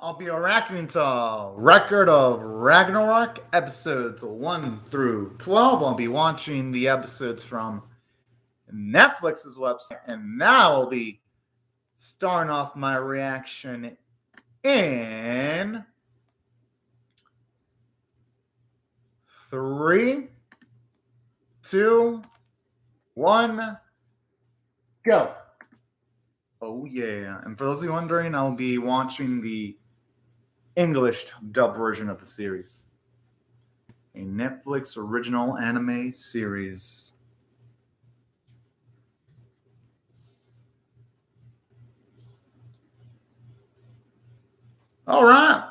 I'll be reacting to Record of Ragnarok episodes 1 through 12. I'll be watching the episodes from Netflix's website, and now I'll be starting off my reaction in 3, 2, 1, go. Oh, yeah. And for those of you wondering, I'll be watching the English dub version of the series. A Netflix original anime series. All right.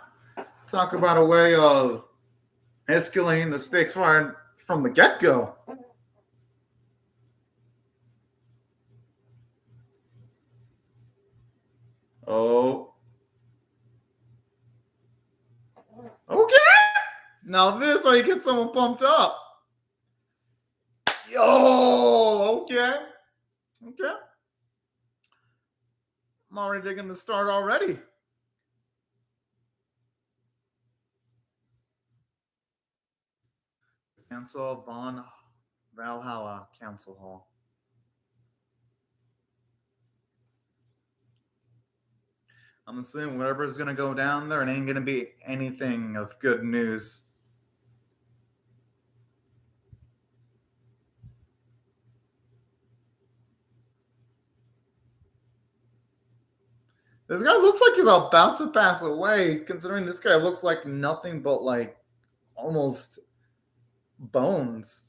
Talk about a way of escalating the stakes from the get go. Oh. Okay. Now this how you get someone pumped up. Yo, okay. Okay. I'm already digging the start already. Council von Valhalla Council Hall. I'm assuming whatever's gonna go down there, it ain't gonna be anything of good news. This guy looks like he's about to pass away, considering this guy looks like nothing but like almost bones.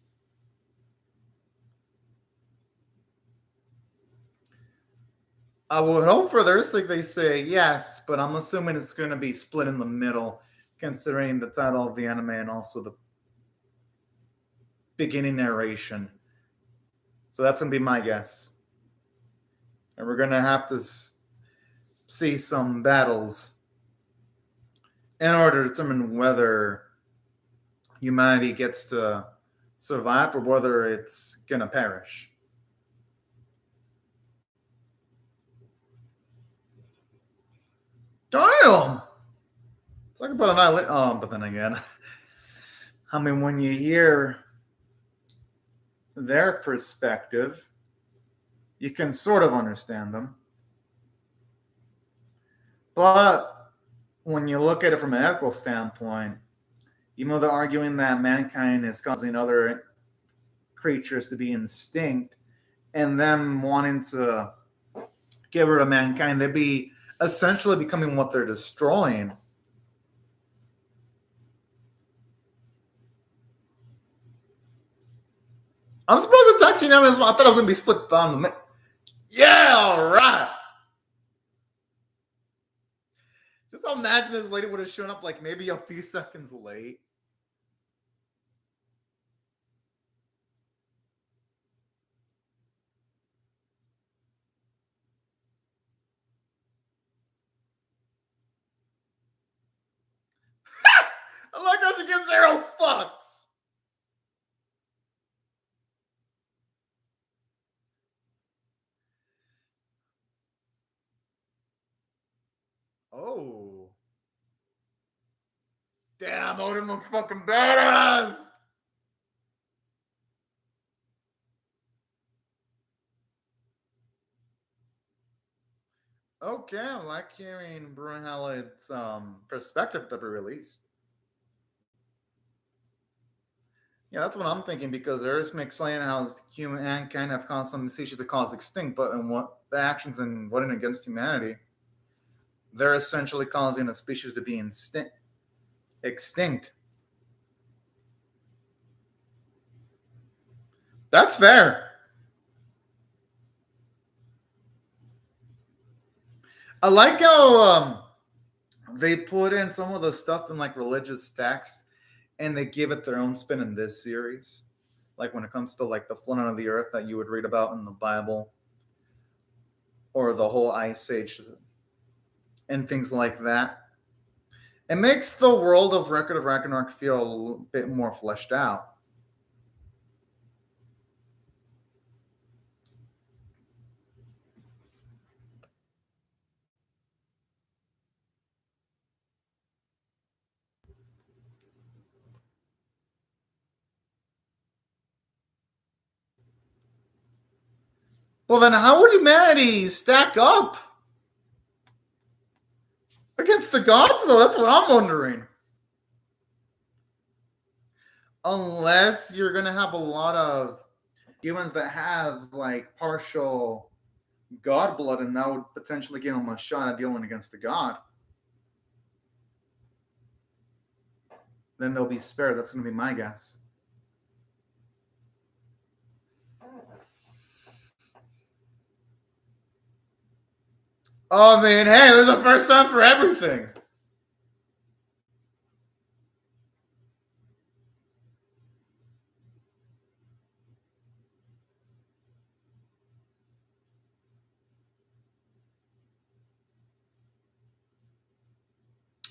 I would hope for their sake they say yes, but I'm assuming it's going to be split in the middle, considering the title of the anime and also the beginning narration. So that's going to be my guess. And we're going to have to see some battles in order to determine whether humanity gets to survive or whether it's going to perish. Damn! Talk about an island. Oh, but then again, I mean, when you hear their perspective, you can sort of understand them. But when you look at it from an ethical standpoint, even though they're arguing that mankind is causing other creatures to be extinct, and them wanting to get rid of mankind, they'd be essentially becoming what they're destroying. I'm surprised it's actually not as well. I thought it was gonna be split down the Yeah, all right. Just imagine this lady would have shown up like maybe a few seconds late. I like how she gives zero fucks. Oh. Damn, Odin looks fucking badass. Okay, I like hearing Brunhilde's perspective to be released. Yeah, that's what I'm thinking because there's explaining how humankind have caused some species to cause extinct, but in what the actions and what in against humanity, they're essentially causing a species to be extinct. That's fair. I like how they put in some of the stuff in like religious texts and they give it their own spin in this series. Like when it comes to like the flooding of the earth that you would read about in the Bible or the whole ice age and things like that. It makes the world of Record of Ragnarok feel a bit more fleshed out. Well, then how would humanity stack up against the gods, though? That's what I'm wondering. Unless you're going to have a lot of humans that have like partial god blood, and that would potentially give them a shot at dealing against the god. Then they'll be spared. That's going to be my guess. Oh, man, hey, there's a first time for everything.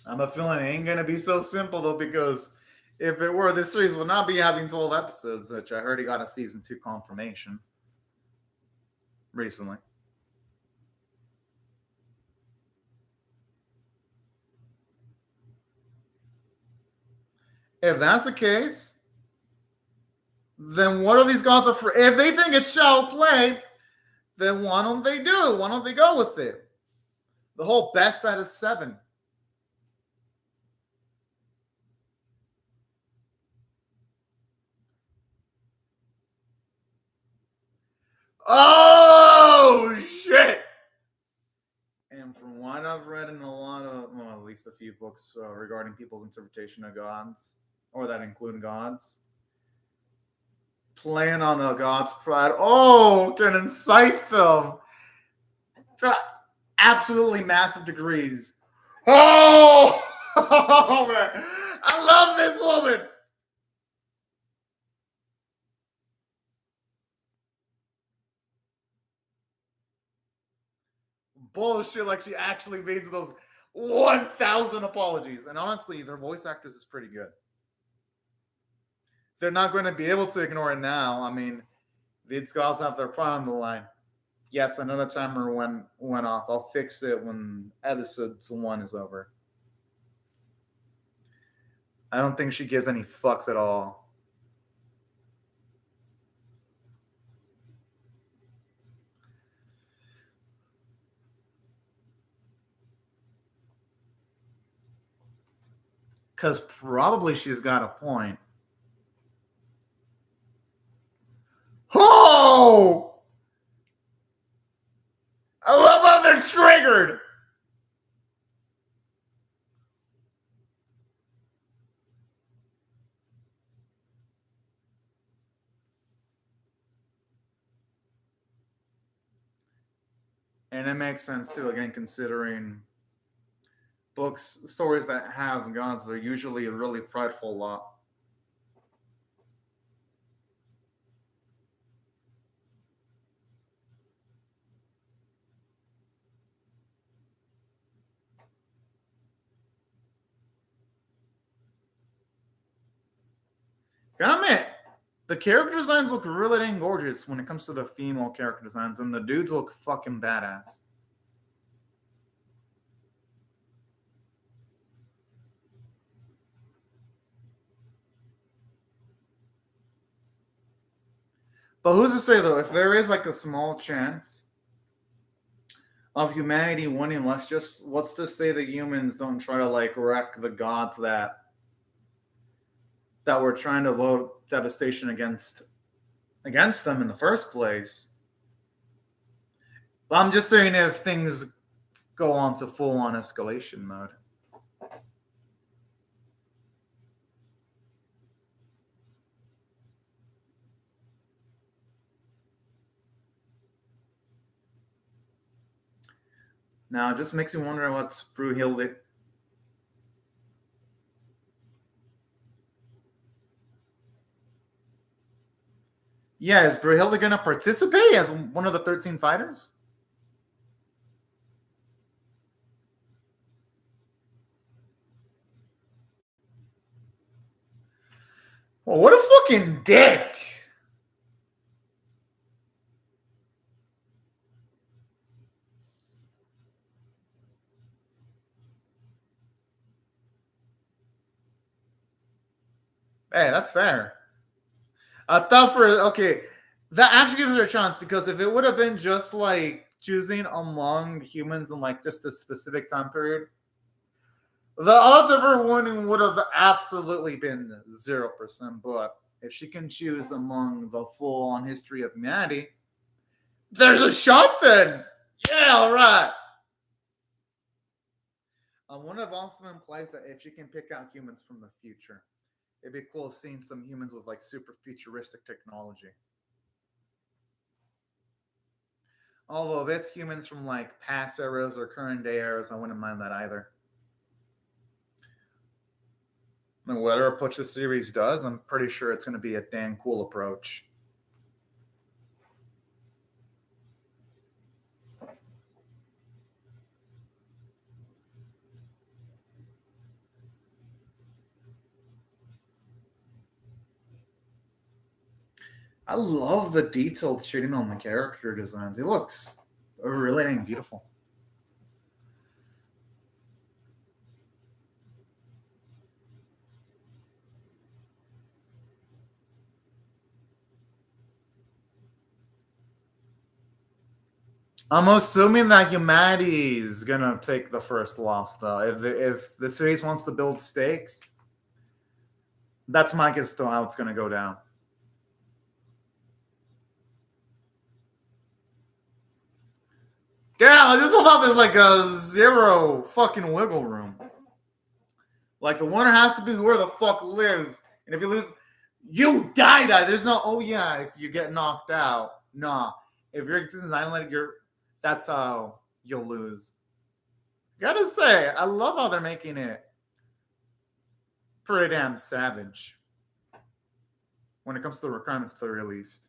I'm a feeling it ain't going to be so simple, though, because if it were, this series would not be having 12 episodes, which I heard he got a season 2 confirmation recently. If that's the case, then what are these gods afraid? If they think it's child play, then why don't they do it? Why don't they go with it? The whole best out of 7. Oh, shit! And from what I've read in a lot of, well, at least a few books regarding people's interpretation of gods, or that include gods, playing on a god's pride, can incite them to absolutely massive degrees. Oh, oh man, I love this woman. Bullshit, like she actually means those 1,000 apologies. And honestly, their voice actors is pretty good. They're not going to be able to ignore it now. I mean, these guys have their pride on the line. Yes, another timer went off. I'll fix it when episode 1 is over. I don't think she gives any fucks at all. Because probably she's got a point. Oh! I love how they're triggered! And it makes sense too, again, considering books, stories that have gods, they're usually a really prideful lot. Gotta admit, the character designs look really dang gorgeous when it comes to the female character designs, and the dudes look fucking badass. But who's to say though, if there is like a small chance of humanity winning, what's to say the humans don't try to like wreck the gods that were trying to vote devastation against them in the first place. But I'm just saying if things go on to full on escalation mode. Now it just makes me wonder what's Brunhilde. Yeah, is Brunhilde gonna participate as one of the 13 fighters? Well, what a fucking dick. Hey, that's fair. I thought for okay, That actually gives her a chance because if it would have been just like choosing among humans in like just a specific time period, the odds of her winning would have absolutely been 0%. But if she can choose among the full on history of humanity, there's a shot then. Yeah, all right. One of also implies that if she can pick out humans from the future, it'd be cool seeing some humans with like super futuristic technology. Although if it's humans from like past eras or current day eras, I wouldn't mind that either. I mean, whatever approach the series does, I'm pretty sure it's going to be a damn cool approach. I love the detailed shading on the character designs. It looks really dang beautiful. I'm assuming that humanity is gonna take the first loss, though. If the series wants to build stakes, that's my guess to how it's gonna go down. Damn, I just thought there's like a zero fucking wiggle room. Like the winner has to be whoever the fuck lives, and if you lose, you die. There's no. Oh yeah, if you get knocked out, nah. If your existence island, you're. That's how you'll lose. Gotta say, I love how they're making it pretty damn savage when it comes to the requirements to the released.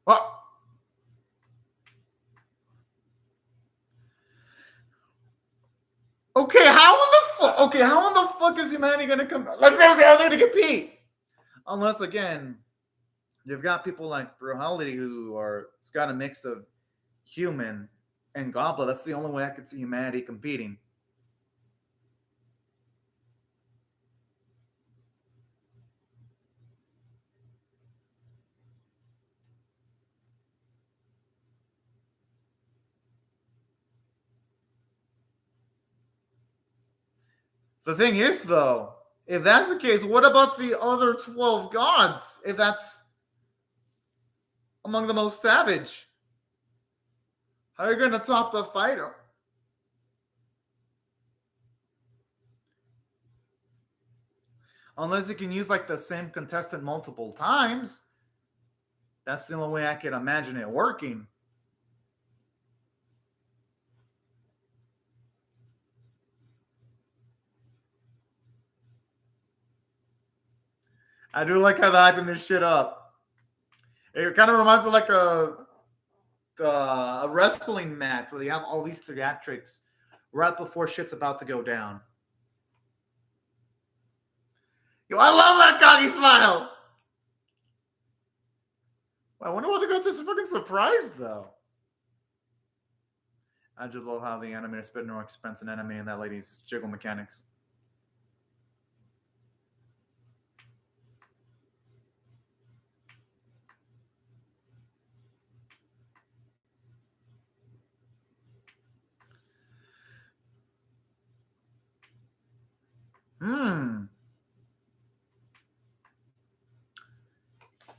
What? Okay, how in the fuck? Okay, how in the fuck is humanity gonna come? Like, they're going to compete, unless again, you've got people like Brutality who are. It's got a mix of human and goblin. That's the only way I could see humanity competing. The thing is, though, if that's the case, what about the other 12 gods? If that's among the most savage, how are you going to top the fighter? Unless you can use like the same contestant multiple times. That's the only way I can imagine it working. I do like how they're hyping this shit up. It kind of reminds me of like a wrestling match where they have all these theatrics right before shit's about to go down. Yo, I love that cocky smile. I wonder why they got this fucking surprised though. I just love how the animator spent no expense in animating that lady's jiggle mechanics.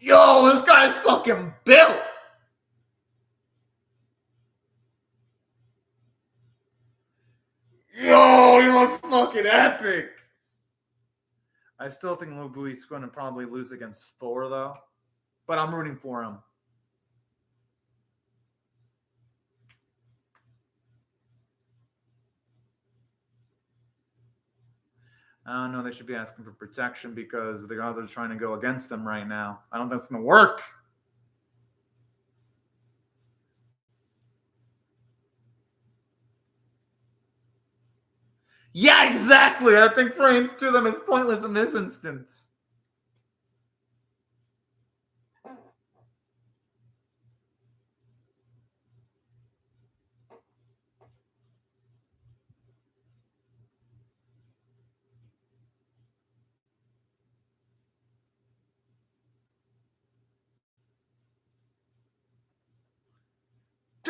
Yo, this guy's fucking built. Yo, he looks fucking epic. I still think Lubui's going to probably lose against Thor, though. But I'm rooting for him. I don't know. They should be asking for protection because the gods are trying to go against them right now. I don't think it's going to work. Yeah, exactly. I think praying to them is pointless in this instance.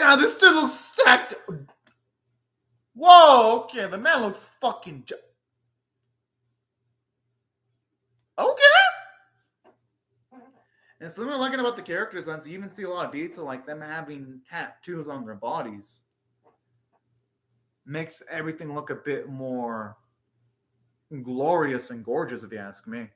Nah, this dude looks stacked. Whoa, okay, the man looks fucking. Okay. And something I'm liking about the character designs, you even see a lot of detail, like them having tattoos on their bodies. Makes everything look a bit more glorious and gorgeous, if you ask me.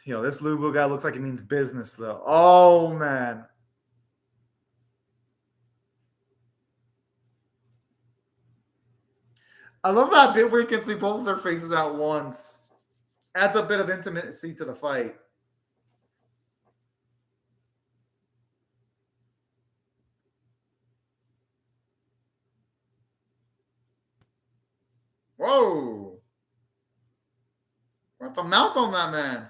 Yo, this Lubu guy looks like he means business, though. Oh, man. I love that bit where you can see both of their faces at once. Adds a bit of intimacy to the fight. Whoa. Got the mouth on that man.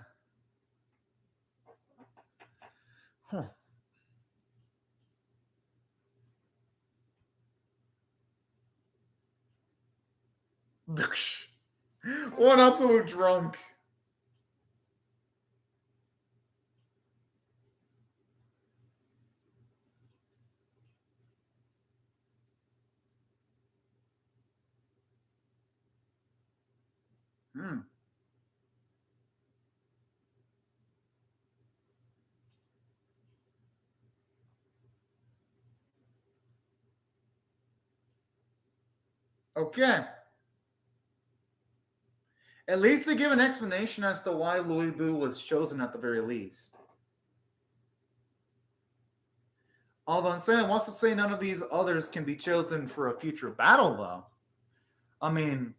Huh. What an absolute drunk. Hmm. Okay. At least they give an explanation as to why Louis Boo was chosen at the very least. Although Insane wants to say none of these others can be chosen for a future battle, though. I mean,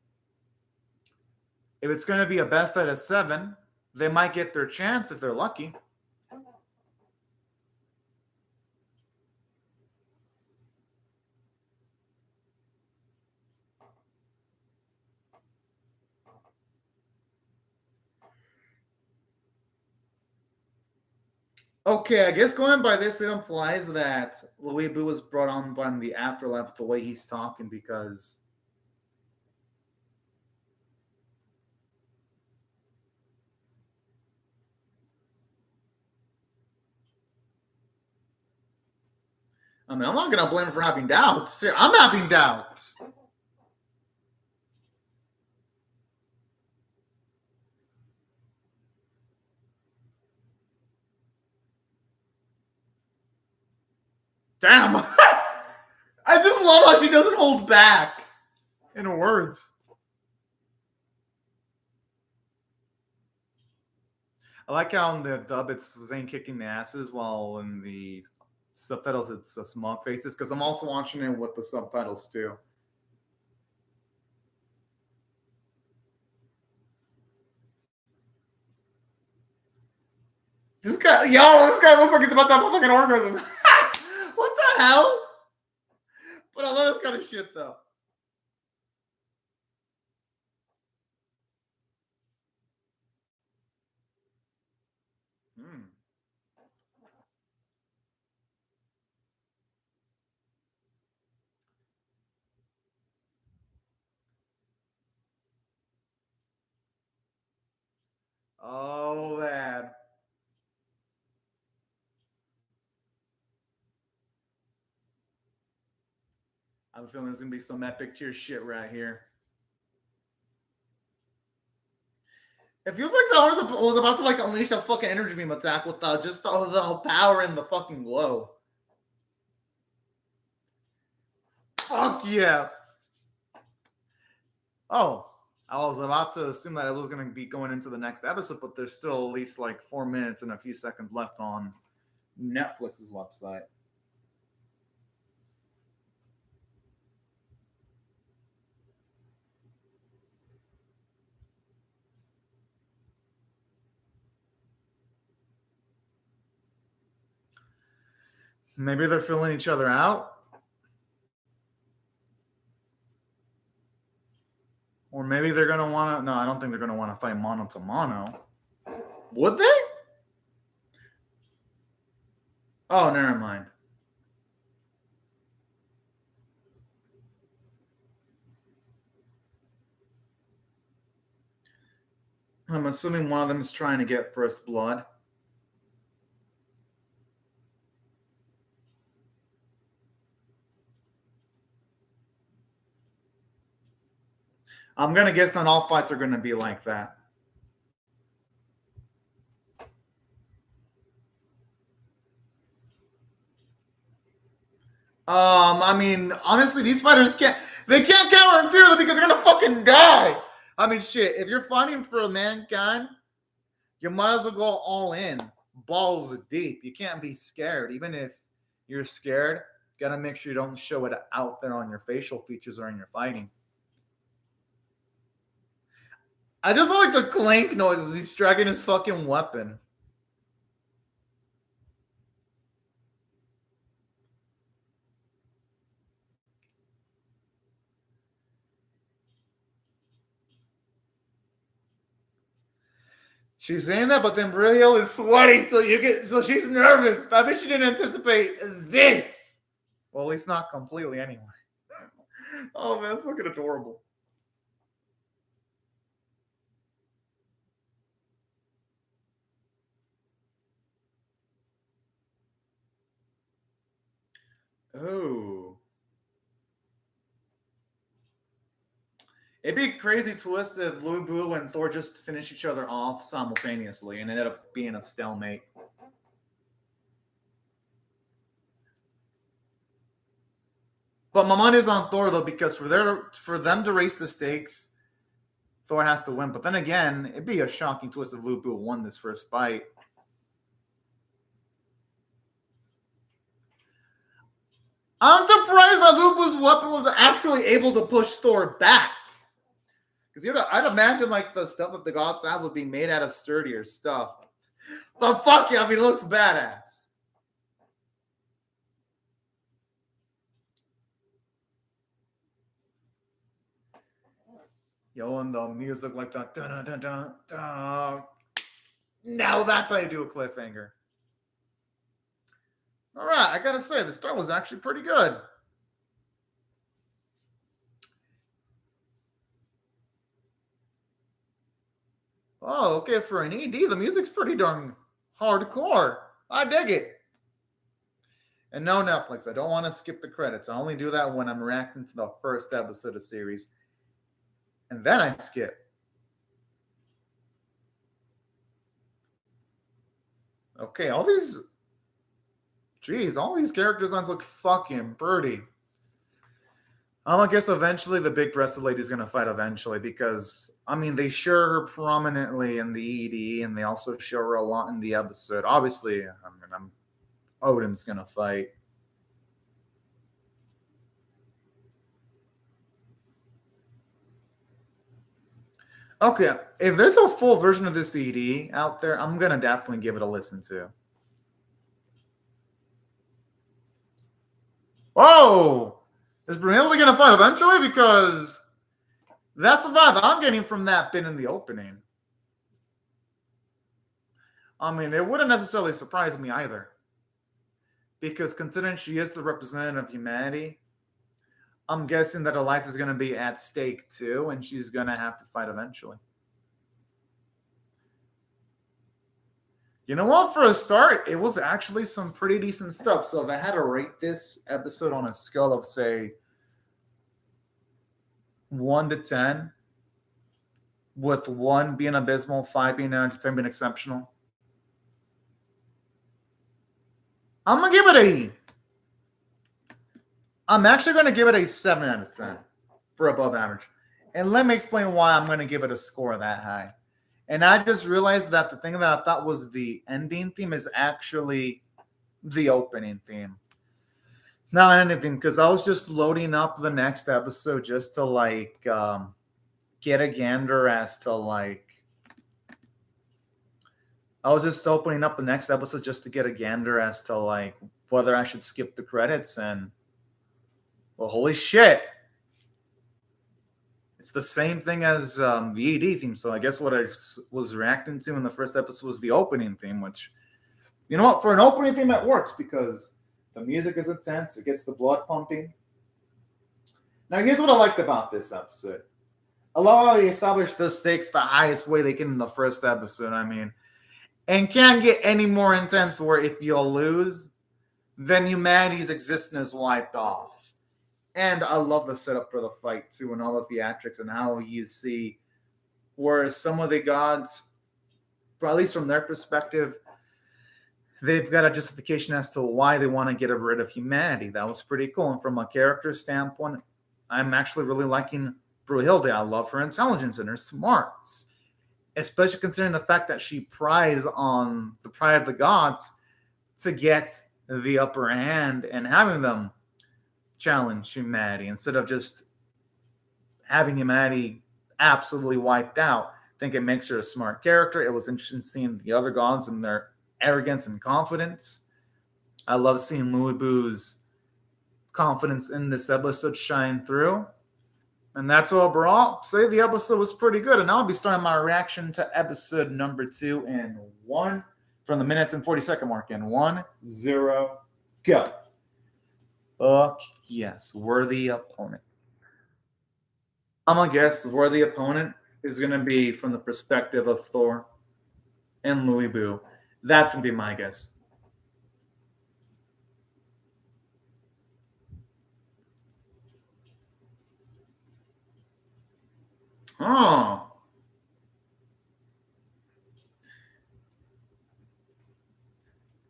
if it's going to be a best out of 7, they might get their chance if they're lucky. Okay, I guess going by this, it implies that Louis Boo was brought on by the afterlife the way he's talking because. I mean, I'm not going to blame him for having doubts. I'm having doubts. Damn. I just love how she doesn't hold back in her words. I like how in the dub it's Zane kicking the asses, while in the subtitles it's a smug faces, because I'm also watching it with the subtitles too. This guy looks like he's about to have a fucking orgasm. What the hell? But I love this kind of shit though. Hmm. Oh man. I'm feeling there's gonna be some epic tier shit right here. It feels like the Earth was about to like unleash a fucking energy beam attack with just the power and the fucking glow. Fuck yeah. Oh, I was about to assume that it was going to be going into the next episode, but there's still at least like 4 minutes and a few seconds left on Netflix's website. Maybe they're filling each other out. Or maybe they're going to want to. No, I don't think they're going to want to fight mono to mono. Would they? Oh, never mind. I'm assuming one of them is trying to get first blood. I'm gonna guess not all fights are gonna be like that. I mean, honestly, these fighters can't counter in fear because they're gonna fucking die. I mean, shit, if you're fighting for mankind, you might as well go all in, balls deep. You can't be scared. Even if you're scared, gotta make sure you don't show it out there on your facial features or in your fighting. I just like the clank noises. He's striking his fucking weapon. She's saying that, but then Brielle is sweating, so she's nervous. I bet she didn't anticipate this. Well, at least not completely anyway. Oh man, that's fucking adorable. Oh. It'd be a crazy twist if Lu Bu and Thor just finish each other off simultaneously and ended up being a stalemate. But my mind is on Thor though, because for them to raise the stakes, Thor has to win. But then again, it'd be a shocking twist if Lu Bu won this first fight. I'm surprised that Lu Bu's weapon was actually able to push Thor back. Because I'd imagine like the stuff that the gods have would be made out of sturdier stuff. But fuck yeah, I mean, it looks badass. Yo, and the music like that. Dun, dun, dun, dun. Now that's how you do a cliffhanger. All right, I gotta say, the start was actually pretty good. Oh, okay, for an ED, the music's pretty darn hardcore. I dig it. And no, Netflix, I don't want to skip the credits. I only do that when I'm reacting to the first episode of series. And then I skip. Okay, all these character designs look fucking pretty. I guess eventually the big breasted lady's gonna fight eventually because I mean they show her prominently in the ED and they also show her a lot in the episode. Obviously, I mean, Odin's gonna fight. Okay, if there's a full version of this ED out there, I'm gonna definitely give it a listen to. Whoa! Is Brunhilde gonna fight eventually? Because that's the vibe I'm getting from that bit in the opening. I mean, it wouldn't necessarily surprise me either. Because considering she is the representative of humanity, I'm guessing that her life is going to be at stake too, and she's going to have to fight eventually. You know what? For a start, it was actually some pretty decent stuff. So if I had to rate this episode on a scale of, say, 1 to 10, with 1 being abysmal, 5 being average, 10 being exceptional, I'm going to give it I'm actually going to give it a 7 out of 10 for above average. And let me explain why I'm going to give it a score that high. And I just realized that the thing that I thought was the ending theme is actually the opening theme. Not anything, because I was just loading up the next episode just to like get a gander as to like. I was just opening up the next episode just to get a gander as to like whether I should skip the credits, and well, holy shit. It's the same thing as the ED theme. So I guess what I was reacting to in the first episode was the opening theme, which, you know what, for an opening theme, it works because the music is intense. It gets the blood pumping. Now, here's what I liked about this episode. I love how they established the stakes the highest way they can in the first episode. I mean, and can't get any more intense where if you lose, then humanity's existence is wiped off. And I love the setup for the fight too, and all the theatrics and how you see where some of the gods, or at least from their perspective, they've got a justification as to why they want to get rid of humanity. That was pretty cool. And from a character standpoint, I'm actually really liking Brunhilde. I love her intelligence and her smarts, especially considering the fact that she prides on the pride of the gods to get the upper hand and having them challenge humanity instead of just having humanity absolutely wiped out. I think it makes her a smart character. It was interesting seeing the other gods and their arrogance and confidence. I love seeing Lu Bu's confidence in this episode shine through. And that's overall. Say the episode was pretty good. And I'll be starting my reaction to episode number 2 in 1 from the minutes and 40-second mark in 1, 0, go. Fuck yes. Worthy opponent. I'm gonna guess worthy opponent is gonna be from the perspective of Thor and Lu Bu. That's gonna be my guess. Oh.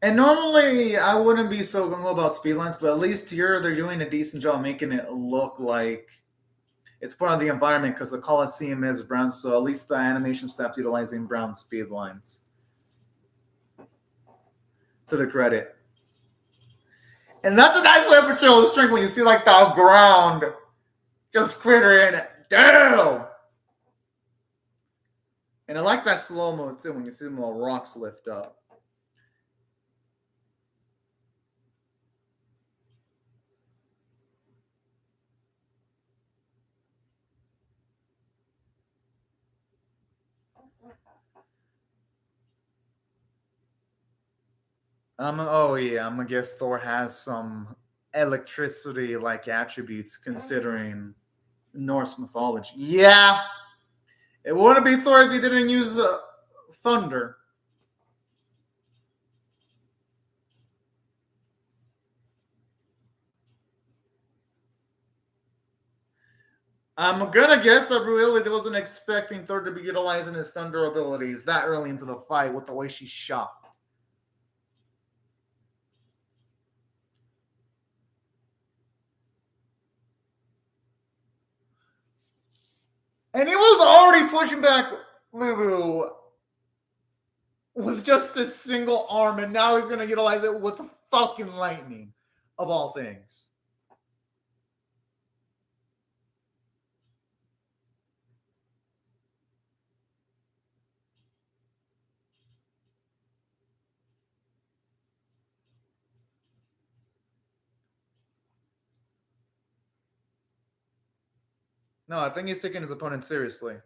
And normally I wouldn't be so gung about speedlines, but at least here they're doing a decent job making it look like it's part of the environment because the Coliseum is brown, so at least the animation staff's utilizing brown speed lines. To the credit. And that's a nice way of showing strength when you see like the ground just crittering it. Damn! And I like that slow-mo too when you see them little rocks lift up. Oh yeah, I'm gonna guess Thor has some electricity-like attributes considering Norse mythology. Yeah, it wouldn't be Thor if he didn't use thunder. I'm gonna guess that Brunhilde wasn't expecting Thor to be utilizing his thunder abilities that early into the fight with the way she shot. And he was already pushing back Lulu with just a single arm, and now he's gonna utilize it with fucking lightning, of all things. No, I think he's taking his opponent seriously.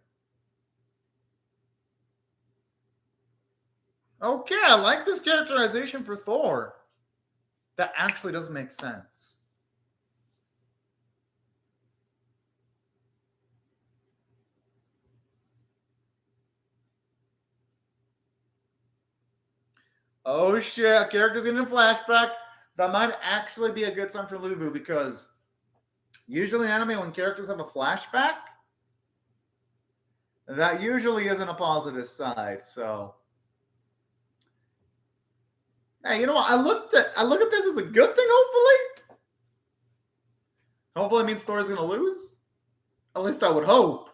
Okay, I like this characterization for Thor. That actually does make sense. Oh shit, character's getting a flashback. That might actually be a good sign for Lubu because usually in anime, when characters have a flashback, that usually isn't a positive side. So, hey, you know what? I look at this as a good thing. Hopefully, it means Thor's gonna lose. At least I would hope.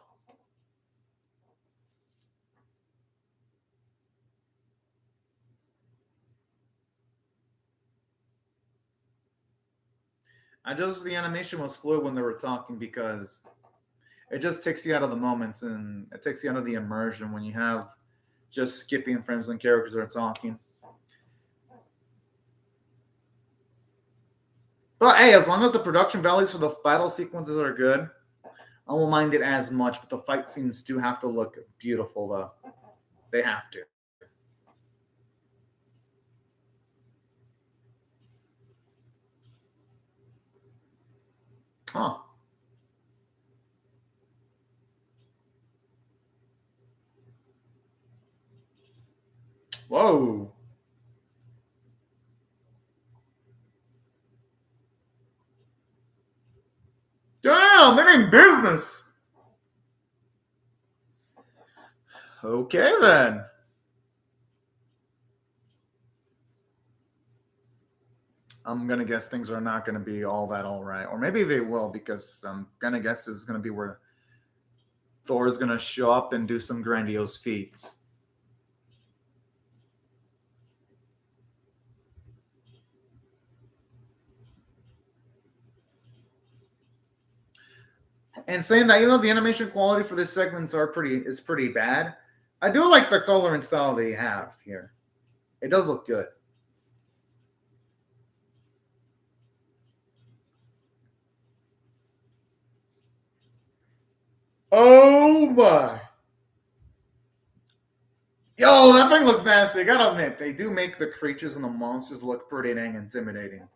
The animation was fluid when they were talking because it just takes you out of the moments and it takes you out of the immersion when you have just skipping frames when characters are talking. But hey, as long as the production values for the battle sequences are good, I won't mind it as much. But the fight scenes do have to look beautiful, though. They have to. Huh. Whoa. Damn, they're in business. Okay, then. I'm gonna guess things are not gonna be all that all right, or maybe they will, because I'm gonna guess this is gonna be where Thor is gonna show up and do some grandiose feats. And saying that, the animation quality for this segments is pretty bad. I do like the color and style they have here. It does look good. Oh my. Yo, that thing looks nasty. I gotta admit, they do make the creatures and the monsters look pretty dang intimidating.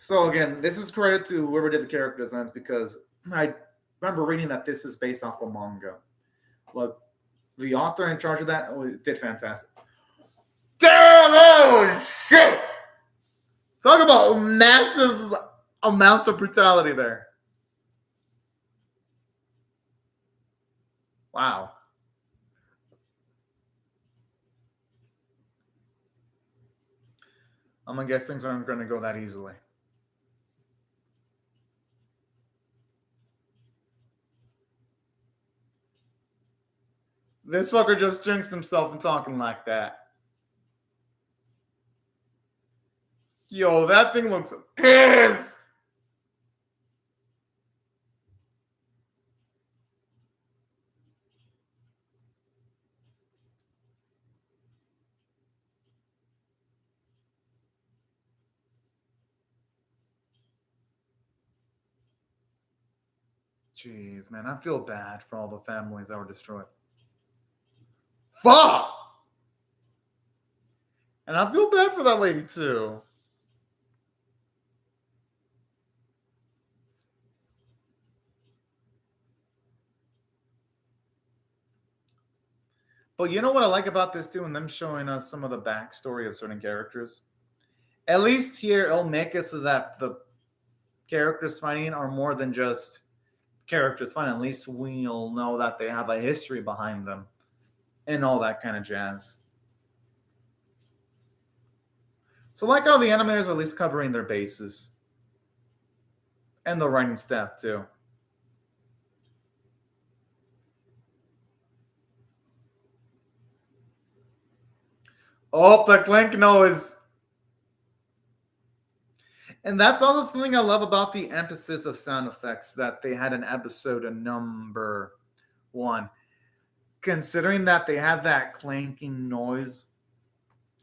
So again, this is credit to whoever did the character designs, because I remember reading that this is based off a manga. Look, the author in charge of that did fantastic. Damn! Oh shit! Talk about massive amounts of brutality there. Wow. I'm gonna guess things aren't gonna go that easily. This fucker just jinxed himself and talking like that. Yo, that thing looks pissed. Jeez, man, I feel bad for all the families that were destroyed. Fuck! And I feel bad for that lady too. But you know what I like about this too, and them showing us some of the backstory of certain characters? At least here, it'll make it so that the characters fighting are more than just characters fighting. At least we'll know that they have a history behind them and all that kind of jazz. So, like how the animators are at least covering their bases, and the writing staff too. Oh, the clink noise. And that's also something I love about the emphasis of sound effects that they had in episode number 1. Considering that they had that clanking noise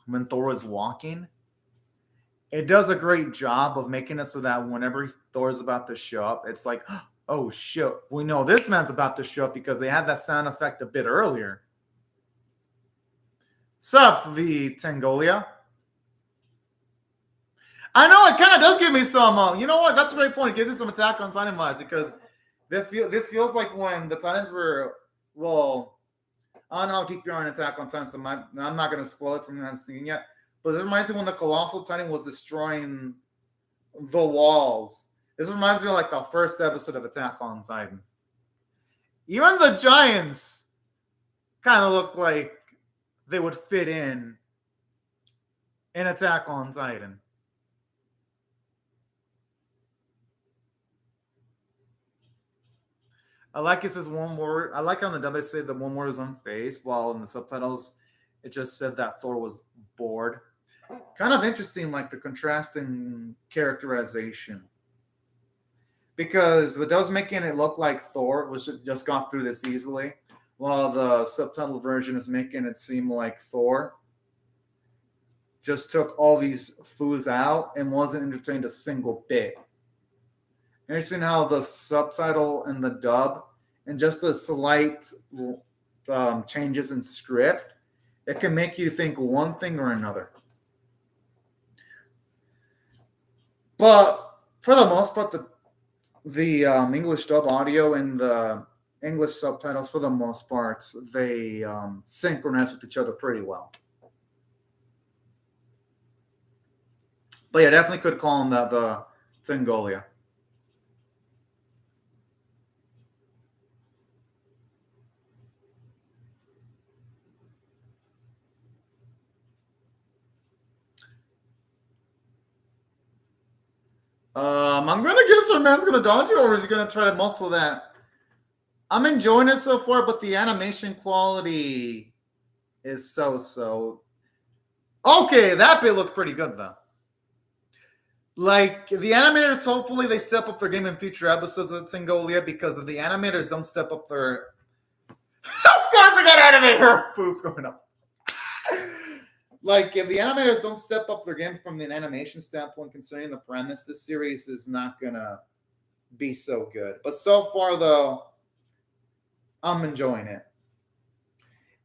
when Thor was walking, it does a great job of making it so that whenever Thor's about to show up, it's like, oh shit, we know this man's about to show up because they had that sound effect a bit earlier. Sup, the Tangolia? I know it kind of does give me some. You know what? That's a great point. It gives me some Attack on Titan vibes, because this feels like when the Titans were, well, I don't know how deep you are in Attack on Titan, so I'm not going to spoil it from that scene yet. But this reminds me when the Colossal Titan was destroying the walls. This reminds me of like the first episode of Attack on Titan. Even the giants kind of look like they would fit in Attack on Titan. I like it says one word. I like on the dub they say the one word is unfazed, while in the subtitles it just said that Thor was bored. Kind of interesting, like the contrasting characterization, because it does making it look like Thor was just got through this easily, while the subtitle version is making it seem like Thor just took all these foos out and wasn't entertained a single bit. Interesting how the subtitle and the dub and just the slight changes in script, it can make you think one thing or another. But for the most part, the English dub audio and the English subtitles for the most part, they synchronize with each other pretty well. But yeah, definitely could call him the Tengolia. I'm gonna guess our man's gonna dodge it, or is he gonna try to muscle that? I'm enjoying it so far, but the animation quality is so. Okay, that bit looked pretty good though. Like the animators, hopefully they step up their game in future episodes of Tengolia, because if the animators don't step up their, of course they got animator boobs going up. Like if the animators don't step up their game from an animation standpoint, considering the premise, this series is not gonna be so good. But so far though, I'm enjoying it.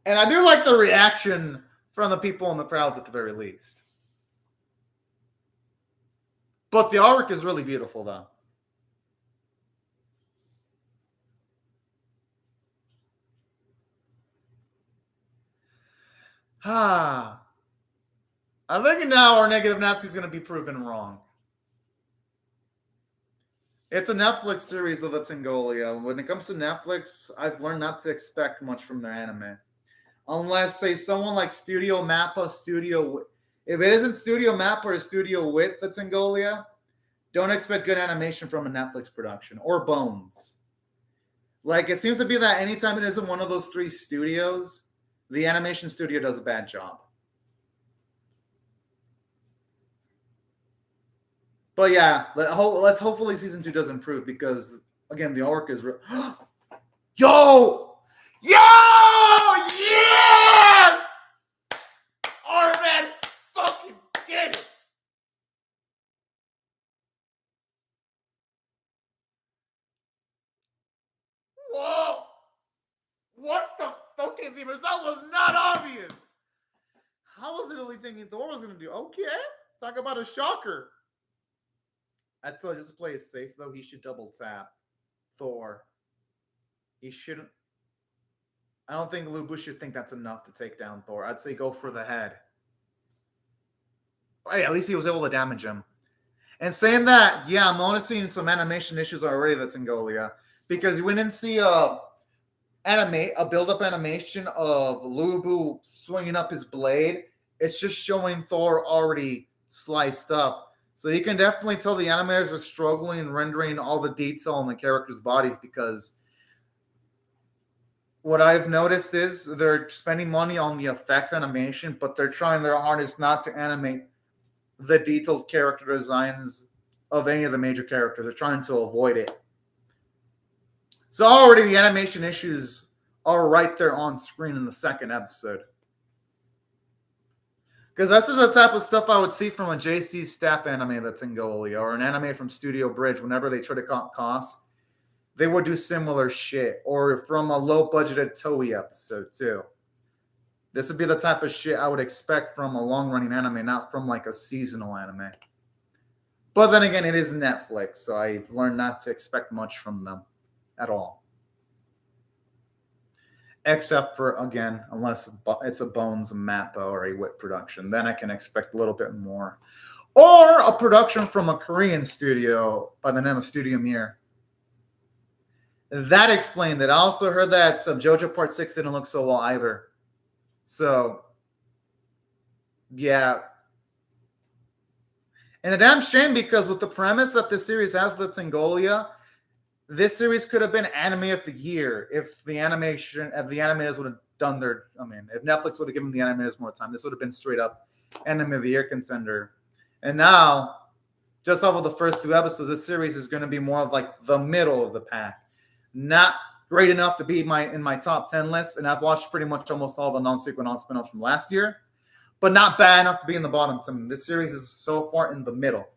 And I do like the reaction from the people in the crowds at the very least. But the artwork is really beautiful though. Ah. I think now our negative Nazi is going to be proven wrong. It's a Netflix series of the Tengolia. When it comes to Netflix, I've learned not to expect much from their anime. Unless, say, someone like Studio Mappa, if it isn't Studio Mappa or Studio Wit, the Tengolia, don't expect good animation from a Netflix production. Or Bones. Like, it seems to be that anytime it isn't one of those three studios, the animation studio does a bad job. But yeah, let's hopefully season 2 does improve, because again the arc is yo yes, our man fucking did it. Whoa, what the fucking thing? That was not obvious. How was Italy thinking Thor was gonna do? Okay, talk about a shocker. I'd still just play it safe though. He should double tap Thor. He shouldn't. I don't think Lu Bu should think that's enough to take down Thor. I'd say go for the head. Hey, at least he was able to damage him. And saying that, yeah, I'm noticing some animation issues already that's in Golia, because we didn't see a build-up animation of Lu Bu swinging up his blade. It's just showing Thor already sliced up. So you can definitely tell the animators are struggling rendering all the detail on the characters' bodies, because what I've noticed is they're spending money on the effects animation, but they're trying their hardest not to animate the detailed character designs of any of the major characters. They're trying to avoid it. So already the animation issues are right there on screen in the second episode. Because this is the type of stuff I would see from a JC staff anime that's in Golia, or an anime from Studio Bridge. Whenever they try to cut costs, they would do similar shit. Or from a low-budgeted Toei episode, too. This would be the type of shit I would expect from a long-running anime, not from like a seasonal anime. But then again, it is Netflix, so I've learned not to expect much from them at all. Except for, again, unless it's a Bones, Mappa, or a Wit production, then I can expect a little bit more. Or a production from a Korean studio by the name of Studio Mir. That explained it. I also heard that JoJo Part 6 didn't look so well either. So, yeah. And a damn shame, because with the premise that this series has, the Tengolia, this series could have been anime of the year if the animators would have done their. I mean, if Netflix would have given the animators more time, this would have been straight up anime of the year contender. And now, just off of the first 2 episodes, this series is going to be more of like the middle of the pack, not great enough to be in my top 10 list. And I've watched pretty much almost all the non-sequel, non-spinoffs from last year, but not bad enough to be in the bottom 10. This series is so far in the middle.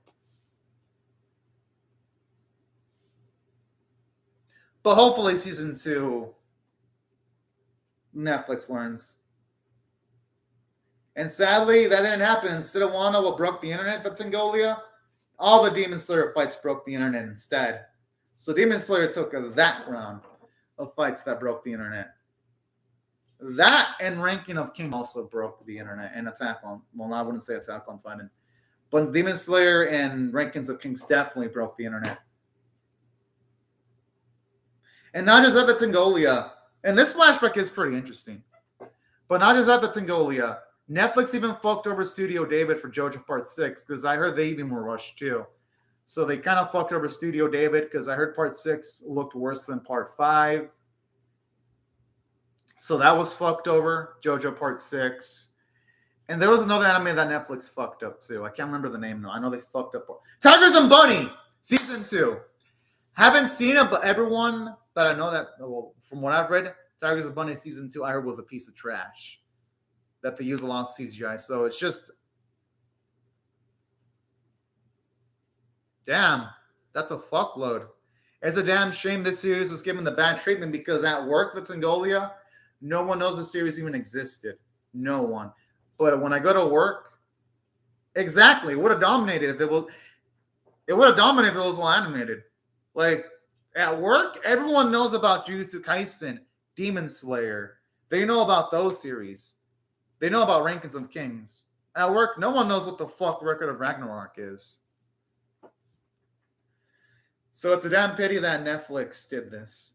But hopefully season 2, Netflix learns. And sadly, that didn't happen. Instead of Wano, what broke the internet, that's Tengolia, all the Demon Slayer fights broke the internet instead. So Demon Slayer took that round. of fights that broke the internet. That and Ranking of King also broke the internet, and Attack on, well, I wouldn't say Attack on Titan, but Demon Slayer and Rankings of Kings definitely broke the internet. And not just at the Tingolia. And this flashback is pretty interesting. But not just at the Tingolia. Netflix even fucked over Studio David for JoJo Part 6 because I heard they even were rushed too. So they kind of fucked over Studio David because I heard Part 6 looked worse than Part 5. So that was fucked over, JoJo Part 6. And there was another anime that Netflix fucked up too. I can't remember the name though. I know they fucked up. Tigers and Bunny, Season 2. Haven't seen it, but everyone that I know that, well, from what I've read, Tigers and Bunny Season 2, I heard was a piece of trash. That they use a lot of CGI. So it's just, damn, that's a fuckload. It's a damn shame this series was given the bad treatment because at work, the Tingolia, no one knows the series even existed. No one. But when I go to work, exactly, it would have dominated if it was. It would have dominated if it was well animated. Like at work, everyone knows about Jujutsu Kaisen, Demon Slayer. They know about those series. They know about Rankings of Kings. At work, no one knows what the fuck Record of Ragnarok is. So it's a damn pity that Netflix did this.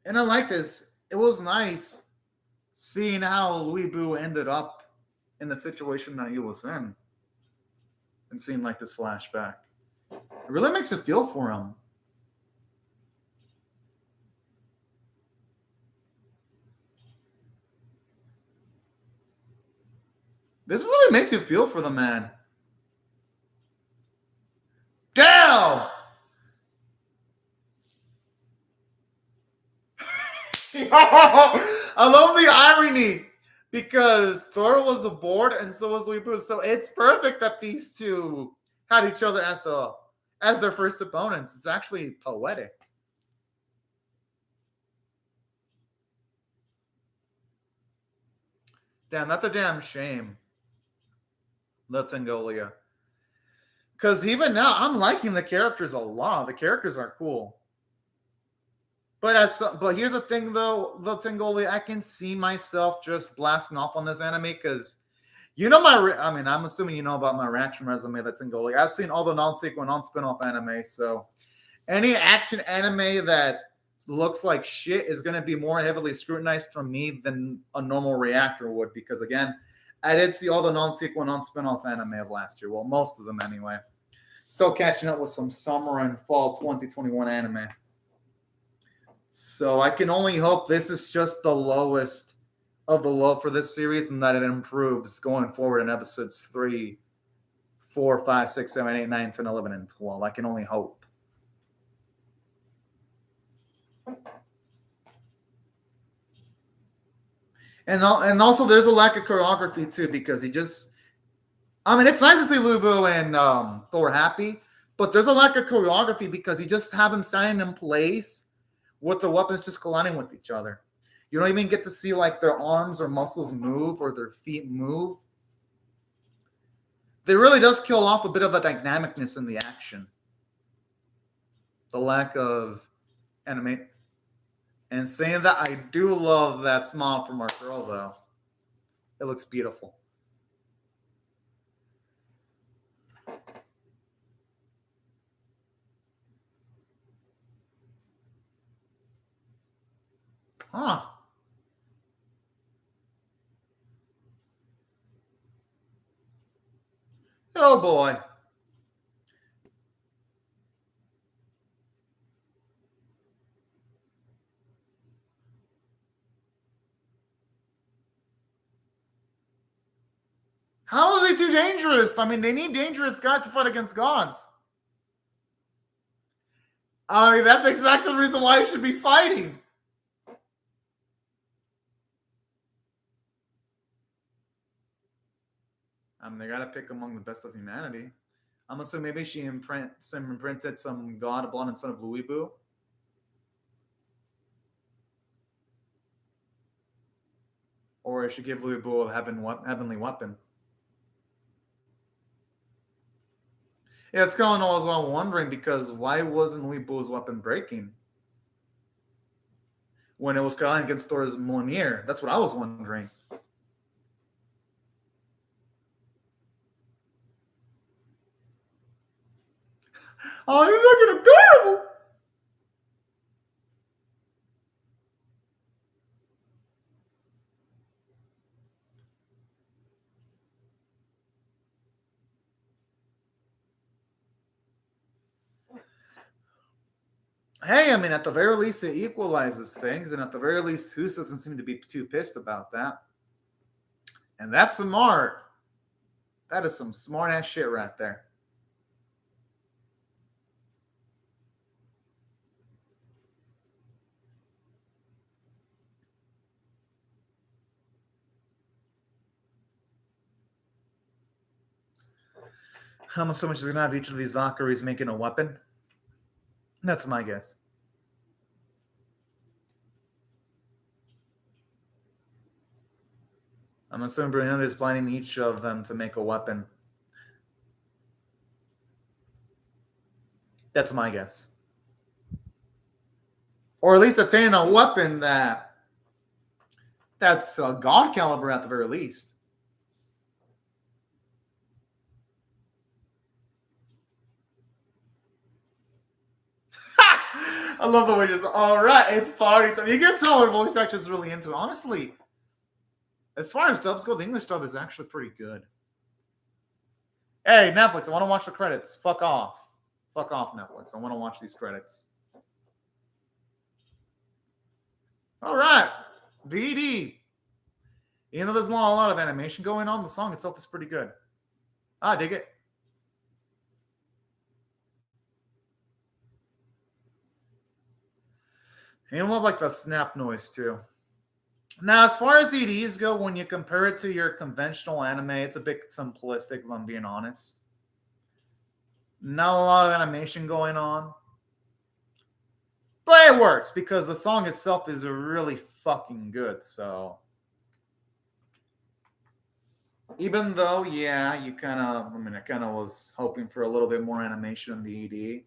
And I like this. It was nice seeing how Louis Boo ended up in the situation that he was in. And seeing like this flashback. It really makes you feel for him. This really makes you feel for the man. Damn! I love the irony because Thor was aboard and so was Louis Boo. So it's perfect that these two had each other as their first opponents. It's actually poetic. Damn, that's a damn shame. Let's Angolia. Because even now, I'm liking the characters a lot. The characters are cool. But here's the thing though, the Tingolia, I can see myself just blasting off on this anime because you know I'm assuming you know about my reaction resume, the Tingolia. I've seen all the non-sequel, non-spin-off anime, so any action anime that looks like shit is going to be more heavily scrutinized from me than a normal reactor would because again, I did see all the non-sequel, non-spin-off anime of last year. Well, most of them anyway. Still catching up with some summer and fall 2021 anime. So I can only hope this is just the lowest of the low for this series and that it improves going forward in episodes 3, 4, 5, 6, 7, 8, 9, 10, 11, and 12. I can only hope. And also there's a lack of choreography too because it's nice to see Louis Boo and Thor happy, but there's a lack of choreography because you just have them standing in place with the weapons just colliding with each other. You don't even get to see like their arms or muscles move or their feet move. It really does kill off a bit of the dynamicness in the action. The lack of animate. And saying that, I do love that smile from our girl, though. It looks beautiful. Huh. Oh, boy. How is he too dangerous? I mean, they need dangerous guys to fight against gods. I mean, that's exactly the reason why he should be fighting. I mean, they got to pick among the best of humanity. I'm assuming maybe she imprinted some god upon instead of Louis Boo. Or she give Louis Boo a heavenly weapon. Yeah, it's kind of what I was wondering because why wasn't Louis Bull's weapon breaking when it was going against Thor's Mjolnir? That's what I was wondering. Oh, you're looking adorable. Hey, I mean, at the very least, it equalizes things, and at the very least, Hus doesn't seem to be too pissed about that. And that's smart. That is some smart ass shit right there. How much so much is gonna have each of these Valkyries making a weapon? That's my guess. I'm assuming Brunhilde is planning each of them to make a weapon. That's my guess. Or at least attain a weapon that's a god caliber at the very least. I love the way just all right, it's party time. You can tell her voice actor is really into it. Honestly, as far as dubs go, the English dub is actually pretty good. Hey, Netflix, I want to watch the credits. Fuck off. Fuck off, Netflix. I want to watch these credits. All right. VD. Even though there's not a lot of animation going on, the song itself is pretty good. I dig it. And I love like the snap noise too. Now, as far as EDs go, when you compare it to your conventional anime, it's a bit simplistic, if I'm being honest. Not a lot of animation going on. But it works because the song itself is really fucking good. So, even though, yeah, I kind of was hoping for a little bit more animation in the ED.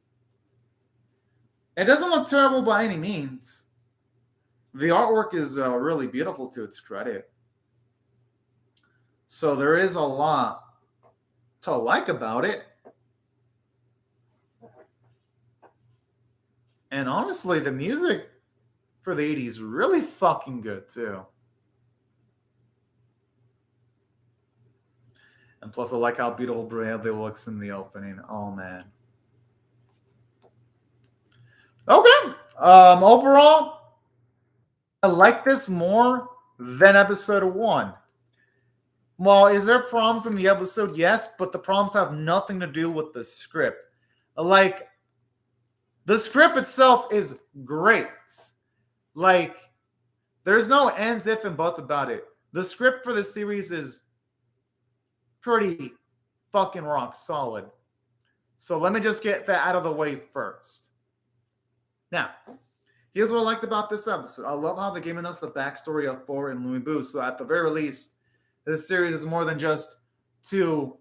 It doesn't look terrible by any means. The artwork is really beautiful to its credit. So there is a lot to like about it. And honestly, the music for the 80s really fucking good too. And plus, I like how beautiful Brunhilde looks in the opening. Oh man. Okay. Overall, I like this more than episode 1. Well, is there problems in the episode? Yes, but the problems have nothing to do with the script. Like, the script itself is great. Like, there's no ends, if, and buts about it. The script for the series is pretty fucking rock solid. So let me just get that out of the way first. Now, here's what I liked about this episode. I love how they're giving us the backstory of Thor and Louis Boo. So at the very least, this series is more than just two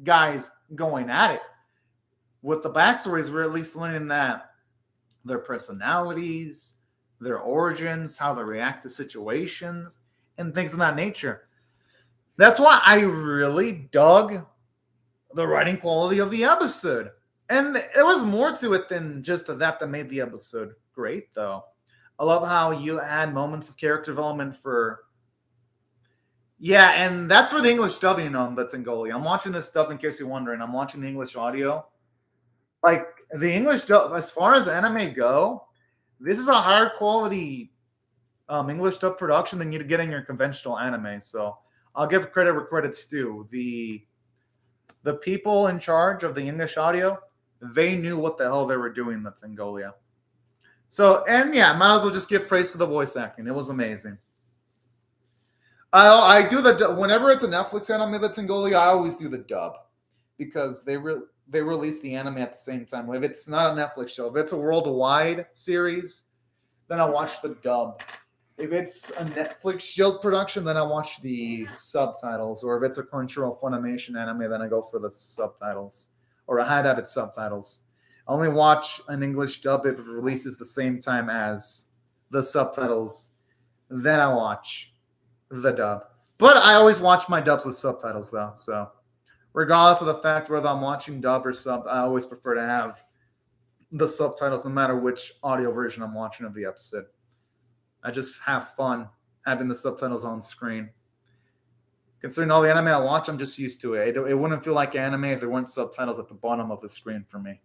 guys going at it. With the backstories, we're at least learning that their personalities, their origins, how they react to situations, and things of that nature. That's why I really dug the writing quality of the episode. And it was more to it than just that made the episode great, though. I love how you add moments of character development for. Yeah, and that's for the English dubbing on the Tengoli. I'm watching this dub in case you're wondering. I'm watching the English audio. Like, the English dub, as far as anime go, this is a higher quality English dub production than you'd get in your conventional anime. So I'll give credit where credit's due. The people in charge of the English audio, they knew what the hell they were doing. That's Angolia. So, and yeah, might as well just give praise to the voice acting. It was amazing. I do whenever it's a Netflix anime that's Angolia, I always do the dub because they release the anime at the same time. If it's not a Netflix show, if it's a worldwide series, then I watch the dub. If it's a Netflix Shield production, then I watch the subtitles. Or if it's a Crunchyroll Funimation anime, then I go for the subtitles. or I had added subtitles. I only watch an English dub if it releases the same time as the subtitles. Then I watch the dub. But I always watch my dubs with subtitles though. So regardless of the fact whether I'm watching dub or sub, I always prefer to have the subtitles no matter which audio version I'm watching of the episode. I just have fun having the subtitles on screen. Considering all the anime I watch, I'm just used to it. It wouldn't feel like anime if there weren't subtitles at the bottom of the screen for me.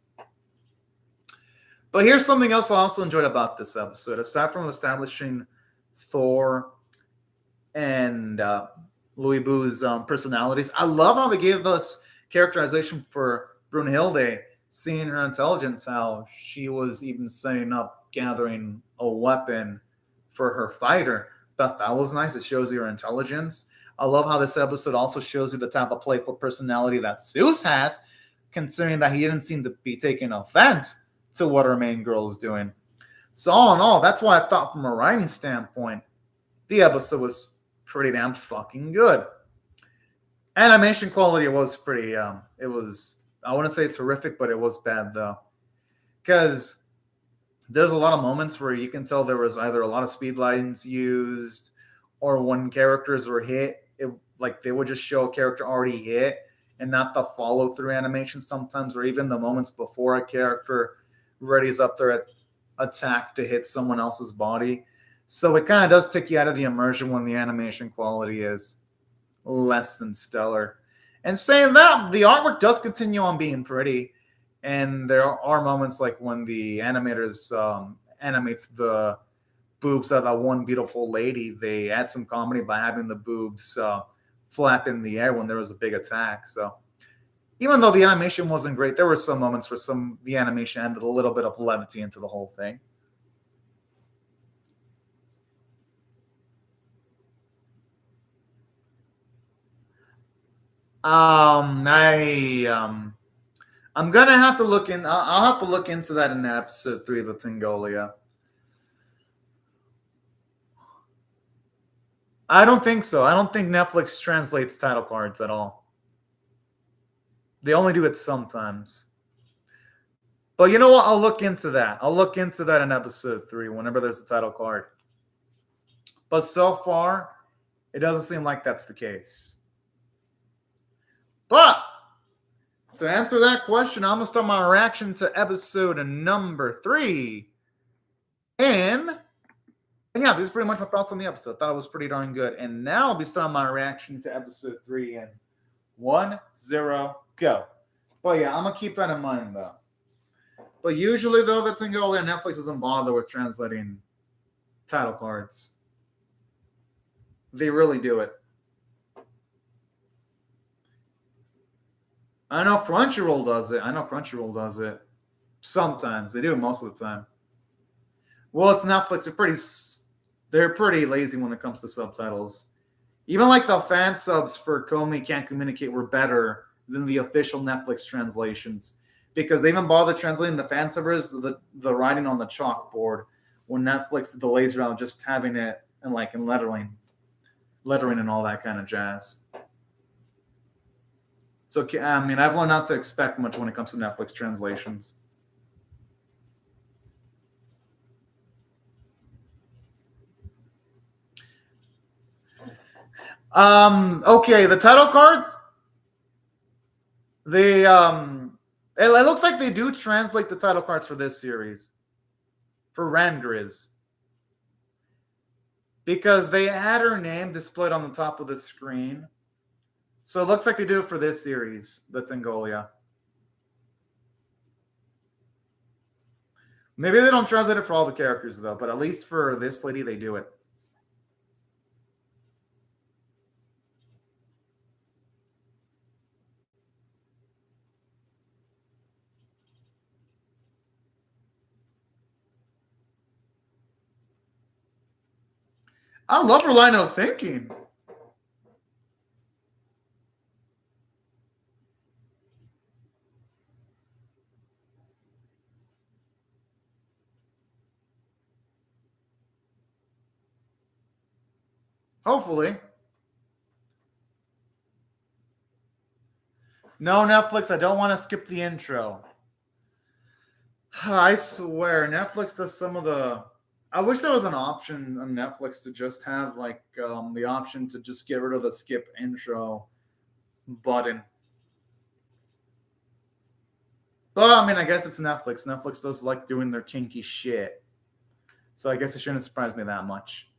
But here's something else I also enjoyed about this episode. Aside from establishing Thor and Louis Boo's personalities, I love how they gave us characterization for Brunhilde, seeing her intelligence, how she was even setting up, gathering a weapon for her fighter. Thought that was nice. It shows you her intelligence. I love how this episode also shows you the type of playful personality that Zeus has, considering that he didn't seem to be taking offense to what our main girl is doing. So all in all, that's why I thought from a writing standpoint, the episode was pretty damn fucking good. Animation quality was pretty, it was, I wouldn't say terrific, but it was bad though. Because there's a lot of moments where you can tell there was either a lot of speed lines used, or when characters were hit, like they would just show a character already hit and not the follow through animation sometimes, or even the moments before a character readies up their attack to hit someone else's body. So it kind of does take you out of the immersion when the animation quality is less than stellar. And saying that, the artwork does continue on being pretty. And there are moments like when the animators animates the boobs of that one beautiful lady, they add some comedy by having the boobs flap in the air when there was a big attack. So even though the animation wasn't great, there were some moments where the animation added a little bit of levity into the whole thing. I'm gonna have to look in. I'll have to look into that in episode 3 of the Tingolia. I don't think so. I don't think Netflix translates title cards at all. They only do it sometimes. But you know what? I'll look into that. I'll look into that in episode 3 whenever there's a title card. But so far, it doesn't seem like that's the case. But to answer that question, I'm going to start my reaction to episode number 3. And yeah, this is pretty much my thoughts on the episode. Thought it was pretty darn good. And now I'll be starting my reaction to episode 3 in 1, 0, go. But yeah, I'm going to keep that in mind, though. But usually, though, the Tingolia and Netflix doesn't bother with translating title cards. They really do it. I know Crunchyroll does it. Sometimes. They do it most of the time. Well, it's Netflix. They're pretty lazy when it comes to subtitles. Even like the fan subs for Komi Can't Communicate were better than the official Netflix translations, because they even bother translating the fan subbers, the writing on the chalkboard, when Netflix did the laser out just having it in lettering and all that kind of jazz. So I mean, I've learned not to expect much when it comes to Netflix translations. Okay, the title cards. They it looks like they do translate the title cards for this series. For Rangriz. Because they had her name displayed on the top of the screen. So it looks like they do it for this series, the Tingolia. Maybe they don't translate it for all the characters, though, but at least for this lady, they do it. I love her line of thinking. Hopefully. No, Netflix, I don't want to skip the intro. I swear, Netflix does some of the. I wish there was an option on Netflix to just have like the option to just get rid of the skip intro button. But I mean, I guess it's Netflix. Netflix does like doing their kinky shit, so I guess it shouldn't surprise me that much.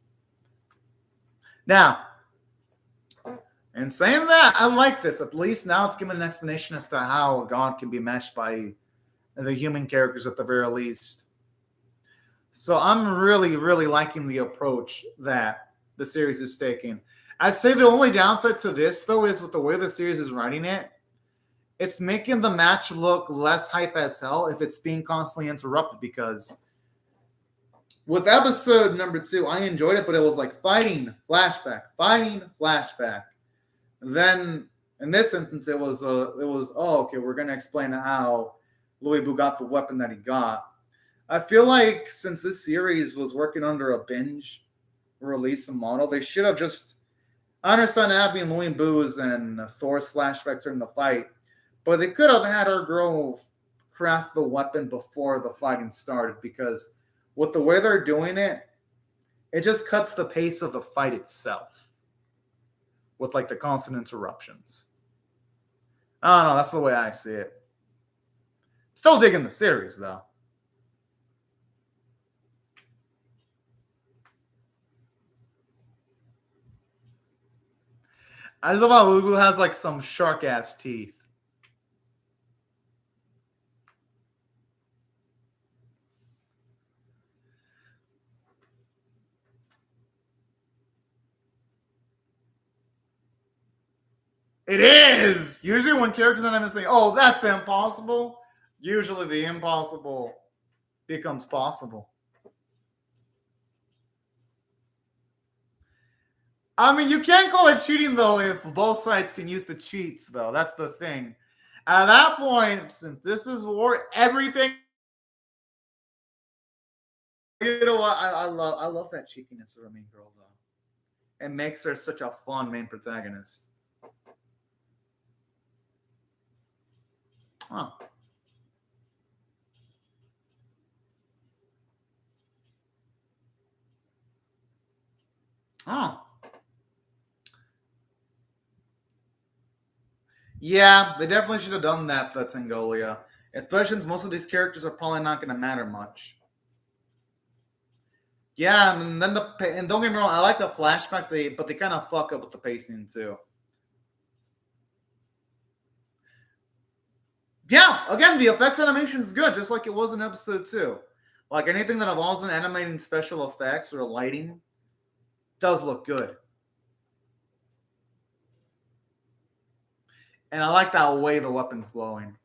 Now, in saying that, I like this. At least now it's giving an explanation as to how a god can be matched by the human characters at the very least. So I'm really, really liking the approach that the series is taking. I'd say the only downside to this, though, is with the way the series is writing it, it's making the match look less hype as hell if it's being constantly interrupted. Because with episode number 2, I enjoyed it, but it was like fighting, flashback, fighting, flashback. Then in this instance, it was oh, okay, we're gonna explain how Louis Bu got the weapon that he got. I feel like since this series was working under a binge release model, they should have just. I understand having Louis Bu's and Thor's flashbacks during the fight, but they could have had our girl craft the weapon before the fighting started, because with the way they're doing it, it just cuts the pace of the fight itself with like the constant interruptions. I don't know. That's the way I see it. Still digging the series, though. I just love how Lugu has like some shark ass teeth. It is! Usually when characters in anime say, oh, that's impossible, usually the impossible becomes possible. I mean, you can't call it cheating, though, if both sides can use the cheats, though. That's the thing. At that point, since this is war, everything. You know what? I love that cheekiness of a main girl, though. It makes her such a fun main protagonist. Huh. Oh. Yeah, they definitely should have done that for Tangolia. Especially since most of these characters are probably not going to matter much. Yeah, and then and don't get me wrong, I like the flashbacks, but they kind of fuck up with the pacing too. Yeah, again, the effects animation is good, just like it was in episode 2. Like anything that involves in animating special effects or lighting does look good. And I like that way the weapon's glowing.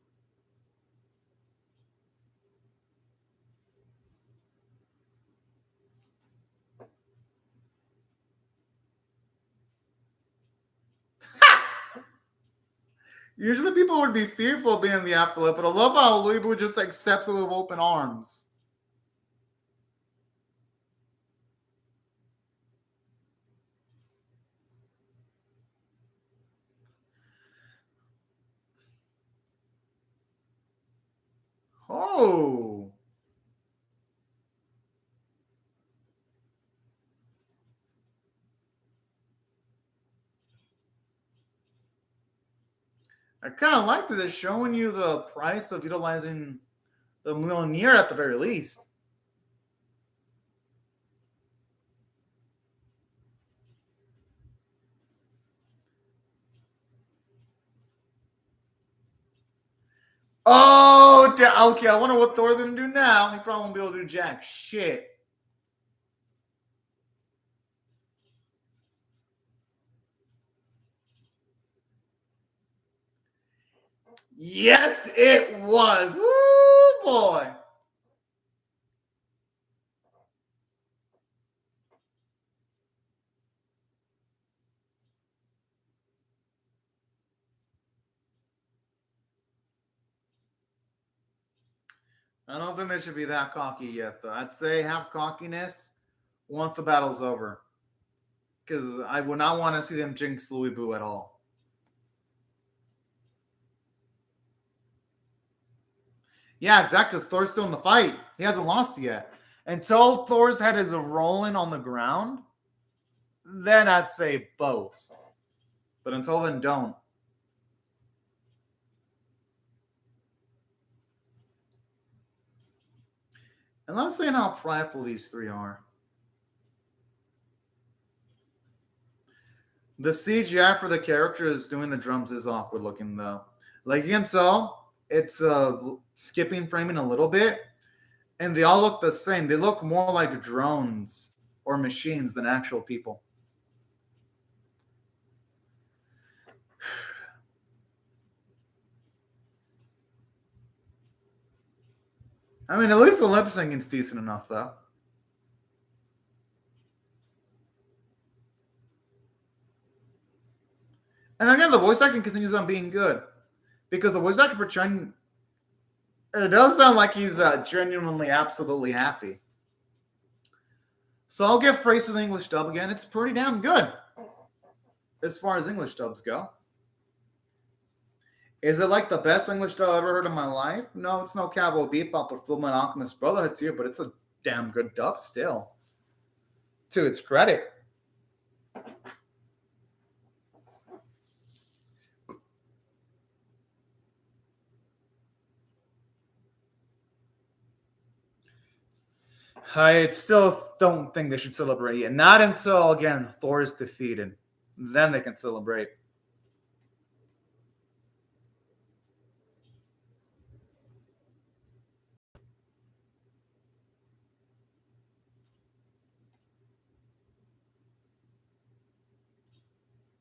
Usually people would be fearful of being in the afterlife, but I love how Luibu just accepts it with open arms. Oh. I kind of like that it's showing you the price of utilizing the Mjolnir at the very least. Oh, okay. I wonder what Thor's gonna do now. He probably won't be able to do jack shit. Yes, it was. Woo, boy. I don't think they should be that cocky yet, though. I'd say have cockiness once the battle's over, because I would not want to see them jinx Louis Bu at all. Yeah, exactly. Because Thor's still in the fight. He hasn't lost yet. Until Thor's head is rolling on the ground, then I'd say boast. But until then, don't. And let's see how prideful these three are. The CGI for the characters doing the drums is awkward looking, though. Like you can tell, it's skipping framing a little bit, and they all look the same. They look more like drones or machines than actual people. I mean, at least the lip syncing's decent enough, though. And again, the voice acting continues on being good because the voice acting for Chen, it does sound like he's genuinely, absolutely happy. So I'll give praise to the English dub again. It's pretty damn good as far as English dubs go. Is it like the best English dub I've ever heard in my life? No, it's no Cowboy Bebop or Fullmetal Alchemist Brotherhood tier, but it's a damn good dub still. To its credit. I still don't think they should celebrate yet. Not until, again, Thor is defeated. Then they can celebrate.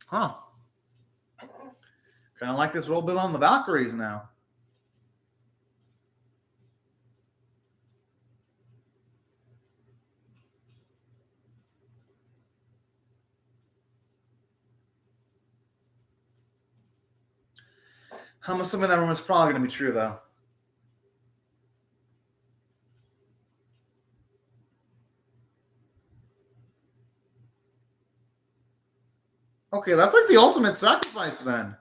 Huh. Kind of like this role build on the Valkyries now. I'm assuming that rumor is probably going to be true, though. Okay, that's like the ultimate sacrifice, then.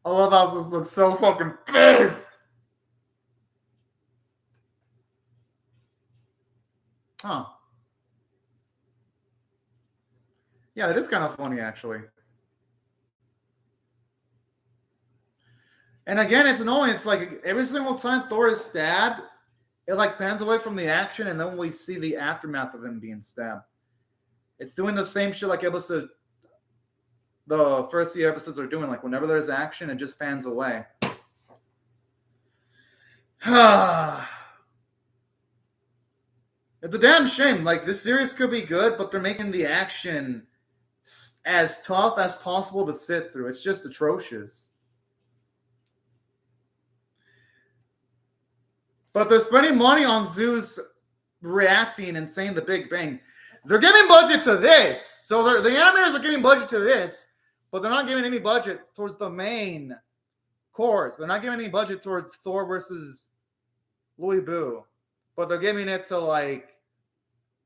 I love how this looks so fucking pissed. Huh. Yeah, it is kind of funny, actually. And again, it's annoying. It's like every single time Thor is stabbed, it like pans away from the action, and then we see the aftermath of him being stabbed. It's doing the same shit like the first few episodes are doing. Like whenever there's action, it just pans away. It's a damn shame. Like this series could be good, but they're making the action as tough as possible to sit through. It's just atrocious. But they're spending money on Zeus reacting and saying the Big Bang. They're giving budget to this. So the animators are giving budget to this, but they're not giving any budget towards the main course. They're not giving any budget towards Thor versus Louis Boo. But they're giving it to like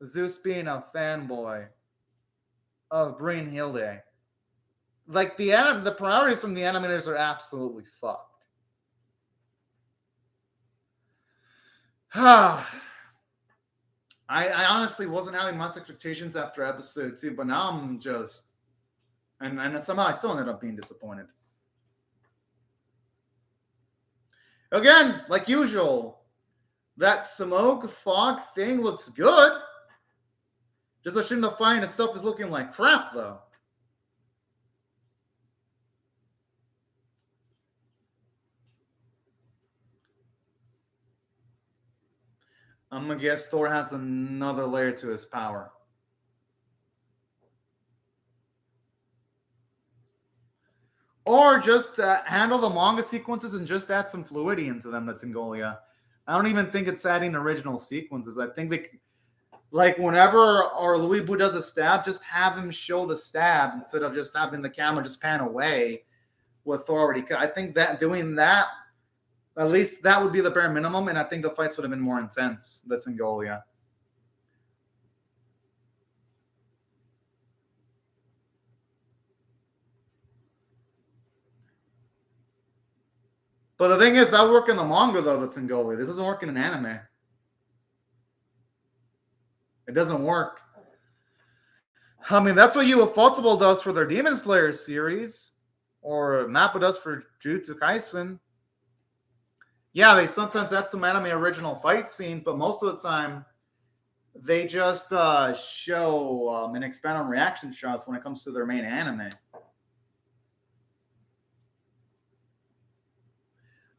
Zeus being a fanboy of Brynhilde. Like the priorities from the animators are absolutely fucked. I honestly wasn't having much expectations after episode 2, but now I'm just and somehow I still ended up being disappointed. Again, like usual, that smoke fog thing looks good. Just a shame the fight itself is looking like crap, though. I'm gonna guess Thor has another layer to his power. Or just handle the manga sequences and just add some fluidity into them. That's Angolia. I don't even think it's adding original sequences. I think they, like whenever or Louis Boo does a stab, just have him show the stab instead of just having the camera just pan away with Thor already. I think that doing that, at least that would be the bare minimum, and I think the fights would have been more intense. That's Angolia. But the thing is, that work in the manga though, the Tengoli. This doesn't work in an anime. It doesn't work. I mean, that's what Ufotable does for their Demon Slayer series, or Mappa does for Jujutsu Kaisen. Yeah, they sometimes add some anime original fight scenes, but most of the time they just show and expand on reaction shots when it comes to their main anime.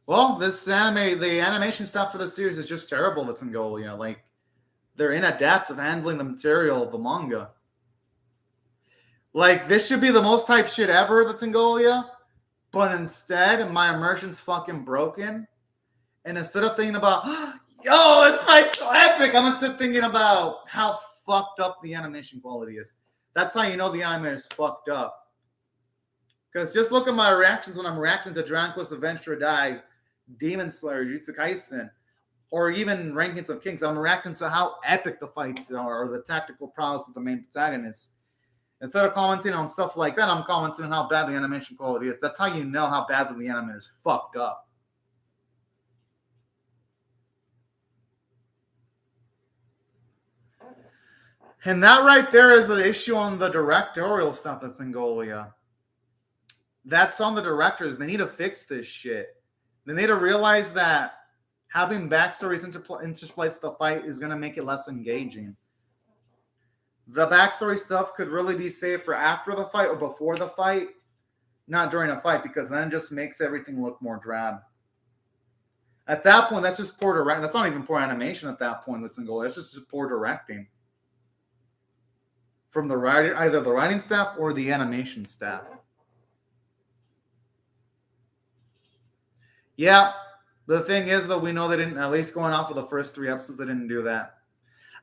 Well, this anime, the animation stuff for the series is just terrible. That's Angolia. Like, they're inadept of handling the material of the manga. Like, this should be the most hype shit ever, that's Angolia, but instead, my immersion's fucking broken. And instead of thinking about, yo, this fight's so epic, I'm gonna sit thinking about how fucked up the animation quality is. That's how you know the anime is fucked up. Because just look at my reactions when I'm reacting to Dragon Quest Adventure Die, Demon Slayer, Jujutsu Kaisen, or even Rankings of Kings. I'm reacting to how epic the fights are, or the tactical prowess of the main protagonist. Instead of commenting on stuff like that, I'm commenting on how bad the animation quality is. That's how you know how badly the anime is fucked up. And that right there is an issue on the directorial stuff that's in Golia. That's on the directors. They need to fix this shit. They need to realize that having backstories interspliced with the fight is going to make it less engaging. The backstory stuff could really be saved for after the fight or before the fight, not during a fight, because then it just makes everything look more drab. At that point, that's just poor directing. That's not even poor animation at that point. That's in Golia. That's just poor directing from the writer, either the writing staff or the animation staff. Yeah, the thing is that we know they didn't, at least going off of the first 3 episodes, they didn't do that.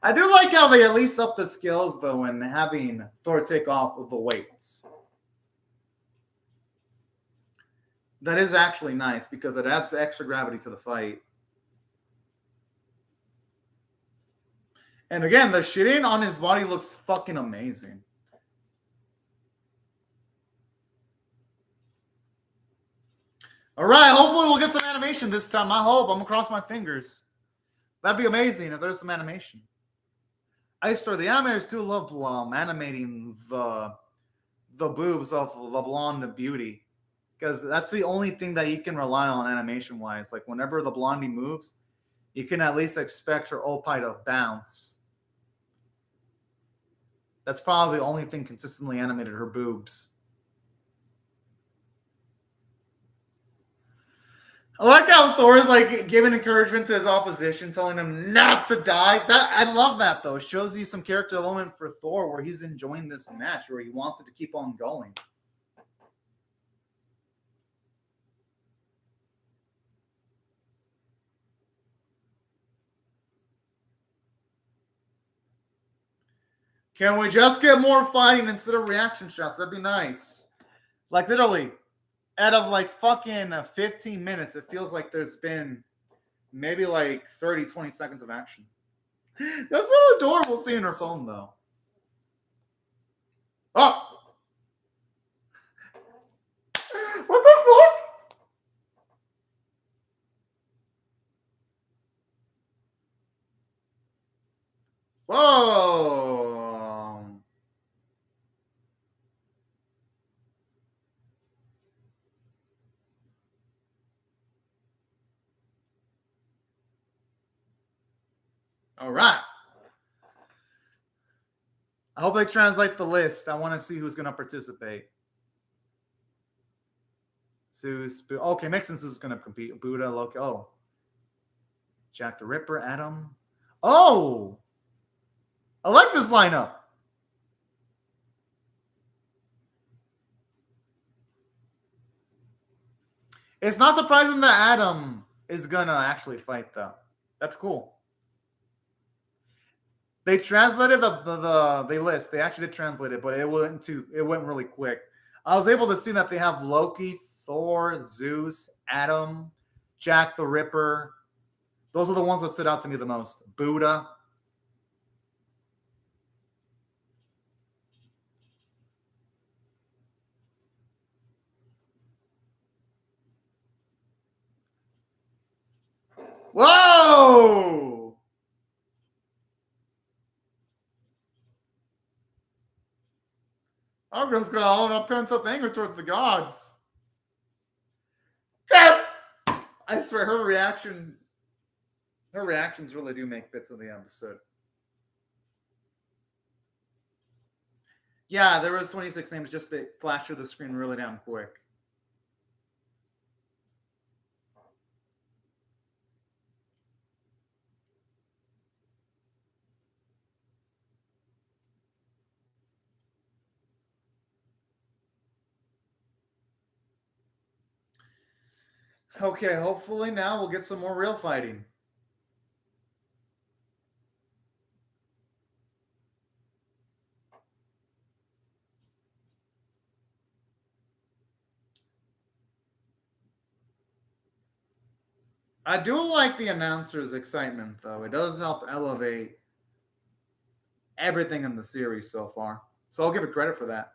I do like how they at least up the skills, though, in having Thor take off of the weights. That is actually nice because it adds extra gravity to the fight. And again, the shitting on his body looks fucking amazing. All right, hopefully we'll get some animation this time. I hope. I'm going to cross my fingers. That'd be amazing if there's some animation. Ice Store, the animators do love animating the boobs of the blonde beauty. Because that's the only thing that you can rely on animation-wise. Like, whenever the blondie moves, you can at least expect her opie to bounce. That's probably the only thing consistently animated, her boobs. I like how Thor is like giving encouragement to his opposition, telling him not to die. That I love that though. It shows you some character development for Thor where he's enjoying this match, where he wants it to keep on going. Can we just get more fighting instead of reaction shots? That'd be nice. Like literally, out of like fucking 15 minutes, it feels like there's been maybe like 30, 20 seconds of action. That's so adorable seeing her phone though. Oh! What the fuck? Whoa! All right. I hope they translate the list. I want to see who's going to participate. Zeus. Okay, Mixon's is going to compete. Buddha, Loki. Oh. Jack the Ripper, Adam. Oh! I like this lineup. It's not surprising that Adam is going to actually fight, though. That's cool. They translated the list. They actually did translate it, but it went really quick. I was able to see that they have Loki, Thor, Zeus, Adam, Jack the Ripper. Those are the ones that stood out to me the most. Buddha. Whoa! Our girl's got all that pent up anger towards the gods. I swear, her reactions really do make bits of the episode. Yeah, there was 26 names, just they flash through the screen really damn quick. Okay, hopefully now we'll get some more real fighting. I do like the announcer's excitement, though. It does help elevate everything in the series so far. So I'll give it credit for that.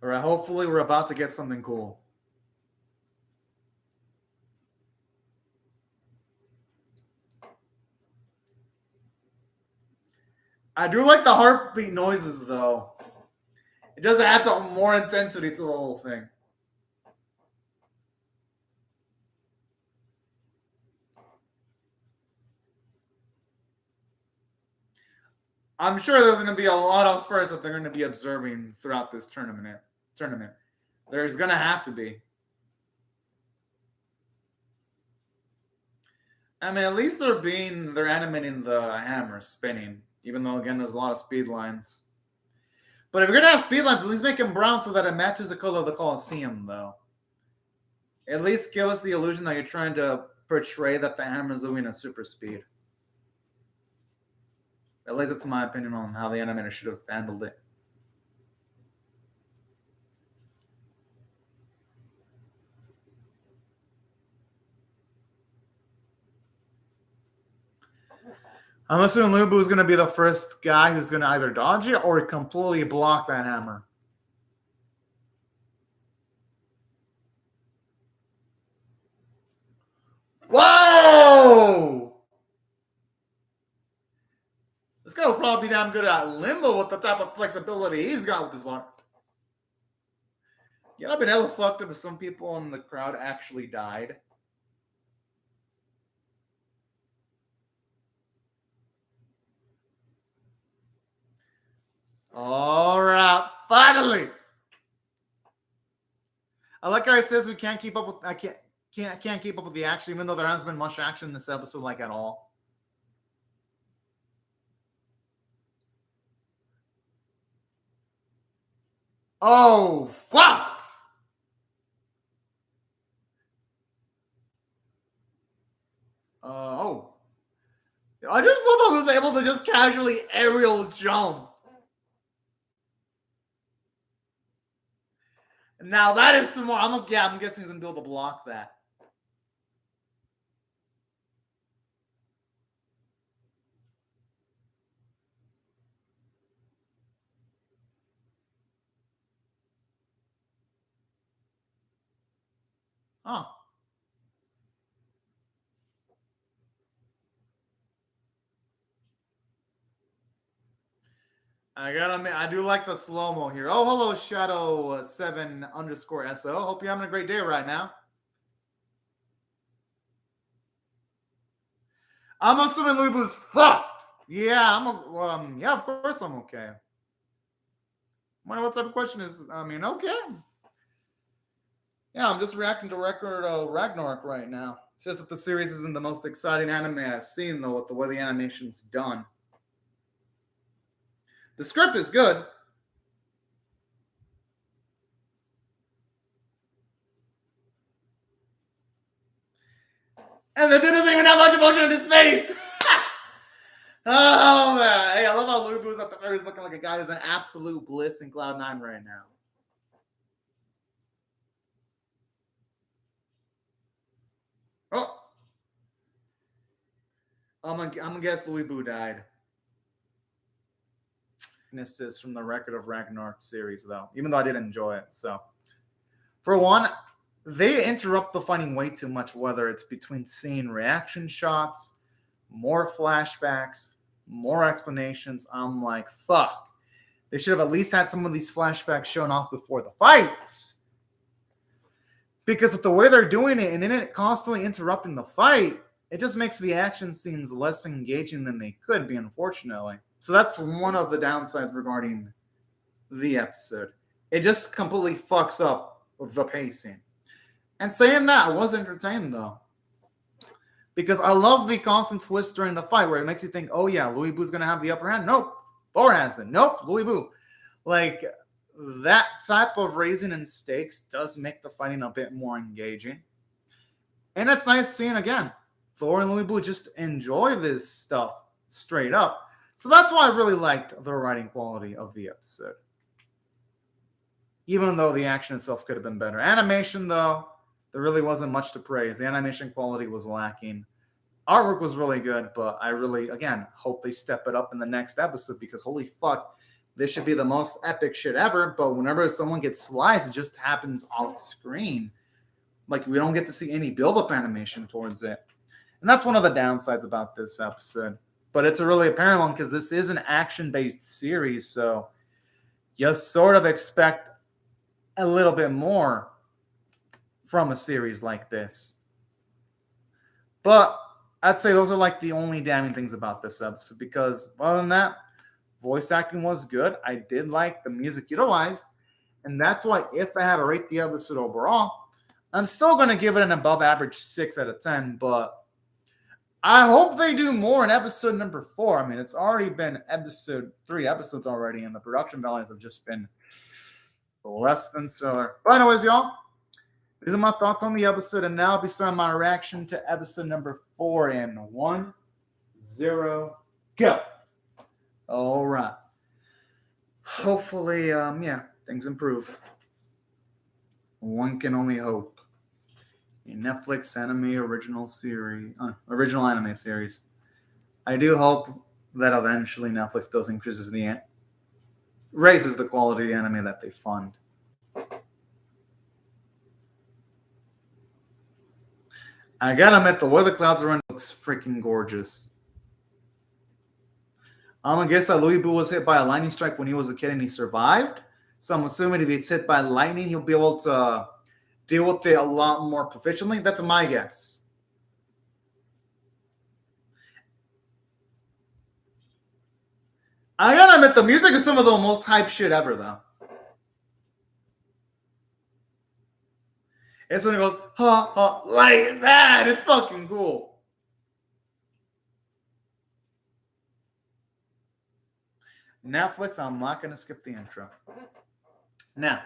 All right, hopefully we're about to get something cool. I do like the heartbeat noises, though. It does add to more intensity to the whole thing. I'm sure there's going to be a lot of firsts that they're going to be observing throughout this tournament. There's going to have to be. I mean, at least they're animating the hammer spinning, even though again there's a lot of speed lines. But if you're gonna have speed lines, at least make them brown so that it matches the color of the Colosseum, though. At least give us the illusion that you're trying to portray that the hammer is moving at super speed. At least that's my opinion on how the animator should have handled it. I'm assuming Lu Bu is going to be the first guy who's going to either dodge it or completely block that hammer. Whoa! This guy will probably be damn good at limbo with the type of flexibility he's got with his one. You know, I've been hella fucked up if some people in the crowd actually died. All right, finally. I like how it says we can't keep up with I can't keep up with the action, even though there hasn't been much action in this episode, like at all. Oh fuck! Oh. I just love how he was able to just casually aerial jump. Now that is some more. I'm guessing he's gonna be able to block that. Oh. I gotta admit, I do like the slow-mo here. Oh, hello, Shadow7_SO. Hope you're having a great day right now. I'm assuming Lu Bu's fucked. Yeah, yeah, of course I'm okay. I wonder what type of question is. I mean, okay. Yeah, I'm just reacting to record Ragnarok right now. It's just that the series isn't the most exciting anime I've seen, though, with the way the animation's done. The script is good. And the dude doesn't even have much emotion in his face. Oh, man. Hey, I love how Lu Bu's at the very looking like a guy who's in absolute bliss in Cloud 9 right now. Oh. I'm gonna guess Lu Bu died. This is from the Record of Ragnarok series, though, even though I did enjoy it. So, For one, they interrupt the fighting way too much, whether it's between scene reaction shots, more flashbacks, more explanations. I'm like, fuck. They should have at least had some of these flashbacks shown off before the fights. Because with the way they're doing it and then it constantly interrupting the fight, it just makes the action scenes less engaging than they could be, unfortunately. So that's one of the downsides regarding the episode. It just completely fucks up the pacing. And saying that, I was entertained though. Because I love the constant twist during the fight where it makes you think, oh yeah, Louis Boo's going to have the upper hand. Nope. Thor has it. Nope. Louis Boo. Like, that type of raising in stakes does make the fighting a bit more engaging. And it's nice seeing, again, Thor and Louis Boo just enjoy this stuff straight up. So that's why I really liked the writing quality of the episode. Even though the action itself could have been better. Animation, though, there really wasn't much to praise. The animation quality was lacking. Artwork was really good, but I really, again, hope they step it up in the next episode because holy fuck, this should be the most epic shit ever. But whenever someone gets sliced, it just happens off screen. Like, we don't get to see any build-up animation towards it. And that's one of the downsides about this episode. But it's a really apparent one because this is an action-based series, so you sort of expect a little bit more from a series like this. But I'd say those are like the only damning things about this episode because other than that, voice acting was good. I did like the music utilized. And that's why if I had to rate the episode overall, I'm still going to give it an above average 6 out of 10. But I hope they do more in episode number 4. I mean, it's already been 3 episodes already, and the production values have just been less than stellar. But anyways, y'all, these are my thoughts on the episode, and now I'll be starting my reaction to episode number 4 in 1, 0, go. All right. Hopefully, things improve. One can only hope. A Netflix anime original anime series. I do hope that eventually Netflix does raises the quality of the anime that they fund. I gotta admit, the way the clouds are in looks freaking gorgeous. I'm gonna guess that Louis Boo was hit by a lightning strike when he was a kid and he survived. So I'm assuming if he's hit by lightning, he'll be able to deal with it a lot more proficiently. That's my guess. I gotta admit, the music is some of the most hype shit ever, though. It's when it goes, ha, ha, like that. It's fucking cool. Netflix, I'm not going to skip the intro. Now,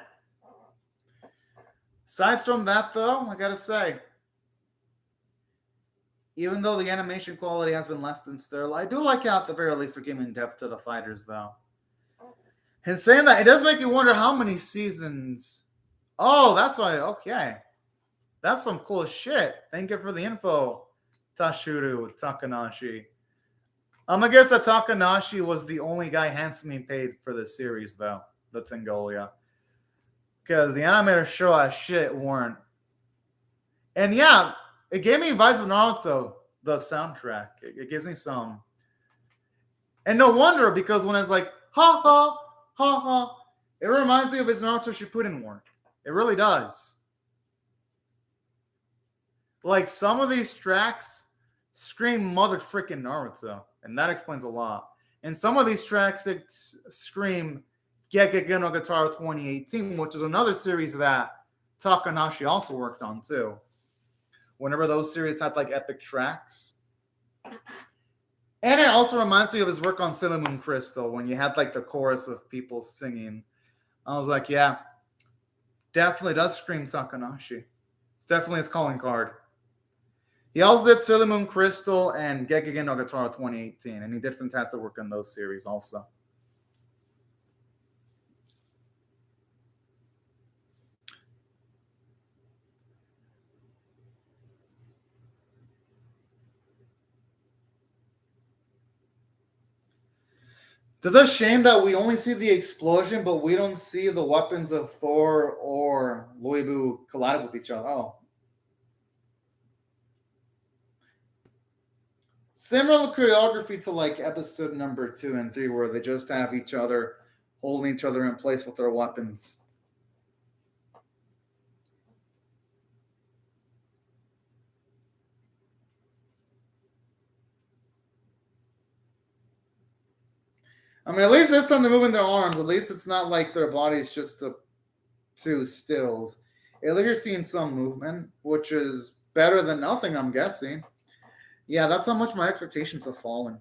aside from that, though, I got to say, even though the animation quality has been less than stellar, I do like how, at the very least, they're giving depth to the fighters, though. And saying that, it does make me wonder how many seasons. Oh, that's why. Okay. That's some cool shit. Thank you for the info, Tashuru Takanashi. I'm going to guess that Takanashi was the only guy handsomely paid for this series, though. That's Angolia. Because the animators sure as shit weren't. And yeah, it gave me vibes of Naruto, the soundtrack. It gives me some. And no wonder, because when it's like, ha ha, ha ha, it reminds me of his Naruto Shippuden work. It really does. Like, some of these tracks scream mother freaking Naruto, and that explains a lot. And some of these tracks scream Gekage no Gataro 2018, which is another series that Takanashi also worked on too. Whenever those series had like epic tracks. And it also reminds me of his work on Sailor Moon Crystal when you had like the chorus of people singing. I was like, yeah, definitely does scream Takanashi. It's definitely his calling card. He also did Sailor Moon Crystal and Gekage no Gataro 2018, and he did fantastic work on those series also. It's a shame that we only see the explosion, but we don't see the weapons of Thor or Loibu colliding with each other. Oh. Similar choreography to like episode number 2 and 3, where they just have each other holding each other in place with their weapons. I mean, at least this time they're moving their arms. At least it's not like their bodies just two stills. At least you're seeing some movement, which is better than nothing, I'm guessing. Yeah, that's how much my expectations have fallen.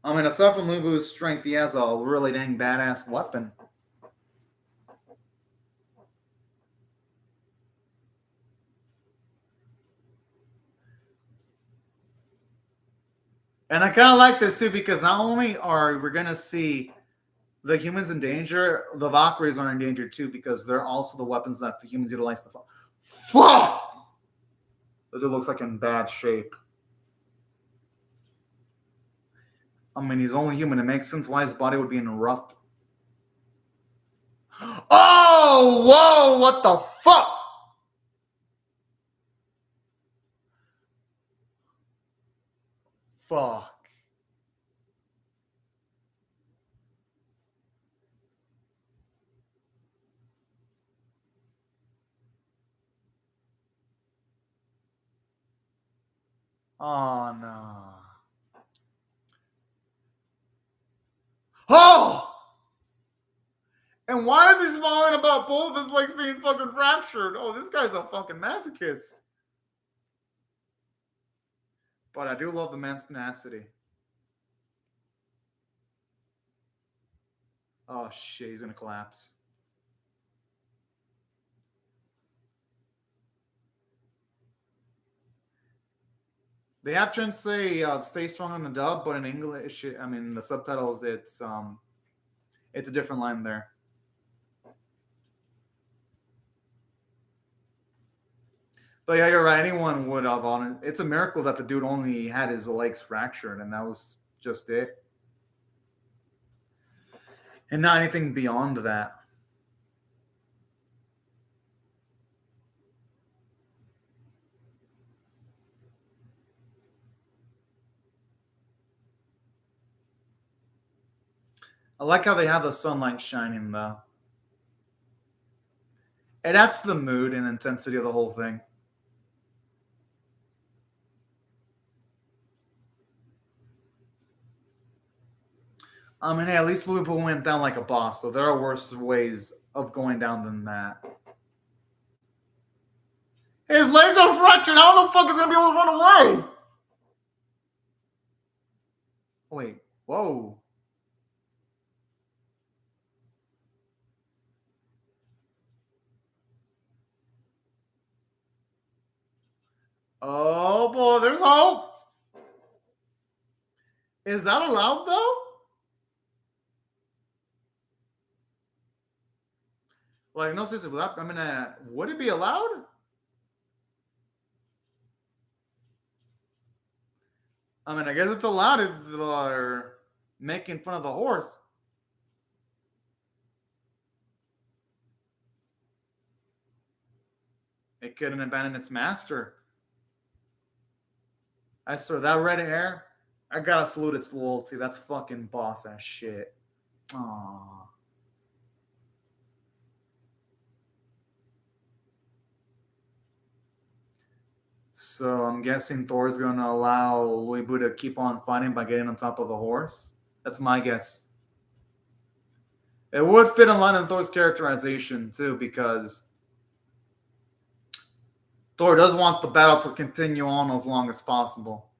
I mean, aside from Lubu's strength, he has a really dang badass weapon. And I kind of like this too, because not only are we going to see the humans in danger, the Valkyries are in danger too, because they're also the weapons that the humans utilize to fight. Fuck! It looks like in bad shape. I mean, he's only human. It makes sense why his body would be in rough. Oh, whoa, what the fuck? Fuck. Oh, no. Oh! And why is he smiling about both his legs being fucking fractured? Oh, this guy's a fucking masochist. But I do love the man's tenacity. Oh, shit, he's gonna collapse. They have to say "stay strong" on the dub, but in English, I mean the subtitles, it's a different line there. But yeah, you're right. Anyone would have on it. It's a miracle that the dude only had his legs fractured, and that was just it, and not anything beyond that. I like how they have the sunlight shining though. And that's the mood and intensity of the whole thing. I mean, hey, at least Louisville went down like a boss, so there are worse ways of going down than that. His legs are fractured. How the fuck is he gonna be able to run away? Wait, whoa. Oh boy, there's hope. Is that allowed though? Like, no, seriously, I mean, would it be allowed? I mean, I guess it's allowed if they're making fun of the horse. It couldn't abandon its master. I swear, that red hair, I gotta salute its loyalty. That's fucking boss ass shit. Aww. So I'm guessing Thor's gonna allow Luibu to keep on fighting by getting on top of the horse. That's my guess. It would fit in line in Thor's characterization too, because Thor does want the battle to continue on as long as possible.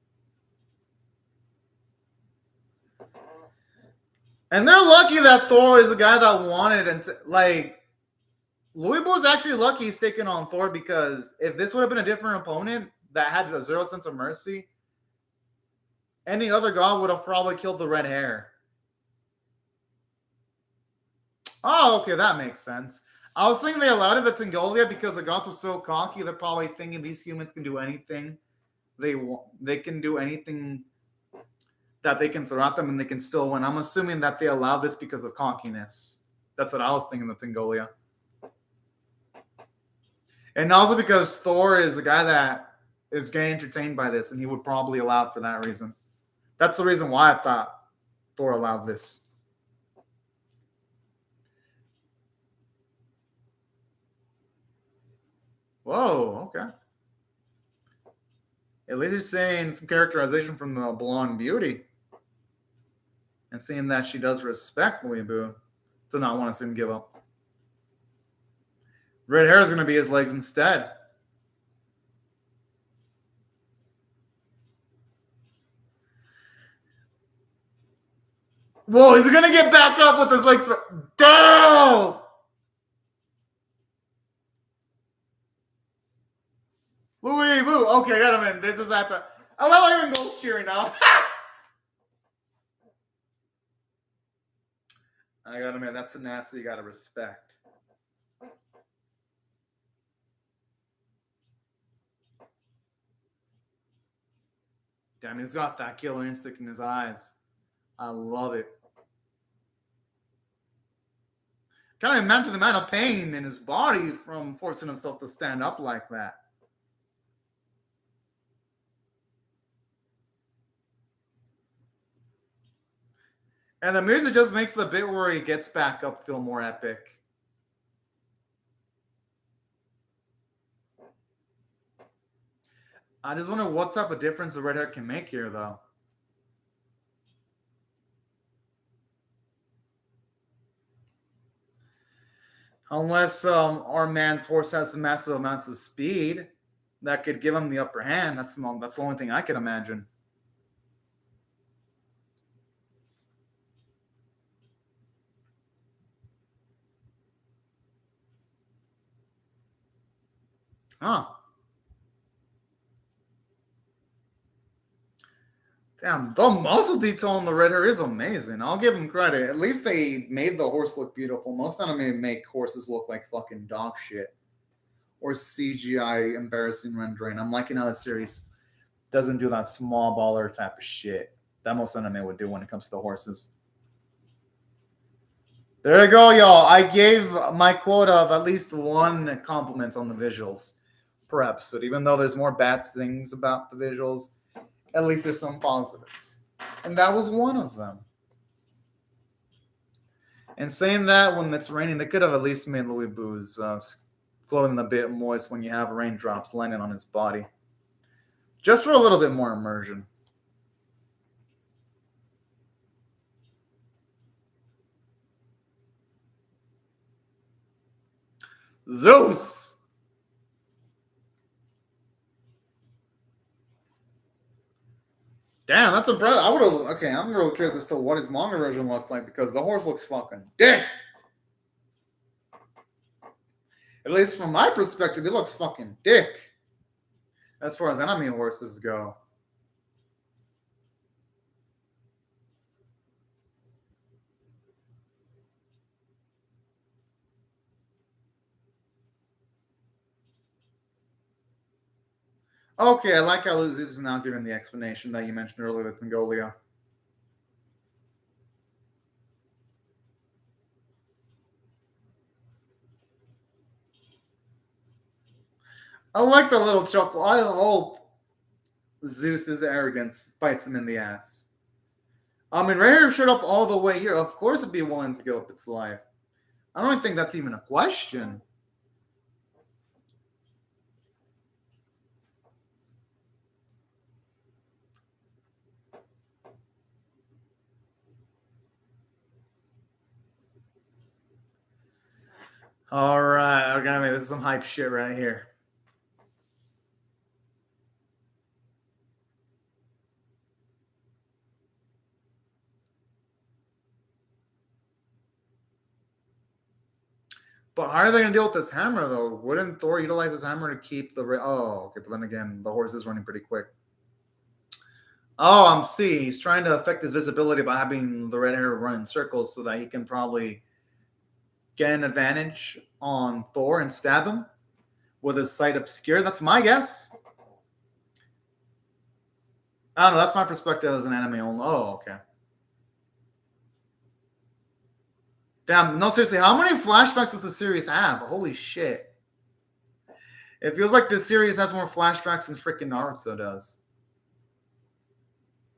And they're lucky that Thor is a guy that wanted, and like Louisville's actually lucky he's taking on Thor, because if this would have been a different opponent that had a zero sense of mercy, any other god would have probably killed the red hair. Oh, okay, that makes sense. I was thinking they allowed it at Tingolia because the gods are so cocky. They're probably thinking these humans can do anything they want. They can do anything that they can throw at them and they can still win. I'm assuming that they allow this because of cockiness. That's what I was thinking of Tingolia. And also because Thor is a guy that is getting entertained by this, and he would probably allow it for that reason. That's the reason why I thought Thor allowed this. Whoa, okay. At least he's saying some characterization from the blonde beauty. And seeing that she does respect Weeaboo to not want to see him give up. Red hair is going to be his legs instead. Whoa, he's going to get back up with his legs. Damn! Weeaboo. Okay, got him in. This is happening. I love how even goes cheering now. I got him in. That's tenacity you got to respect. Damn, he's got that killer instinct in his eyes. I love it. Kind of imagine the amount of pain in his body from forcing himself to stand up like that. And the music just makes the bit where he gets back up feel more epic. I just wonder what type of difference the red hair can make here, though. Unless our man's horse has massive amounts of speed that could give him the upper hand. That's the only thing I can imagine. Huh. Damn, the muscle detail on the red hair is amazing. I'll give him credit. At least they made the horse look beautiful. Most anime make horses look like fucking dog shit. Or CGI embarrassing rendering. I'm liking how the series doesn't do that small baller type of shit that most anime would do when it comes to horses. There you go, y'all. I gave my quota of at least one compliment on the visuals per episode. Even though there's more bad things about the visuals, at least there's some positives. And that was one of them. And saying that when it's raining, they could have at least made Weeaboo's clothing a bit moist when you have raindrops landing on his body. Just for a little bit more immersion. Zeus! Damn, that's impressive. I would have. Okay, I'm really curious as to what his manga version looks like because the horse looks fucking dick. At least from my perspective, he looks fucking dick. As far as anime horses go. Okay, I like how this is now given the explanation that you mentioned earlier with Tingolia. I like the little chuckle. I hope Zeus's arrogance bites him in the ass. I mean, Rare showed up all the way here. Of course, it'd be willing to give up its life. I don't think that's even a question. All right, okay, I mean, this is some hype shit right here. But how are they going to deal with this hammer, though? Wouldn't Thor utilize his hammer to keep the... Oh, okay, but then again, the horse is running pretty quick. Oh, I'm seeing. He's trying to affect his visibility by having the red hair run in circles so that he can probably get an advantage on Thor and stab him with his sight obscure. That's my guess. I don't know. That's my perspective as an anime only. Oh, okay. Damn, no, seriously, how many flashbacks does the series have? Holy shit. It feels like this series has more flashbacks than freaking Naruto does.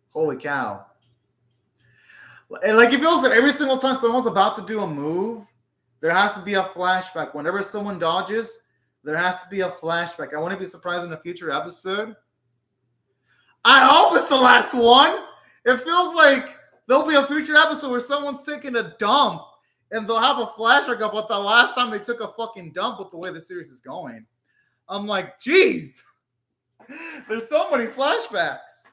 Holy cow. And like, it feels like every single time someone's about to do a move, there has to be a flashback. Whenever someone dodges, there has to be a flashback. I wouldn't be surprised in a future episode. I hope it's the last one. It feels like there'll be a future episode where someone's taking a dump and they'll have a flashback about the last time they took a fucking dump with the way the series is going. I'm like, geez, there's so many flashbacks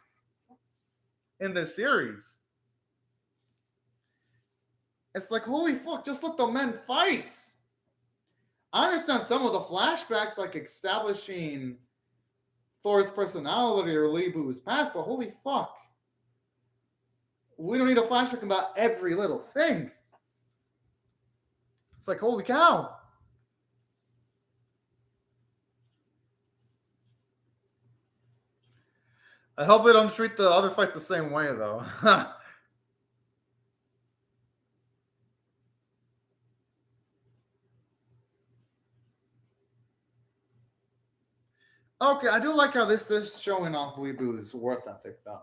in this series. It's like, holy fuck, just let the men fight. I understand some of the flashbacks, like establishing Thor's personality or Lee Boo's past, but holy fuck. We don't need a flashback about every little thing. It's like, holy cow. I hope they don't treat the other fights the same way, though. Okay, I do like how this is showing off Weebu's worth ethic, though.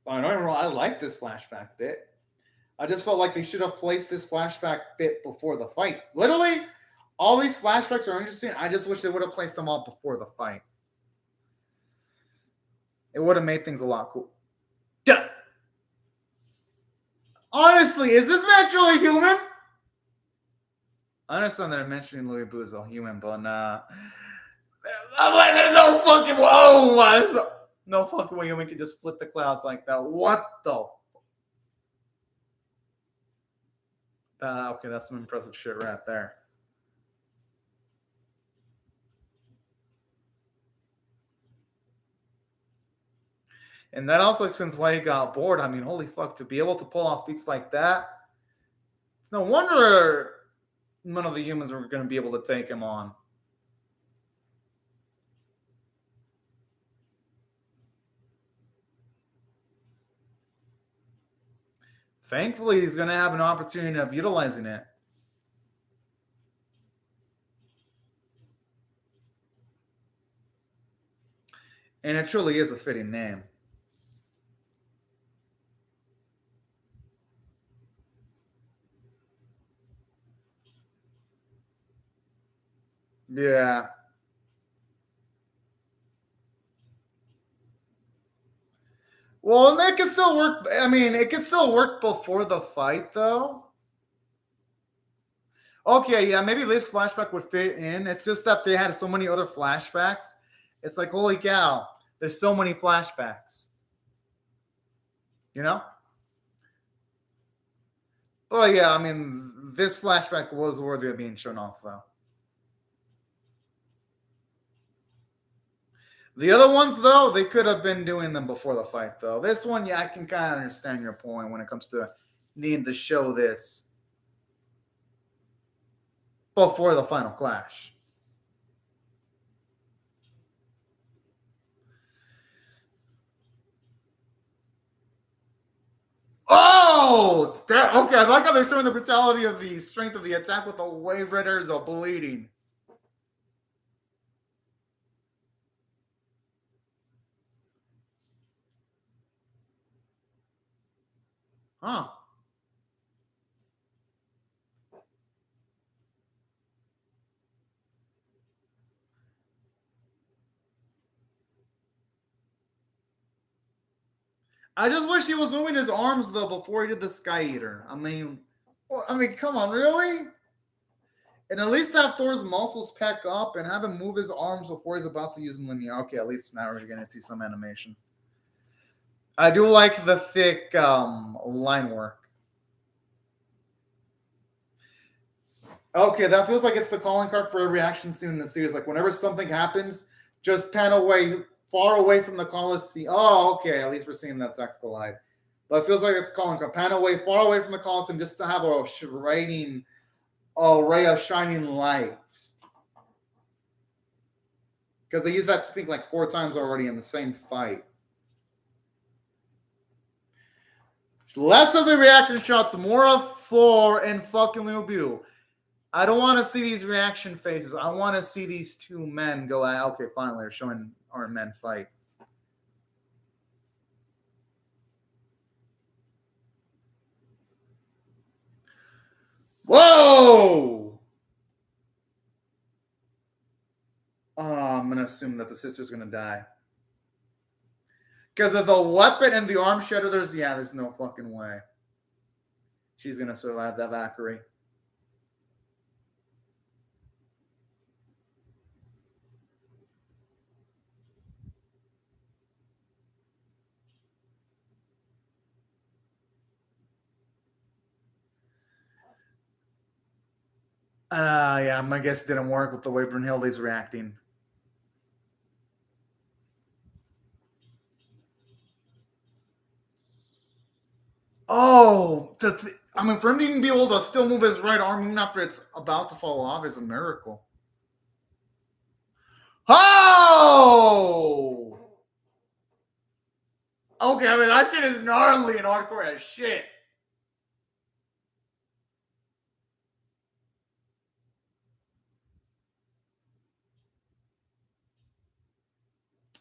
I don't know. I like this flashback bit. I just felt like they should have placed this flashback bit before the fight. Literally, all these flashbacks are interesting. I just wish they would have placed them all before the fight. It would have made things a lot cool. Yeah. Honestly, is this man truly human? I understand they're mentioning Louis Boo as a human, but nah. I'm like, there's no fucking no fucking way human can just split the clouds like that. What the? Okay, that's some impressive shit right there. And that also explains why he got bored. I mean, holy fuck, to be able to pull off feats like that, it's no wonder none of the humans were going to be able to take him on. Thankfully, he's going to have an opportunity of utilizing it. And it truly is a fitting name. Yeah. Well, it can still work. I mean, it can still work before the fight, though. Okay, yeah, maybe this flashback would fit in. It's just that they had so many other flashbacks. It's like, holy cow, there's so many flashbacks. You know? Well, yeah, I mean, this flashback was worthy of being shown off, though. The other ones, though, they could have been doing them before the fight, though. This one, yeah, I can kind of understand your point when it comes to needing to show this before the final clash. Oh, okay. I like how they're showing the brutality of the strength of the attack with the wave ridders are bleeding. Huh. I just wish he was moving his arms though before he did the Sky Eater. I mean, come on, really? And at least have Thor's muscles pack up and have him move his arms before he's about to use Mjolnir. Okay, at least now we're going to see some animation. I do like the thick line work. Okay, that feels like it's the calling card for every action scene in the series. Like whenever something happens, just pan away, far away from the Colosseum. Oh, okay. At least we're seeing that attacks collide. But it feels like it's calling a pan away, far away from the Colosseum, just to have a ray of shining lights. Because they used that to think like 4 times already in the same fight. Less of the reaction shots, more of Thor and fucking Liu Bu. I don't want to see these reaction faces. I want to see these two men go out. Okay, finally, they're showing our men fight. Whoa! Oh, I'm going to assume that the sister's going to die. Because of the weapon and the arm shredder, there's no fucking way. She's going to survive that Valkyrie. Yeah, my guess didn't work with the way Brunhilde's reacting. Oh, I mean, for him to even be able to still move his right arm even after it's about to fall off is a miracle. Oh! Okay, I mean, that shit is gnarly and hardcore as shit.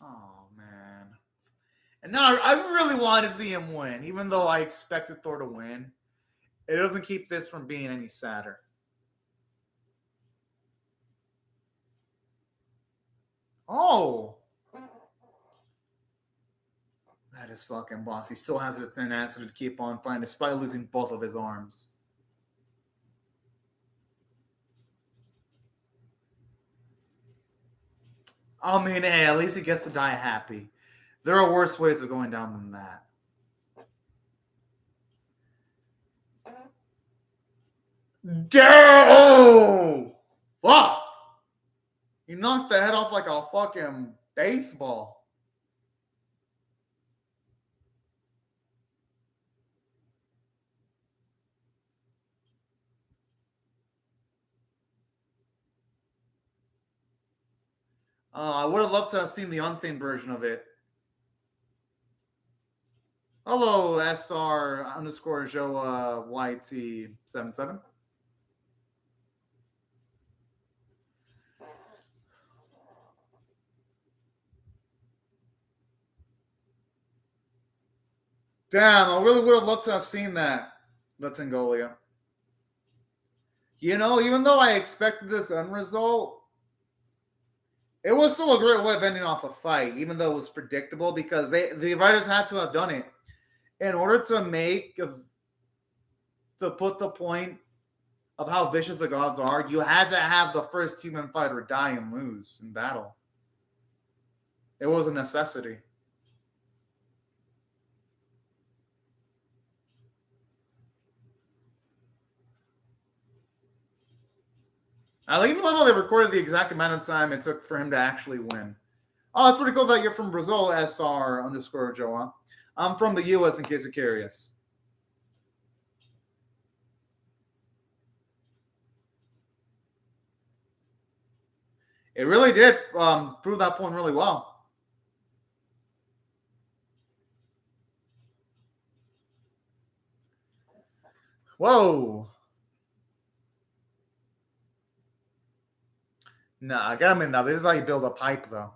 Oh, man. And now I really want to see him win, even though I expected Thor to win. It doesn't keep this from being any sadder. Oh. That is fucking boss. He still has its tenacity to keep on fighting despite losing both of his arms. I mean, hey, at least he gets to die happy. There are worse ways of going down than that. Damn! Fuck! He knocked the head off like a fucking baseball. I would have loved to have seen the untamed version of it. Hello, SR underscore Joa YT77. Damn, I really would have loved to have seen that, the Tengolia. You know, even though I expected this end result, it was still a great way of ending off a fight, even though it was predictable because the writers had to have done it in order to put the point of how vicious the gods are. You had to have the first human fighter die and lose in battle. It was a necessity. I even love how they recorded the exact amount of time it took for him to actually win. Oh, it's pretty cool that you're from Brazil, SR underscore Joa. I'm from the US in case you're curious. It really did prove that point really well. Whoa. Nah, I got him in now. This is how you build a pipe, though.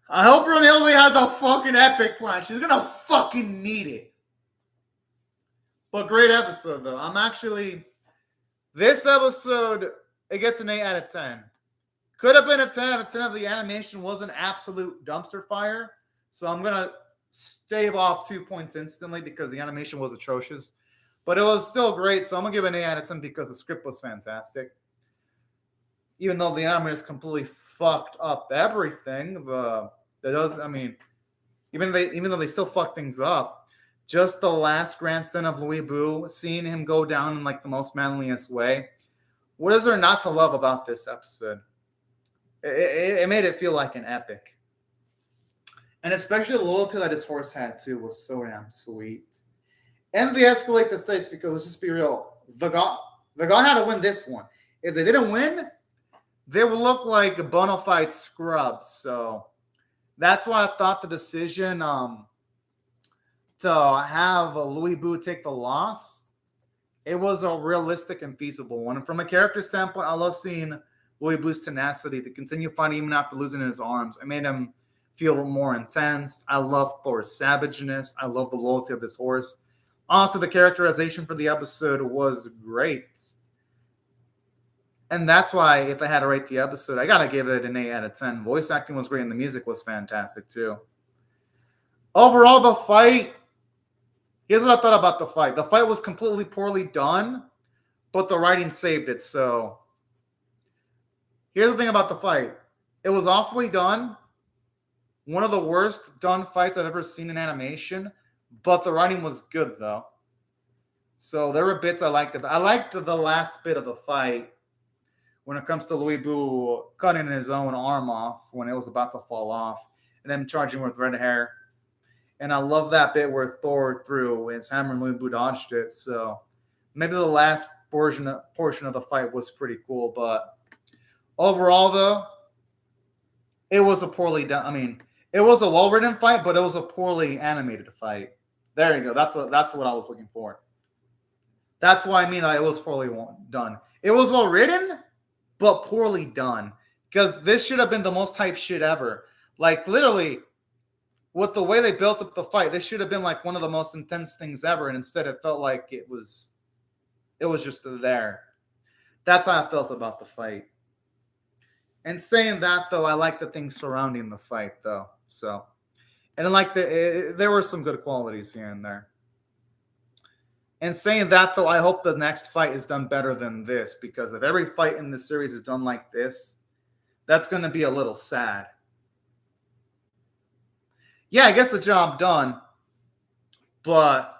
I hope Brunhilde has a fucking epic plan. She's gonna fucking need it. But great episode, though. This episode, it gets an 8 out of 10. Could have been a 10 out of 10 if the animation was an absolute dumpster fire. So I'm going to stave off 2 points instantly because the animation was atrocious. But it was still great. So I'm going to give it an 8 out of 10 because the script was fantastic. Even though the animators completely fucked up everything, even though they still fucked things up, just the last grandstand of Louis Bu, seeing him go down in like the most manliest way, What is there not to love about this episode? It made it feel like an epic. And especially the loyalty that his horse had too was so damn sweet. And they escalate the stakes because let's just be real. The God had to win this one. If they didn't win, they would look like a bona fide scrubs. So that's why I thought the decision to have Louis Boo take the loss, it was a realistic and feasible one. And from a character standpoint, I love seeing Louis Boo's tenacity to continue fighting even after losing his arms. It made him feel more intense. I love Thor's savageness. I love the loyalty of this horse. Also, the characterization for the episode was great. And that's why if I had to rate the episode, I got to give it an 8 out of 10. Voice acting was great and the music was fantastic too. Overall, the fight, here's what I thought about the fight. The fight was completely poorly done, but the writing saved it. So here's the thing about the fight. It was awfully done. One of the worst done fights I've ever seen in animation, but the writing was good though. So there were bits I liked. I liked the last bit of the fight when it comes to Louis Boo cutting his own arm off when it was about to fall off and then charging with red hair. And I love that bit where Thor threw his hammer and Louis Boo dodged it. So maybe the last portion of the fight was pretty cool. But overall, though, it was a poorly done. I mean, it was a well-written fight, but it was a poorly animated fight. There you go. That's what I was looking for. That's why I mean it was poorly done. It was well-written, but poorly done. Because this should have been the most hype shit ever. Like, literally, with the way they built up the fight, this should have been like one of the most intense things ever. And instead, it felt like it was just there. That's how I felt about the fight. And saying that, though, I like the things surrounding the fight, though. So, and like there were some good qualities here and there. And saying that, though, I hope the next fight is done better than this, because if every fight in the series is done like this, that's going to be a little sad. Yeah, I guess the job done. But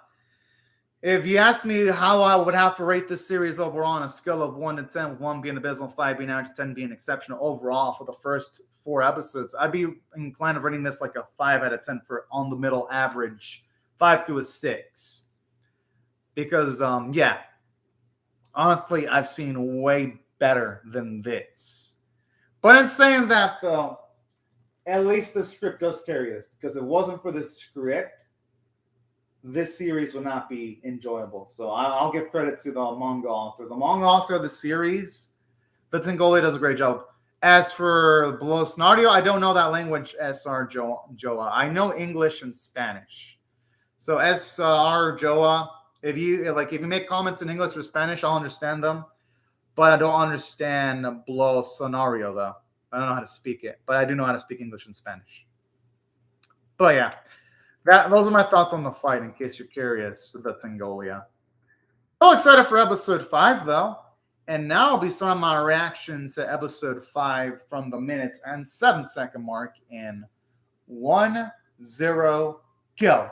if you ask me how I would have to rate this series overall on a scale of 1 to 10, with 1 being abysmal, 5 being average, 10 being exceptional overall for the first 4 episodes, I'd be inclined to rating this like a 5 out of 10 for on the middle average, 5 to a 6. Because, yeah, honestly, I've seen way better than this. But in saying that, though, at least the script does carry this. Because if it wasn't for this script, this series would not be enjoyable. So I'll give credit to the manga author. The manga author of the series, the Tengoli, does a great job. As for Below Scenario, I don't know that language, SR Joa. I know English and Spanish. So SR Joa, if you make comments in English or Spanish, I'll understand them. But I don't understand Below Scenario, though. I don't know how to speak it. But I do know how to speak English and Spanish. But yeah. Those are my thoughts on the fight, in case you're curious, the Tengolia. So excited for episode 5, though. And now I'll be starting my reaction to episode 5 from the minutes and 7-second mark in 1, 0, go.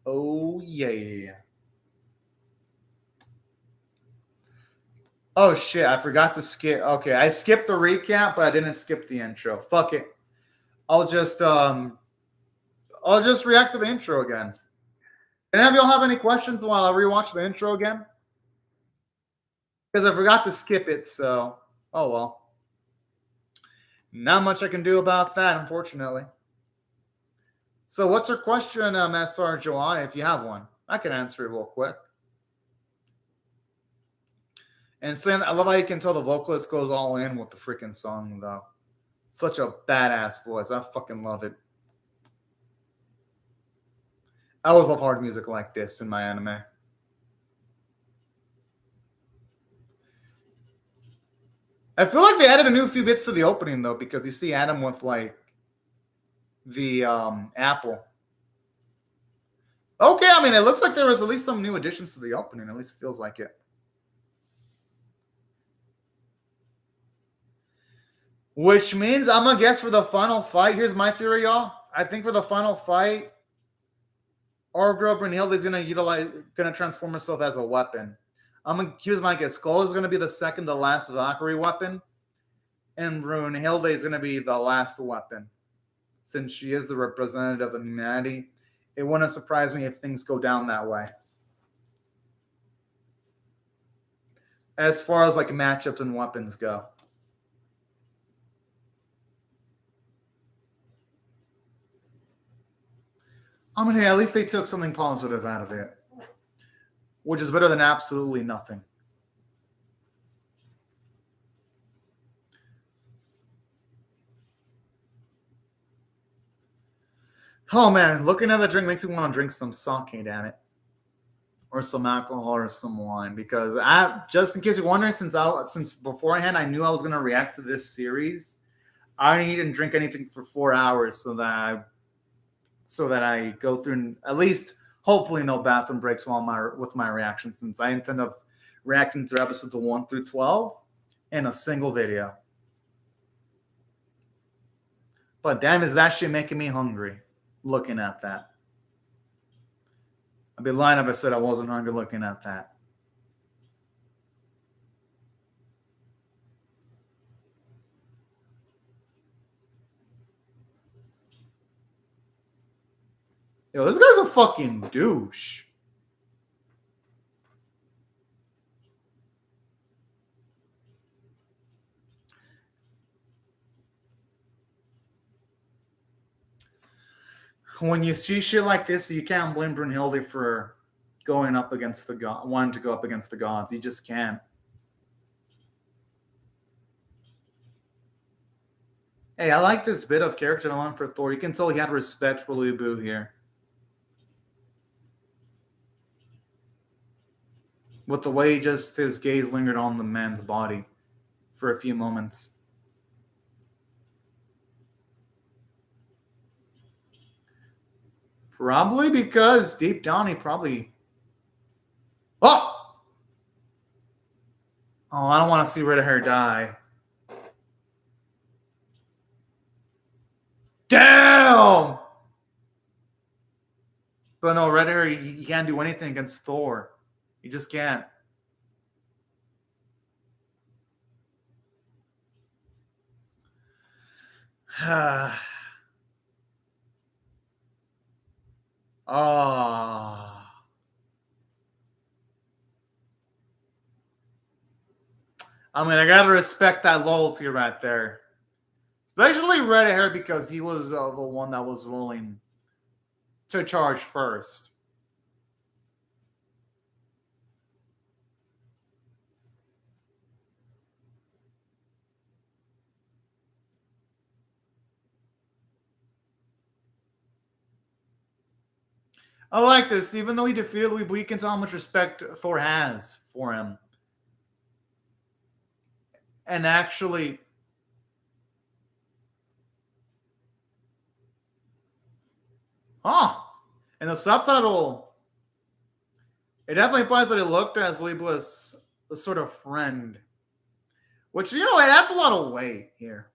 Oh, yeah. Oh, shit. I forgot to skip. Okay, I skipped the recap, but I didn't skip the intro. Fuck it. I'll just react to the intro again. And have y'all have any questions while I rewatch the intro again? Because I forgot to skip it, so oh well. Not much I can do about that, unfortunately. So what's your question, SR July, if you have one? I can answer it real quick. And saying, I love how you can tell the vocalist goes all in with the freaking song, though. Such a badass voice. I fucking love it. I always love hard music like this in my anime. I feel like they added a new few bits to the opening, though, because you see Adam with, like, the apple. Okay, I mean, it looks like there was at least some new additions to the opening. At least it feels like it. Which means I'm going to guess for the final fight. Here's my theory, y'all. I think for the final fight, Orgro Brunhilde is going to transform herself as a weapon. Here's my guess. Skull is gonna be the second to last Valkyrie weapon, and Brunhilde is gonna be the last weapon. Since she is the representative of humanity, it wouldn't surprise me if things go down that way. As far as like matchups and weapons go. I mean, hey, at least they took something positive out of it, which is better than absolutely nothing. Oh man, looking at the drink makes me want to drink some sake, damn it, or some alcohol or some wine. Because just in case you're wondering, since beforehand I knew I was gonna react to this series, I didn't drink anything for 4 hours so that I go through and at least hopefully no bathroom breaks with my reaction, since I intend of reacting through episodes of 1 through 12 in a single video. But damn, is that shit making me hungry looking at that. I'd be lying if I said I wasn't hungry looking at that. Yo, this guy's a fucking douche. When you see shit like this, you can't blame Brunhilde for going up against the god, wanting to go up against the gods. You just can't. Hey, I like this bit of character development for Thor. You can tell he had respect for Lu Bu here. With the way just his gaze lingered on the man's body for a few moments. Probably because deep down he probably... Oh! Oh, I don't want to see Red Hair die. Damn! But no, Red Hair, he can't do anything against Thor. You just can't. Oh. I mean, I gotta respect that loyalty right there. Especially Red Hair, because he was the one that was willing to charge first. I like this. Even though he defeated Lee, we can tell how much respect Thor has for him. And actually... Oh! And the subtitle... It definitely implies that he looked as Weeb was a sort of friend. Which, you know, that's a lot of weight here.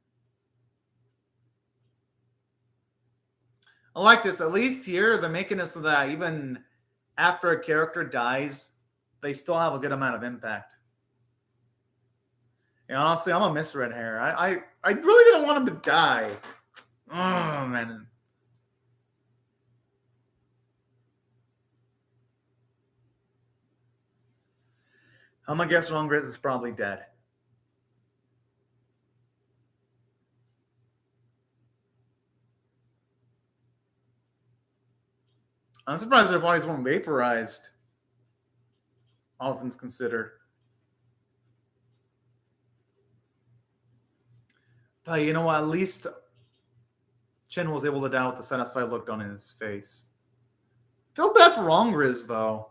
I like this. At least here, they're making it so that even after a character dies, they still have a good amount of impact. And honestly, I'm gonna miss Red Hair. I really didn't want him to die. Oh, man. I'm gonna guess Ron Grizz is probably dead. I'm surprised their bodies weren't vaporized. All things considered. But you know what? At least Chen was able to die with the satisfied look on his face. Feel bad for Rongriz, though.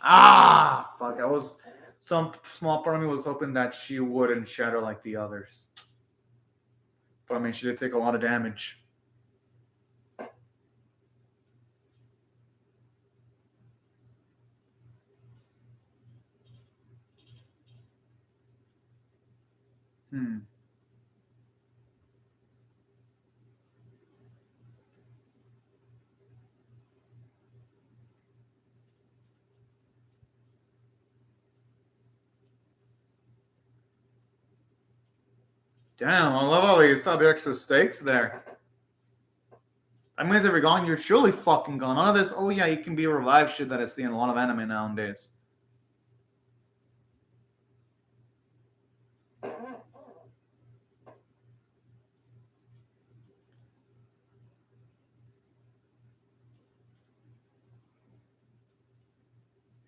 Ah, fuck. Some small part of me was hoping that she wouldn't shatter like the others. But I mean, she did take a lot of damage. Damn, I love how you saw the extra stakes there. That means if you're gone, you're surely fucking gone. None of this, oh yeah, you can be revived shit that I see in a lot of anime nowadays.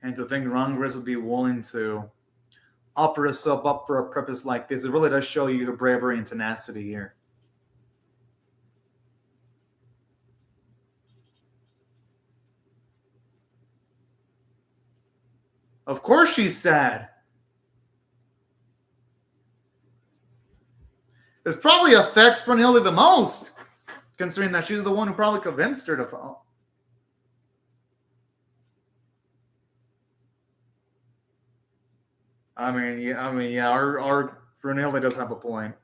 And to think Rangris would be willing to offer herself up for a purpose like this, it really does show you her bravery and tenacity here. Of course she's sad. This probably affects Brunhilde the most, considering that she's the one who probably convinced her to fall. I mean, yeah, our Brunhilde does have a point.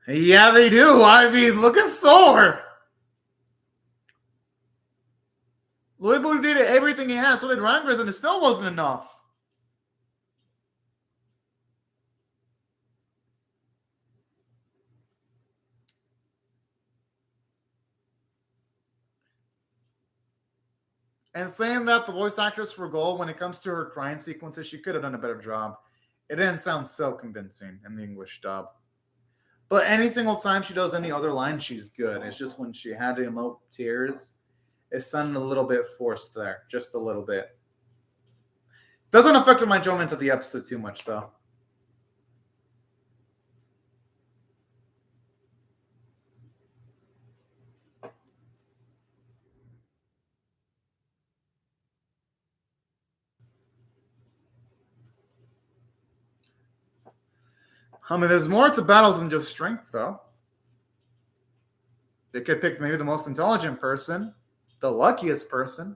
Yeah, they do. I mean, look at Thor. Louisville did everything he had, so did Rangers, and it still wasn't enough. And saying that the voice actress for Gold, when it comes to her crying sequences, she could have done a better job. It didn't sound so convincing in the English dub. But any single time she does any other line, she's good. It's just when she had to emote tears, it sounded a little bit forced there. Just a little bit. Doesn't affect my enjoyment of the episode too much, though. I mean, there's more to battles than just strength, though. They could pick maybe the most intelligent person, the luckiest person,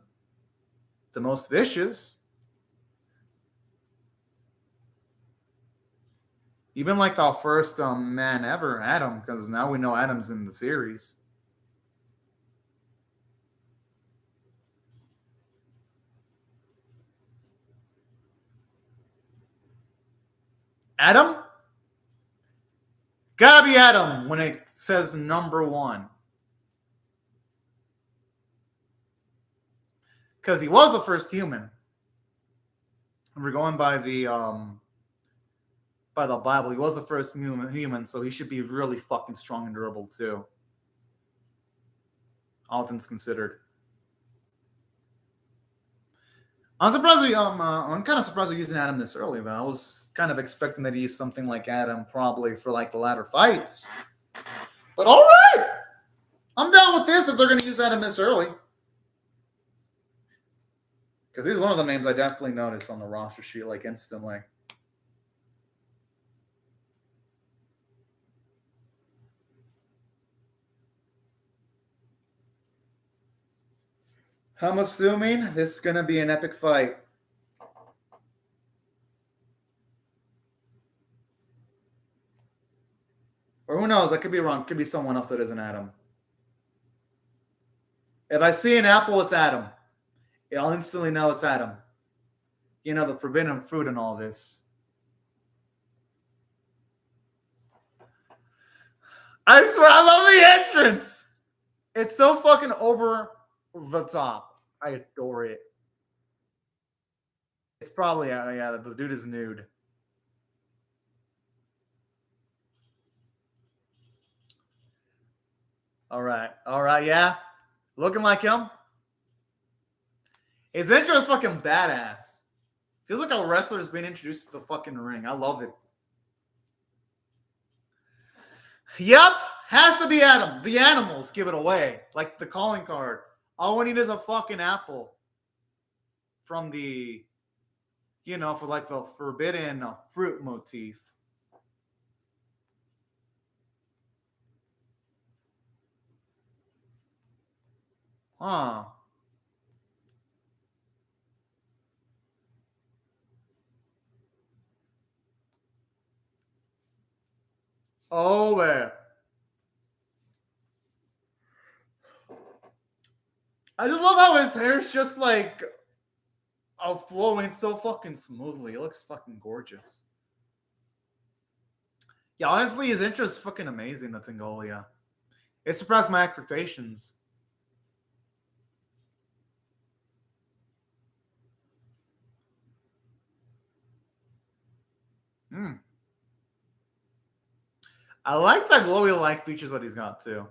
the most vicious. Even like the first man ever, Adam, because now we know Adam's in the series. Adam? Gotta be Adam when it says number one. Because he was the first human. And we're going by the Bible. He was the first human, so he should be really fucking strong and durable too. All things considered. I'm surprised. I'm kind of surprised we're using Adam this early, though. I was kind of expecting that he use something like Adam probably for like the latter fights. But all right, I'm down with this if they're going to use Adam this early, because he's one of the names I definitely noticed on the roster sheet like instantly. I'm assuming this is going to be an epic fight. Or who knows? I could be wrong. Could be someone else that isn't Adam. If I see an apple, it's Adam. I'll instantly know it's Adam. You know, the forbidden fruit and all this. I swear, I love the entrance. It's so fucking over the top. I adore it. It's probably, yeah, the dude is nude. All right, yeah. Looking like him. His intro is fucking badass. Feels like a wrestler is being introduced to the fucking ring. I love it. Yep, has to be Adam. The animals give it away. Like the calling card. All we need is a fucking apple. From the, for like the forbidden fruit motif. Huh. Oh, man. I just love how his hair's just like flowing so fucking smoothly. It looks fucking gorgeous. Yeah, honestly, his intro is fucking amazing, the Tingolia. It surpassed my expectations. Hmm. I like that glowy-like features that he's got, too.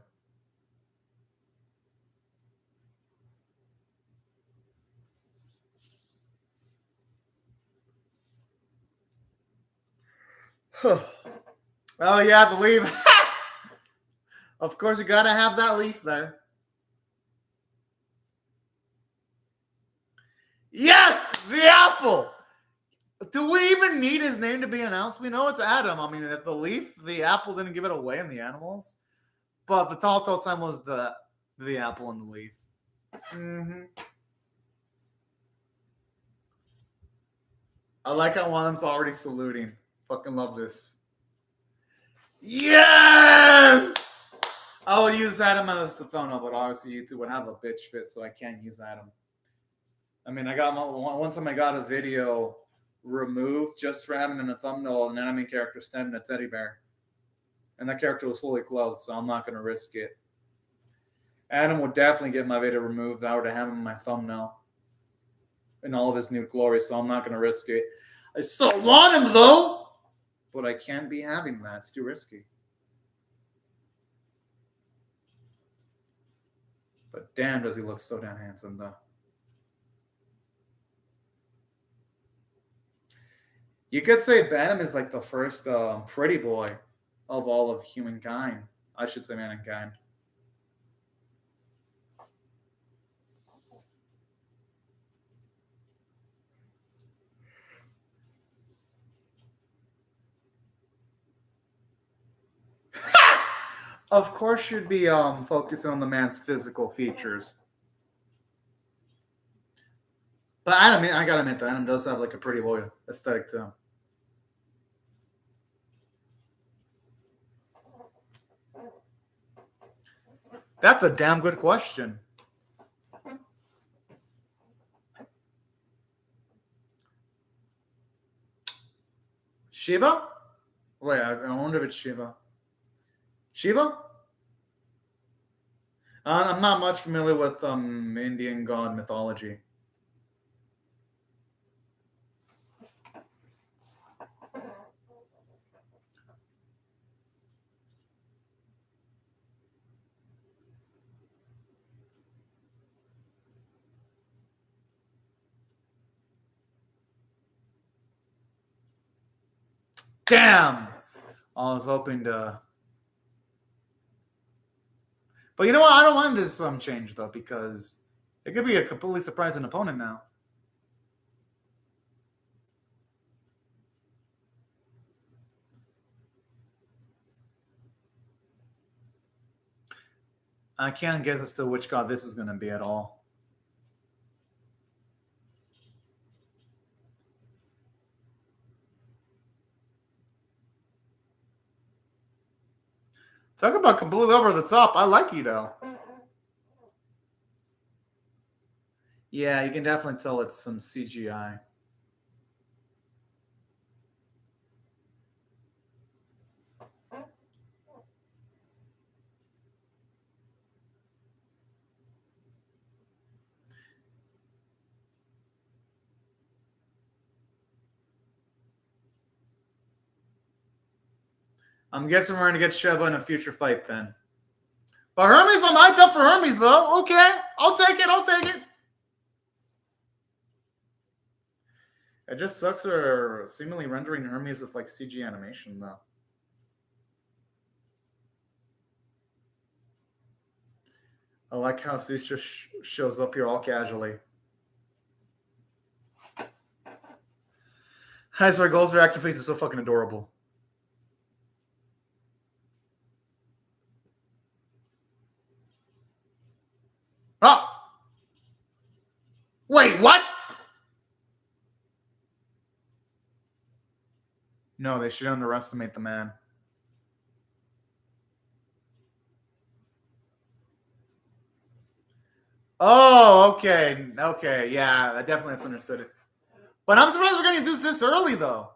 Oh, yeah, the leaf. Of course, you gotta have that leaf there. Yes! The apple! Do we even need his name to be announced? We know it's Adam. I mean, if the leaf, the apple didn't give it away in the animals. But the telltale sign was the apple and the leaf. Mm-hmm. I like how one of them's already saluting. Fucking love this. Yes! I will use Adam as the thumbnail, but obviously YouTube would have a bitch fit, so I can't use Adam. I mean, one time I got a video removed just for having in a thumbnail an anime character standing a teddy bear, and that character was fully clothed, so I'm not gonna risk it. Adam would definitely get my video removed if I were to have him in my thumbnail in all of his new glory, so I'm not gonna risk it. I still want him though, but I can't be having that. It's too risky. But damn, does he look so damn handsome though. You could say Venom is like the first pretty boy of all of humankind. I should say mankind. Of course, you'd be focusing on the man's physical features. But Adam, I gotta admit, that Adam does have like a pretty boy aesthetic to him. That's a damn good question. Shiva? Wait, I wonder if it's Shiva. Shiva? I'm not much familiar with Indian god mythology. Damn! I was hoping to. But you know what? I don't mind this change though, because it could be a completely surprising opponent now. I can't guess as to which god this is going to be at all. Talk about completely over the top. I like you though. Yeah, you can definitely tell it's some CGI. I'm guessing we're going to get Shiva in a future fight then. But Hermes, I'm hyped up for Hermes though. Okay, I'll take it. I'll take it. It just sucks they're seemingly rendering Hermes with like CG animation though. I like how Cease just shows up here all casually. I swear, Gold's reaction face is so fucking adorable. Oh! Wait, what? No, they should underestimate the man. Oh, okay. Okay, yeah, I definitely misunderstood it. But I'm surprised we're getting Zeus this early, though.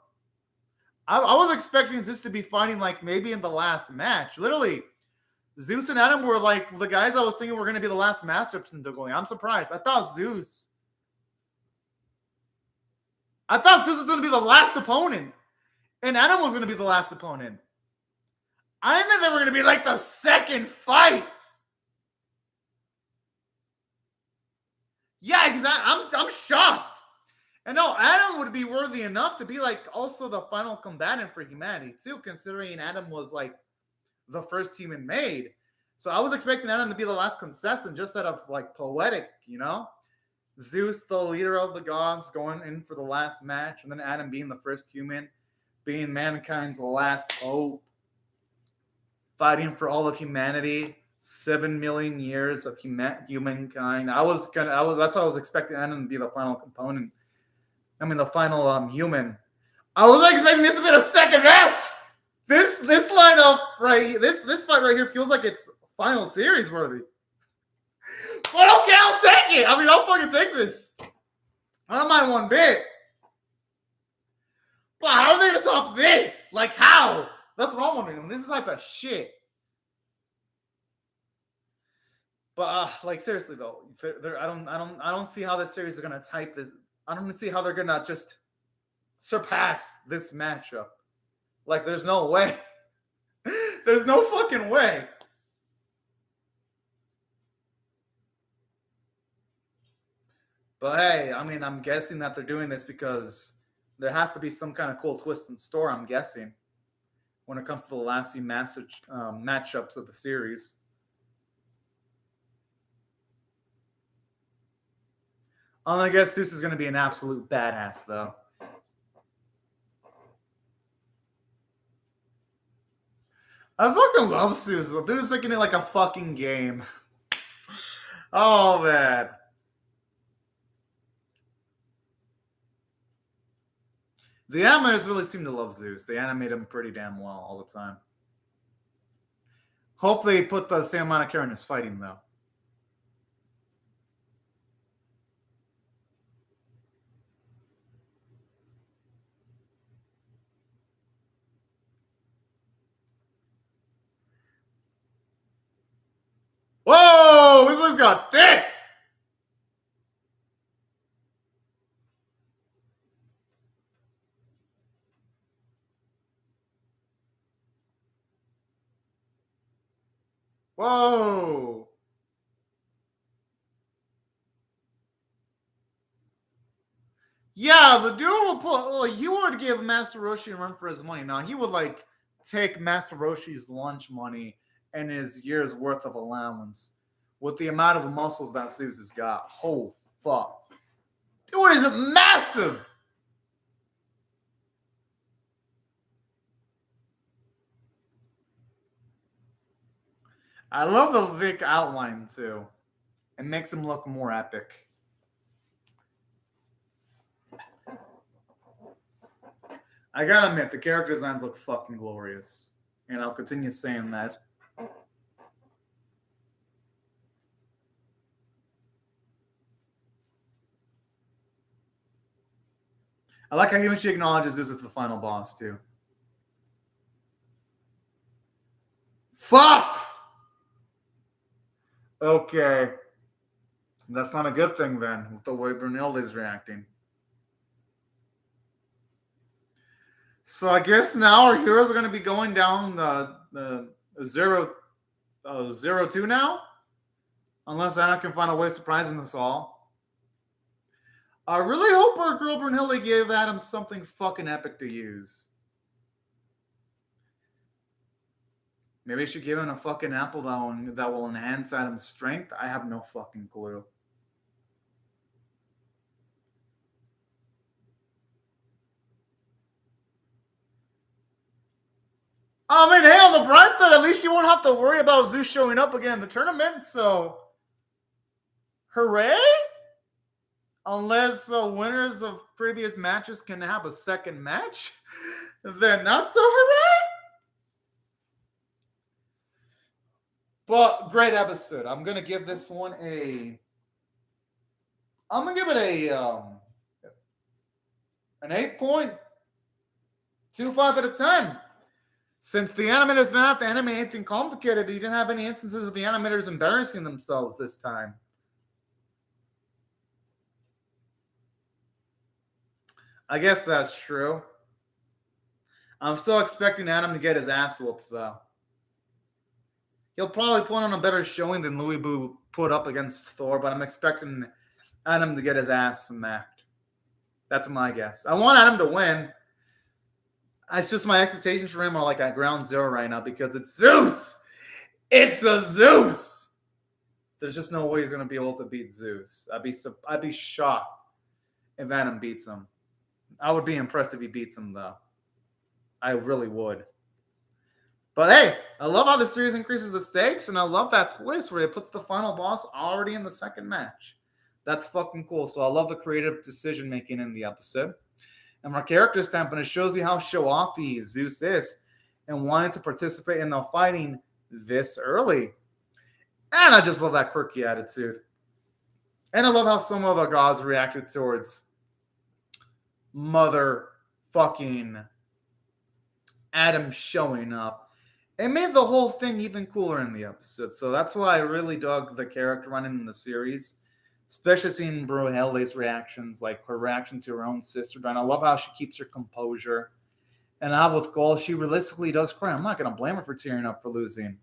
I was expecting Zeus to be fighting like maybe in the last match. Literally, Zeus and Adam were like the guys I was thinking were going to be the last matchups in Dougal. I'm surprised. I thought Zeus was going to be the last opponent, and Adam was going to be the last opponent. I didn't think they were going to be like the second fight. Yeah, exactly. I'm shocked. And no, Adam would be worthy enough to be like also the final combatant for humanity too, considering Adam was like the first human made. So I was expecting Adam to be the last contestant just out of like poetic, you know? Zeus, the leader of the gods, going in for the last match, and then Adam being the first human, being mankind's last hope, fighting for all of humanity, 7 million years of humankind. That's what I was expecting Adam to be the final component. I mean, the final human. I was expecting this to be the second match. This lineup this fight right here feels like it's final series worthy. But okay, I'll take it. I mean, I'll fucking take this. I don't mind one bit. But how are they gonna top this? Like how? That's what I'm wondering. This is like a shit. But like seriously though, I don't see how this series is gonna type this. I don't see how they're gonna just surpass this matchup. Like, there's no way. There's no fucking way. But hey, I mean, I'm guessing that they're doing this because there has to be some kind of cool twist in store, I'm guessing, when it comes to the last few matchups of the series. I guess Zeus is going to be an absolute badass, though. I fucking love Zeus. They're just looking at like a fucking game. Oh, man. The animators really seem to love Zeus. They animate him pretty damn well all the time. Hope they put the same amount of care in his fighting, though. Whoa! This one's got dick! Whoa! Yeah, the dude would put. He would give Master Roshi a run for his money. Now he would like take Master Roshi's lunch money and his year's worth of allowance with the amount of muscles that Zeus has got. Oh fuck, dude is massive. I love the Vic outline too. It makes him look more epic. I gotta admit, the character designs look fucking glorious. And I'll continue saying that. I like how even she acknowledges this as the final boss, too. Fuck! Okay. That's not a good thing, then, with the way Brunhilde is reacting. So I guess now our heroes are going to be going down the 0-2 now? Unless Anna can find a way of surprising us all. I really hope our girl Brunhilde gave Adam something fucking epic to use. Maybe she give him a fucking apple that will enhance Adam's strength. I have no fucking clue. I mean, hey, on the bright side, at least you won't have to worry about Zeus showing up again in the tournament. So, hooray! Unless winners of previous matches can have a second match, then not so hooray. But great episode. I'm gonna give this one I'm gonna give it an 8 point. 2.5 out of 10. Since the animators didn't have to animate anything complicated, you didn't have any instances of the animators embarrassing themselves this time. I guess that's true. I'm still expecting Adam to get his ass whooped, though. He'll probably put on a better showing than Louis Boo put up against Thor, but I'm expecting Adam to get his ass smacked. That's my guess. I want Adam to win. It's just my expectations for him are like at ground zero right now because it's Zeus. It's a Zeus. There's just no way he's going to be able to beat Zeus. I'd be shocked if Adam beats him. I would be impressed if he beats him, though. I really would. But hey, I love how the series increases the stakes, and I love that twist where it puts the final boss already in the second match. That's fucking cool. So I love the creative decision making in the episode. And from a character standpoint, it shows you how show-offy Zeus is and wanting to participate in the fighting this early. And I just love that quirky attitude. And I love how some of the gods reacted towards motherfucking Adam showing up. It made the whole thing even cooler in the episode. So that's why I really dug the character running in the series. Especially seeing Brunhilde's reactions, like her reaction to her own sister. And I love how she keeps her composure. And now with Gold, she realistically does cry. I'm not going to blame her for tearing up for losing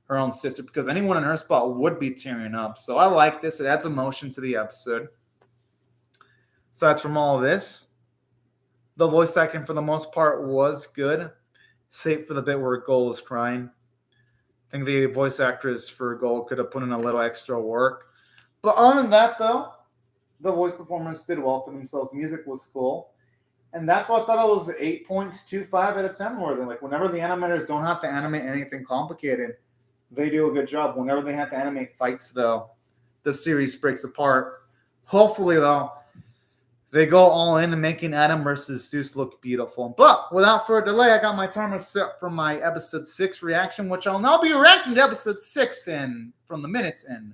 her own sister because anyone in her spot would be tearing up. So I like this. It adds emotion to the episode. So that's from all of this. The voice acting for the most part was good, save for the bit where Gold was crying. I think the voice actress for Gold could have put in a little extra work. But other than that, though, the voice performers did well for themselves. The music was cool. And that's why I thought it was 8.25 out of 10 worthy. Like, whenever the animators don't have to animate anything complicated, they do a good job. Whenever they have to animate fights, though, the series breaks apart. Hopefully, though, they go all in and making Adam versus Zeus look beautiful. But without further delay, I got my timer set for my episode 6 reaction, which I'll now be reacting to episode 6 in from the minutes in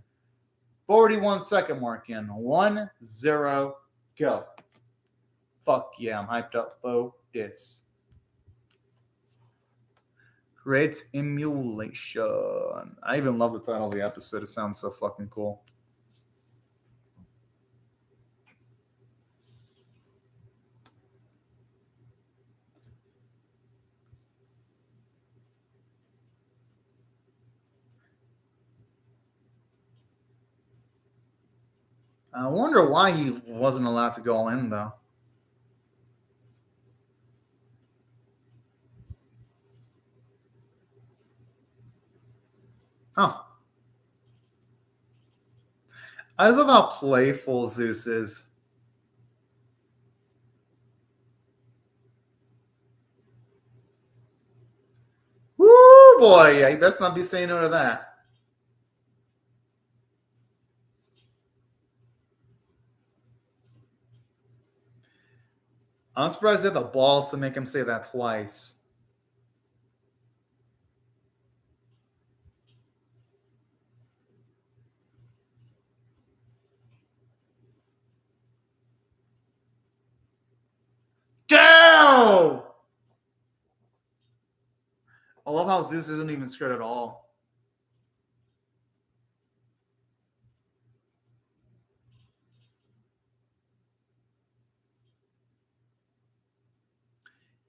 41 second mark in 1-0 go. Fuck yeah, I'm hyped up for this. Great emulation. I even love the title of the episode. It sounds so fucking cool. I wonder why he wasn't allowed to go in, though. Huh. I just love how playful Zeus is. Woo, boy. Yeah, you best not be saying no to that. I'm surprised they had the balls to make him say that twice. Damn! I love how Zeus isn't even scared at all.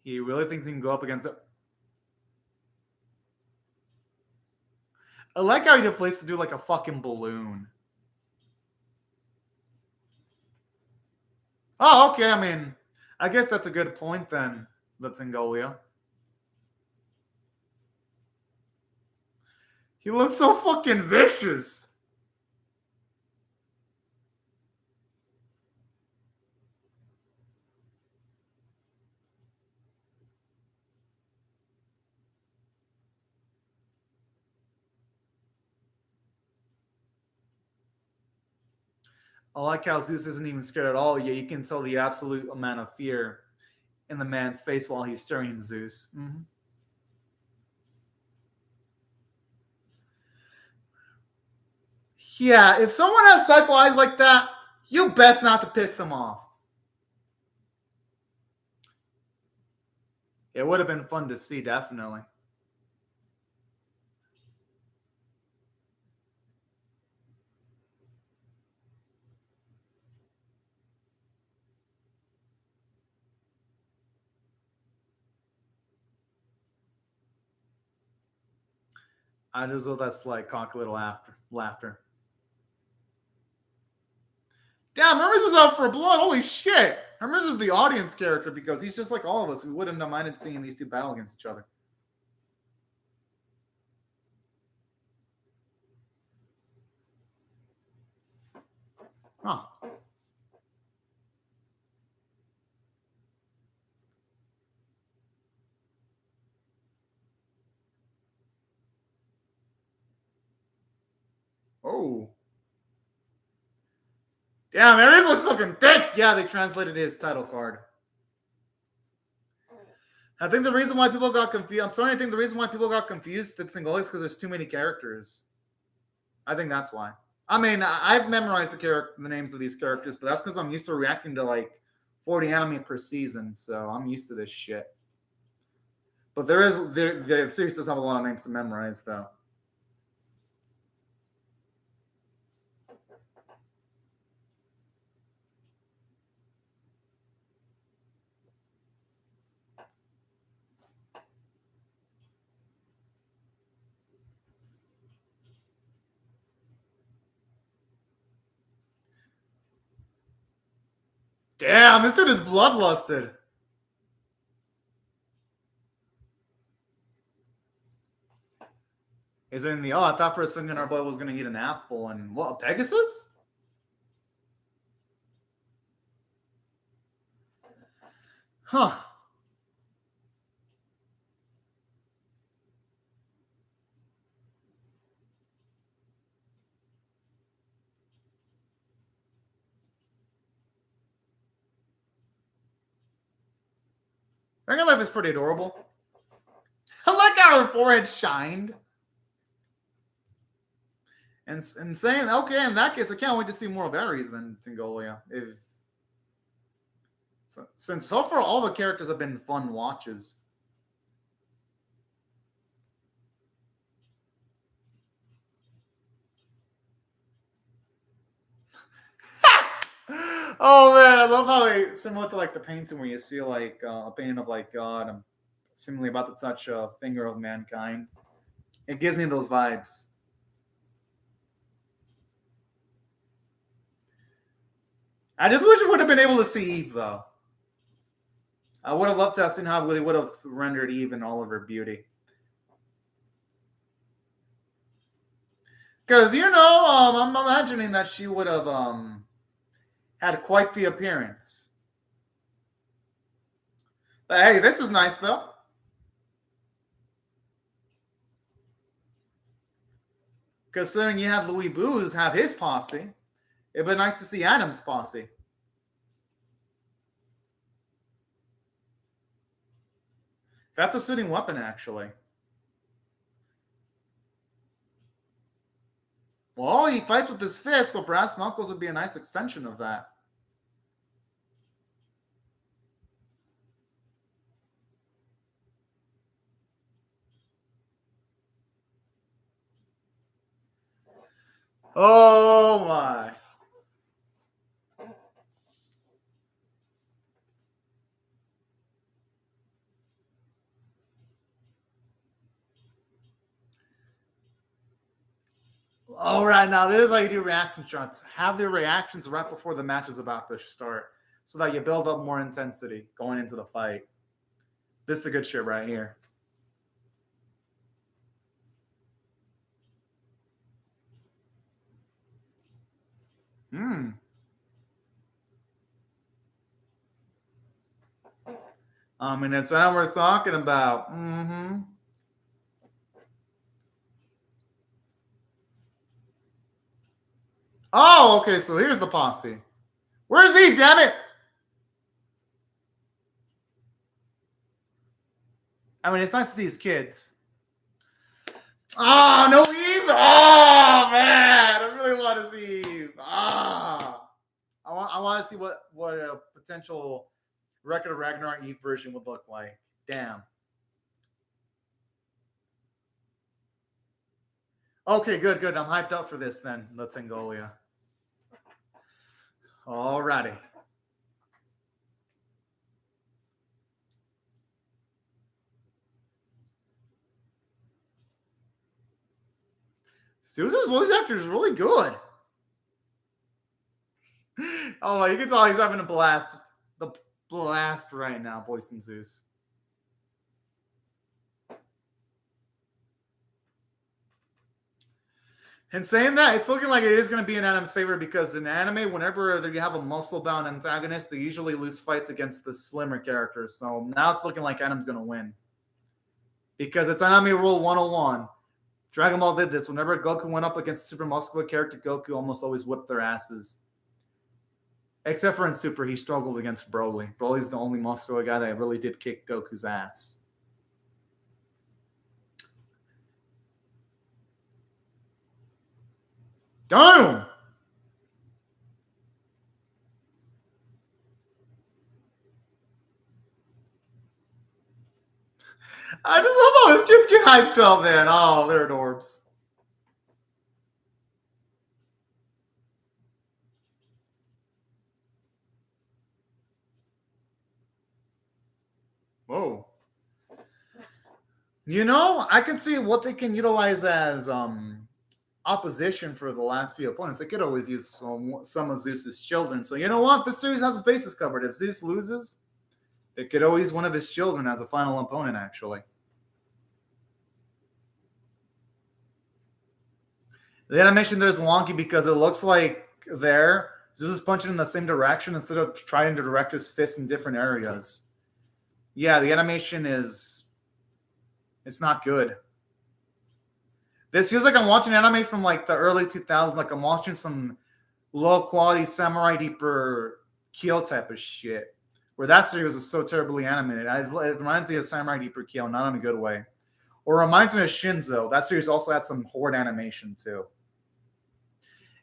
He really thinks he can go up against it. I like how he deflates to do like a fucking balloon. Oh, okay. I mean, I guess that's a good point then, Latzingolia. He looks so fucking vicious. I like how Zeus isn't even scared at all. Yeah, you can tell the absolute amount of fear in the man's face while he's staring Zeus. Mm-hmm. Yeah, if someone has psycho eyes like that, you best not to piss them off. It would have been fun to see, definitely. I just love that slight cocky little laughter. Damn, Hermes is out for blood. Holy shit. Hermes is the audience character because he's just like all of us. We wouldn't have minded seeing these two battle against each other. Huh. Oh. Damn, Ares looks fucking thick. Yeah, they translated his title card. I think the reason why people got confused, I'm starting to think the reason why people got confused at Singola is because there's too many characters. I think that's why. I mean, I've memorized the names of these characters, but that's because I'm used to reacting to like 40 anime per season, so I'm used to this shit. But the series does have a lot of names to memorize, though. Damn, this dude is bloodlusted. Is it in the I thought for a second our boy was gonna eat an apple and what, a Pegasus? Huh. Dragon Life is pretty adorable. I like how her forehead shined. And saying, okay, in that case, I can't wait to see more of Ares than Tingolia. Since so far all the characters have been fun watches. Oh man, I love how it's similar to like the painting where you see like a painting of like God, seemingly about to touch a finger of mankind. It gives me those vibes. I just wish we would have been able to see Eve though. I would have loved to have seen how they would have rendered Eve in all of her beauty. Because I'm imagining that she would have had quite the appearance. But hey, this is nice though. Considering you have Louis Booz have his posse, it'd be nice to see Adam's posse. That's a suiting weapon, actually. Well, he fights with his fist, so brass knuckles would be a nice extension of that. Oh my. All right, now this is how you do reaction shots. Have the reactions right before the match is about to start so that you build up more intensity going into the fight. This is the good shit right here. I mean, that's what we're talking about. Mm-hmm. Oh, okay, so here's the posse. Where's Eve, damn it? I mean, it's nice to see his kids. Oh, no Eve? Oh, man. I really want to see Eve. I want to see what a potential Record of Ragnarok Eve version would look like. damn. Okay, good. I'm hyped up for this then, the Tengolia. Alrighty. Zeus's voice actor is really good. Oh, you can tell he's having a blast. The blast right now, voicing Zeus. And saying that, it's looking like it is going to be in Adam's favor because in anime, whenever you have a muscle-bound antagonist, they usually lose fights against the slimmer characters. So now it's looking like Adam's going to win. Because it's anime rule 101. Dragon Ball did this. Whenever Goku went up against a super muscular character, Goku almost always whipped their asses. Except for in Super, he struggled against Broly. Broly's the only muscular guy that really did kick Goku's ass. Damn! I just love how his kids get hyped up, man. Oh, they're adorbs. Whoa. You know, I can see what they can utilize as opposition for the last few opponents. They could always use some of Zeus's children. So you know what? This series has its bases covered. If Zeus loses, they could always use one of his children as a final opponent, actually. The animation there's wonky because it looks like there, Zeus is punching in the same direction instead of trying to direct his fist in different areas. Yeah, the animation it's not good. This feels like I'm watching anime from like the early 2000s, like I'm watching some low quality Samurai Deeper Kill type of shit. Where that series is so terribly animated. It reminds me of Samurai Deeper Kill, not in a good way. Or reminds me of Shinzo. That series also had some horde animation too.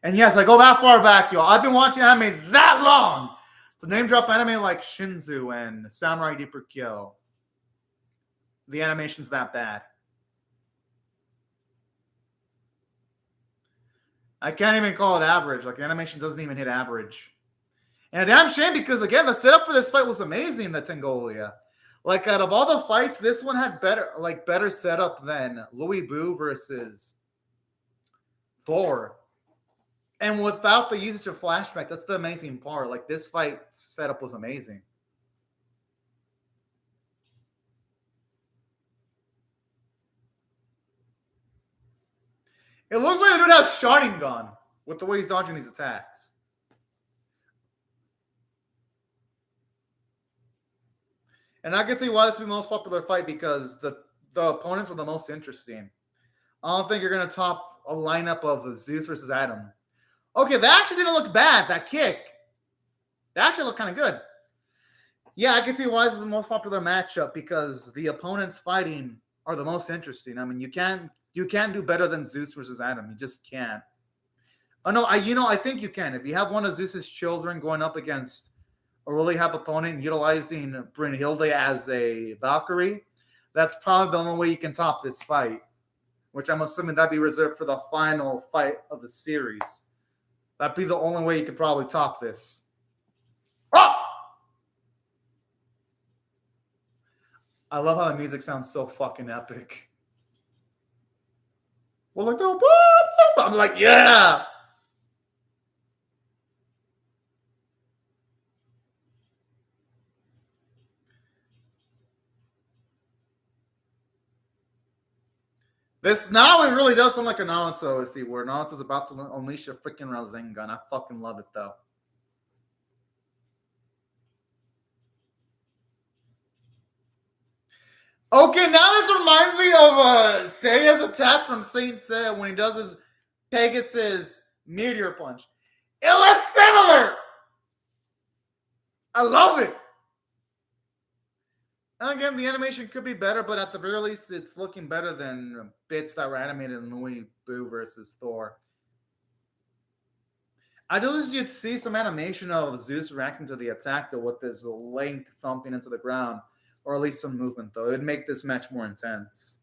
And yes, I go that far back, y'all. I've been watching anime that long to name drop anime like Shinzo and Samurai Deeper Kill. The animation's that bad. I can't even call it average. Like the animation doesn't even hit average. And a damn shame because again, the setup for this fight was amazing, the Tengolia. Like out of all the fights, this one had better setup than Louis Boo versus Thor. And without the usage of flashback, that's the amazing part. Like this fight setup was amazing. It looks like a dude has Sharingan with the way he's dodging these attacks. And I can see why this is the most popular fight because the opponents are the most interesting. I don't think you're going to top a lineup of Zeus versus Adam. Okay, that actually didn't look bad, that kick. That actually looked kind of good. Yeah, I can see why this is the most popular matchup because the opponents fighting are the most interesting. I mean, you can't do better than Zeus versus Adam. You just can't. Oh no, I think you can. If you have one of Zeus's children going up against a really hot opponent utilizing Brynhilde as a Valkyrie, that's probably the only way you can top this fight. Which I'm assuming that'd be reserved for the final fight of the series. That'd be the only way you could probably top this. Oh! I love how the music sounds so fucking epic. Well, like, I'm like, yeah. This now it really does sound like a Naruto OST where Naruto's about to unleash a freaking Rasengan. I fucking love it though. Okay, now this reminds me of Seiya's attack from Saint Seiya when he does his Pegasus meteor punch. It looks similar. I love it. And again, the animation could be better, but at the very least, it's looking better than bits that were animated in Louis Boo versus Thor. I do wish you'd see some animation of Zeus reacting to the attack, though, with this link thumping into the ground. or at least some movement though. It would make this match more intense.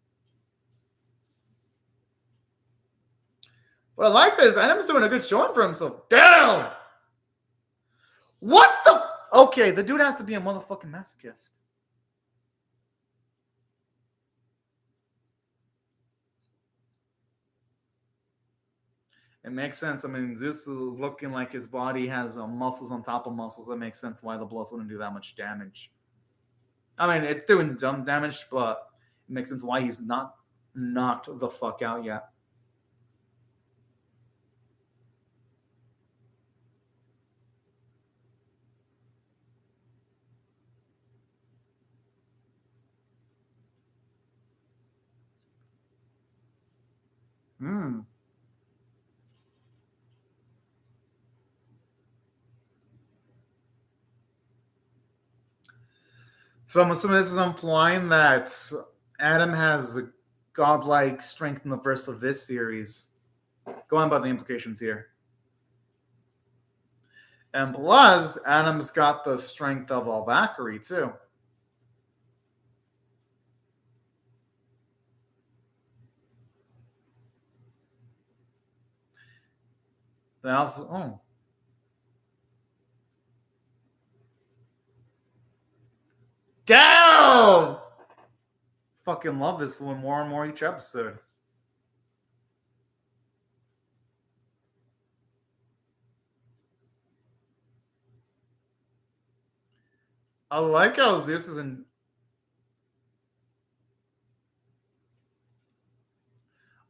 But I like this. Adam's doing a good showing for himself. Damn! What the? Okay, the dude has to be a motherfucking masochist. It makes sense. I mean, Zeus is looking like his body has muscles on top of muscles. That makes sense why the blows wouldn't do that much damage. I mean, it's doing dumb damage, but it makes sense why he's not knocked the fuck out yet. Hmm. So I'm assuming this is implying that Adam has a godlike strength in the verse of this series. Going by the implications here. And plus, Adam's got the strength of a Valkyrie, too. That's, oh. Damn! Fucking love this one more and more each episode. I like how Zeus is in.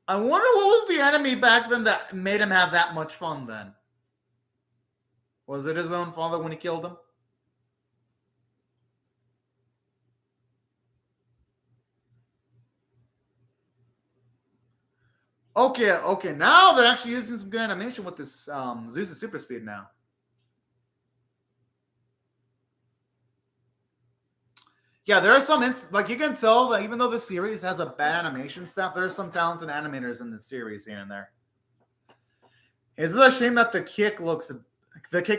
I wonder what was the enemy back then that made him have that much fun then? Was it his own father when he killed him? Okay. Now they're actually using some good animation with this Zeus' super speed now. Yeah, there are some like you can tell that even though the series has a bad animation stuff, there are some talented animators in the series here and there. It's a shame that the kick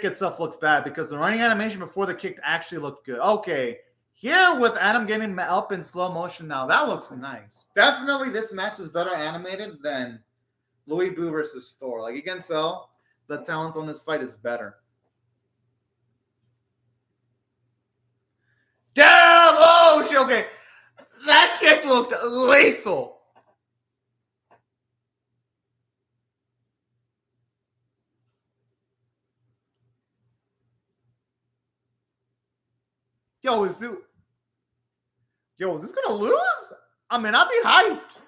itself looks bad because the running animation before the kick actually looked good. Okay, here with Adam getting up in slow motion now, that looks nice. Definitely, this match is better animated than Louis Boo versus Thor. Like you can tell, the talent on this fight is better. Damn! Oh, okay. That kick looked lethal. Yo, is this gonna lose? I mean, I'd be hyped.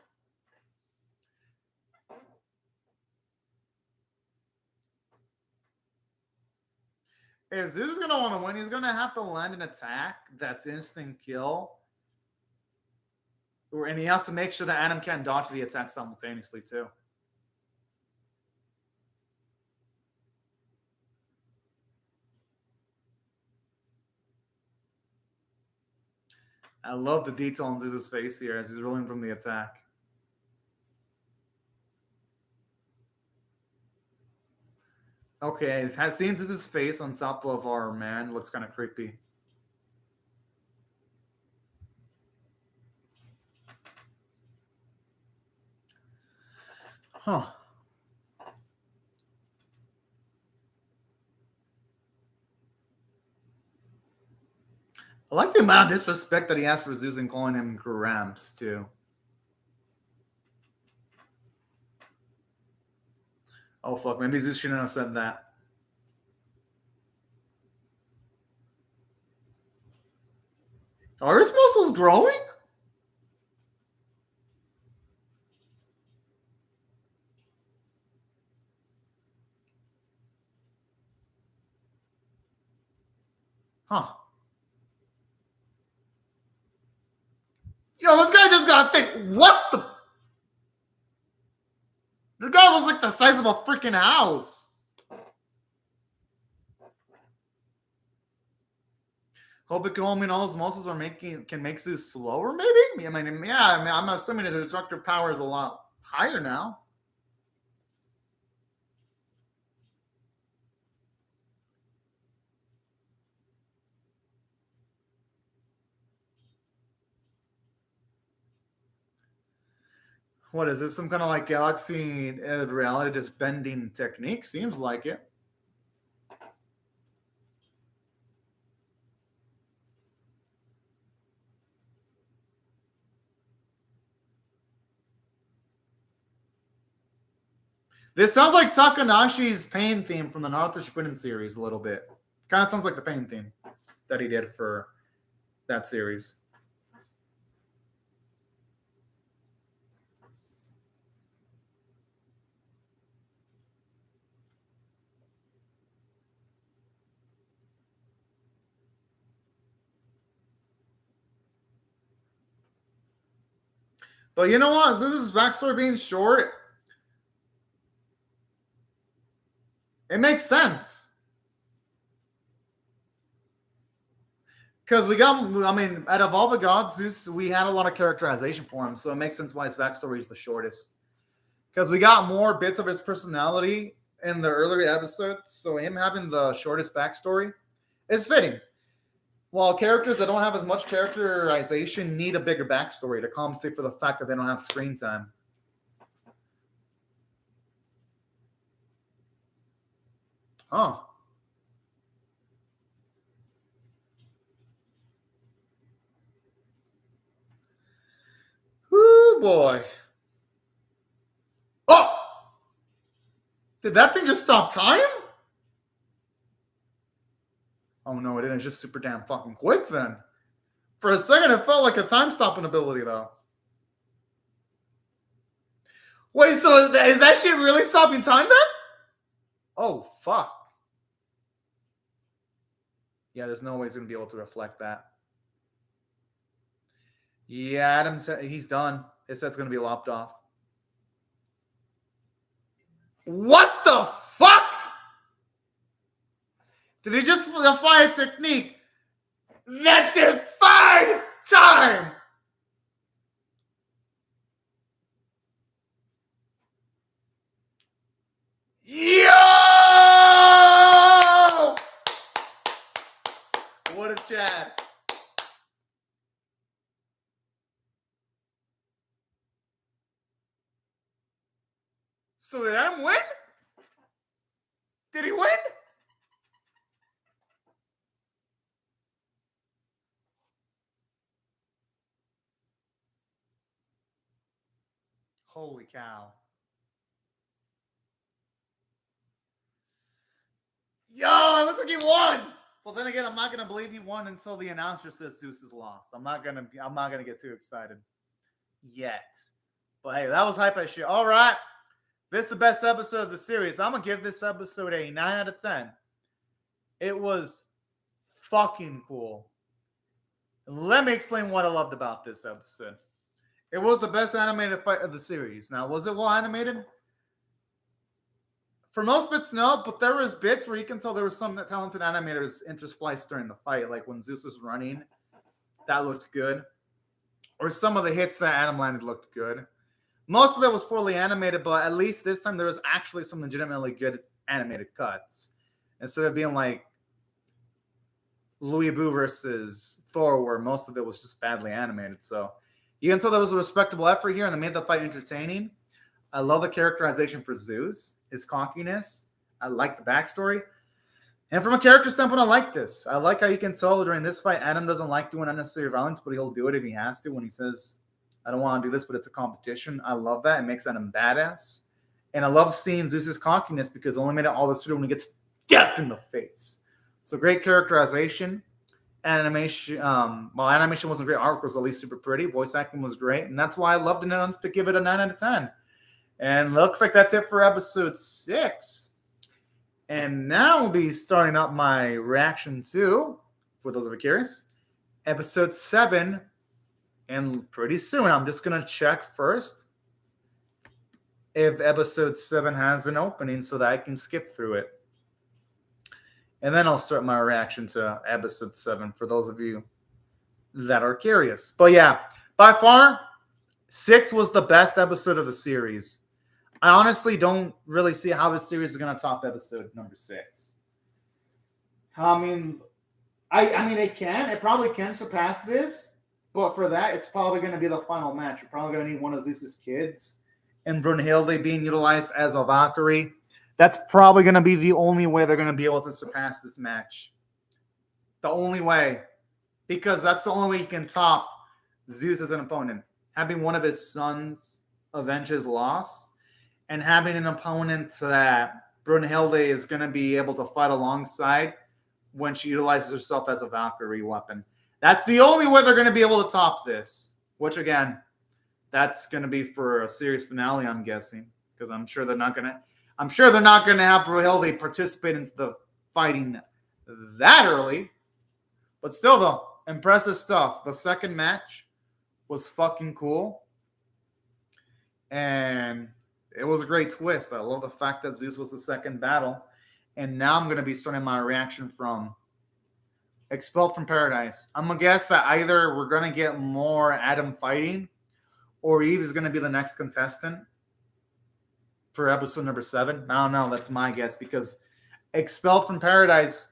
If Zeus is gonna want to win, he's gonna have to land an attack that's instant kill. And he has to make sure that Adam can't dodge the attack simultaneously, too. I love the detail on Zeus's face here as he's rolling from the attack. Okay, seeing Zeus's face on top of our man looks kind of creepy. Huh. I like the amount of disrespect that he has for Zeus and calling him Gramps, too. Oh, fuck. Maybe Zeus shouldn't have said that. Are his muscles growing? Huh. Yo, this guy just got thick. What the? This guy looks like the size of a freaking house. Hope it can mean all his muscles can make Zeus slower, maybe? I'm assuming his destructive power is a lot higher now. What is this? Some kind of like galaxy reality just bending technique? Seems like it. This sounds like Takanashi's pain theme from the Naruto Shippuden series a little bit. Kind of sounds like the pain theme that he did for that series. But you know what? Zeus's backstory being short, it makes sense. Because we got, I mean, out of all the gods, Zeus, we had a lot of characterization for him. So it makes sense why his backstory is the shortest. Because we got more bits of his personality in the earlier episodes. So him having the shortest backstory is fitting. While characters that don't have as much characterization need a bigger backstory to compensate for the fact that they don't have screen time. Oh. Whoo, boy. Oh! Did that thing just stop time? Oh, no, it didn't. It's just super damn fucking quick then. For a second, it felt like a time stopping ability, though. Wait, so is that shit really stopping time then? Oh, fuck. Yeah, there's no way he's going to be able to reflect that. Yeah, Adam said he's done. His set's going to be lopped off. What the fuck? Did he just defy a technique that defied time? Yo! What a chat. So did Adam win? Did he win? Holy cow. Yo, it looks like he won. Well, then again, I'm not gonna believe he won until the announcer says Zeus is lost. I'm not gonna get too excited yet. But hey, that was hype as shit. All right. This is the best episode of the series. I'm gonna give this episode a 9 out of 10. It was fucking cool. Let me explain what I loved about this episode. It was the best animated fight of the series. Now, was it well animated? For most bits, no, but there was bits where you can tell there was some talented animators interspliced during the fight, like when Zeus was running. That looked good. Or some of the hits that Adam landed looked good. Most of it was poorly animated, but at least this time there was actually some legitimately good animated cuts. Instead of being like Louis Boo versus Thor, where most of it was just badly animated. So you can tell there was a respectable effort here, and they made the fight entertaining. I love the characterization for Zeus, his cockiness. I like the backstory. And from a character standpoint, I like this. I like how you can tell during this fight, Adam doesn't like doing unnecessary violence, but he'll do it if he has to. When he says, I don't want to do this, but it's a competition. I love that. It makes Adam badass. And I love seeing Zeus's cockiness because it only made it all the sweeter when he gets death in the face. So great characterization. Animation, well, animation wasn't great. Artwork was at least super pretty. Voice acting was great. And that's why I loved it enough to give it a 9 out of 10. And looks like that's it for episode 6. And now we'll be starting up my reaction to, for those of you curious, episode 7. And pretty soon, I'm just going to check first if episode 7 has an opening so that I can skip through it. And then I'll start my reaction to episode 7 for those of you that are curious. But yeah, by far, 6 was the best episode of the series. I honestly don't really see how this series is going to top episode number 6. I mean, it probably can surpass this, but for that, it's probably going to be the final match. You're probably going to need one of Zeus's kids and Brunhilde being utilized as a Valkyrie, that's probably going to be the only way they're going to be able to surpass this match. The only way. Because that's the only way you can top Zeus as an opponent. Having one of his sons avenge his loss, and having an opponent that Brunhilde is going to be able to fight alongside when she utilizes herself as a Valkyrie weapon. That's the only way they're going to be able to top this. Which, again, that's going to be for a series finale, I'm guessing. Because I'm sure they're not going to have Brunhilde participate into the fighting that early. But still, though, impressive stuff. The second match was fucking cool. And it was a great twist. I love the fact that Zeus was the second battle. And now I'm going to be starting my reaction from Expelled from Paradise. I'm going to guess that either we're going to get more Adam fighting, or Eve is going to be the next contestant for episode number 7. I don't know. That's my guess, because Expelled from Paradise...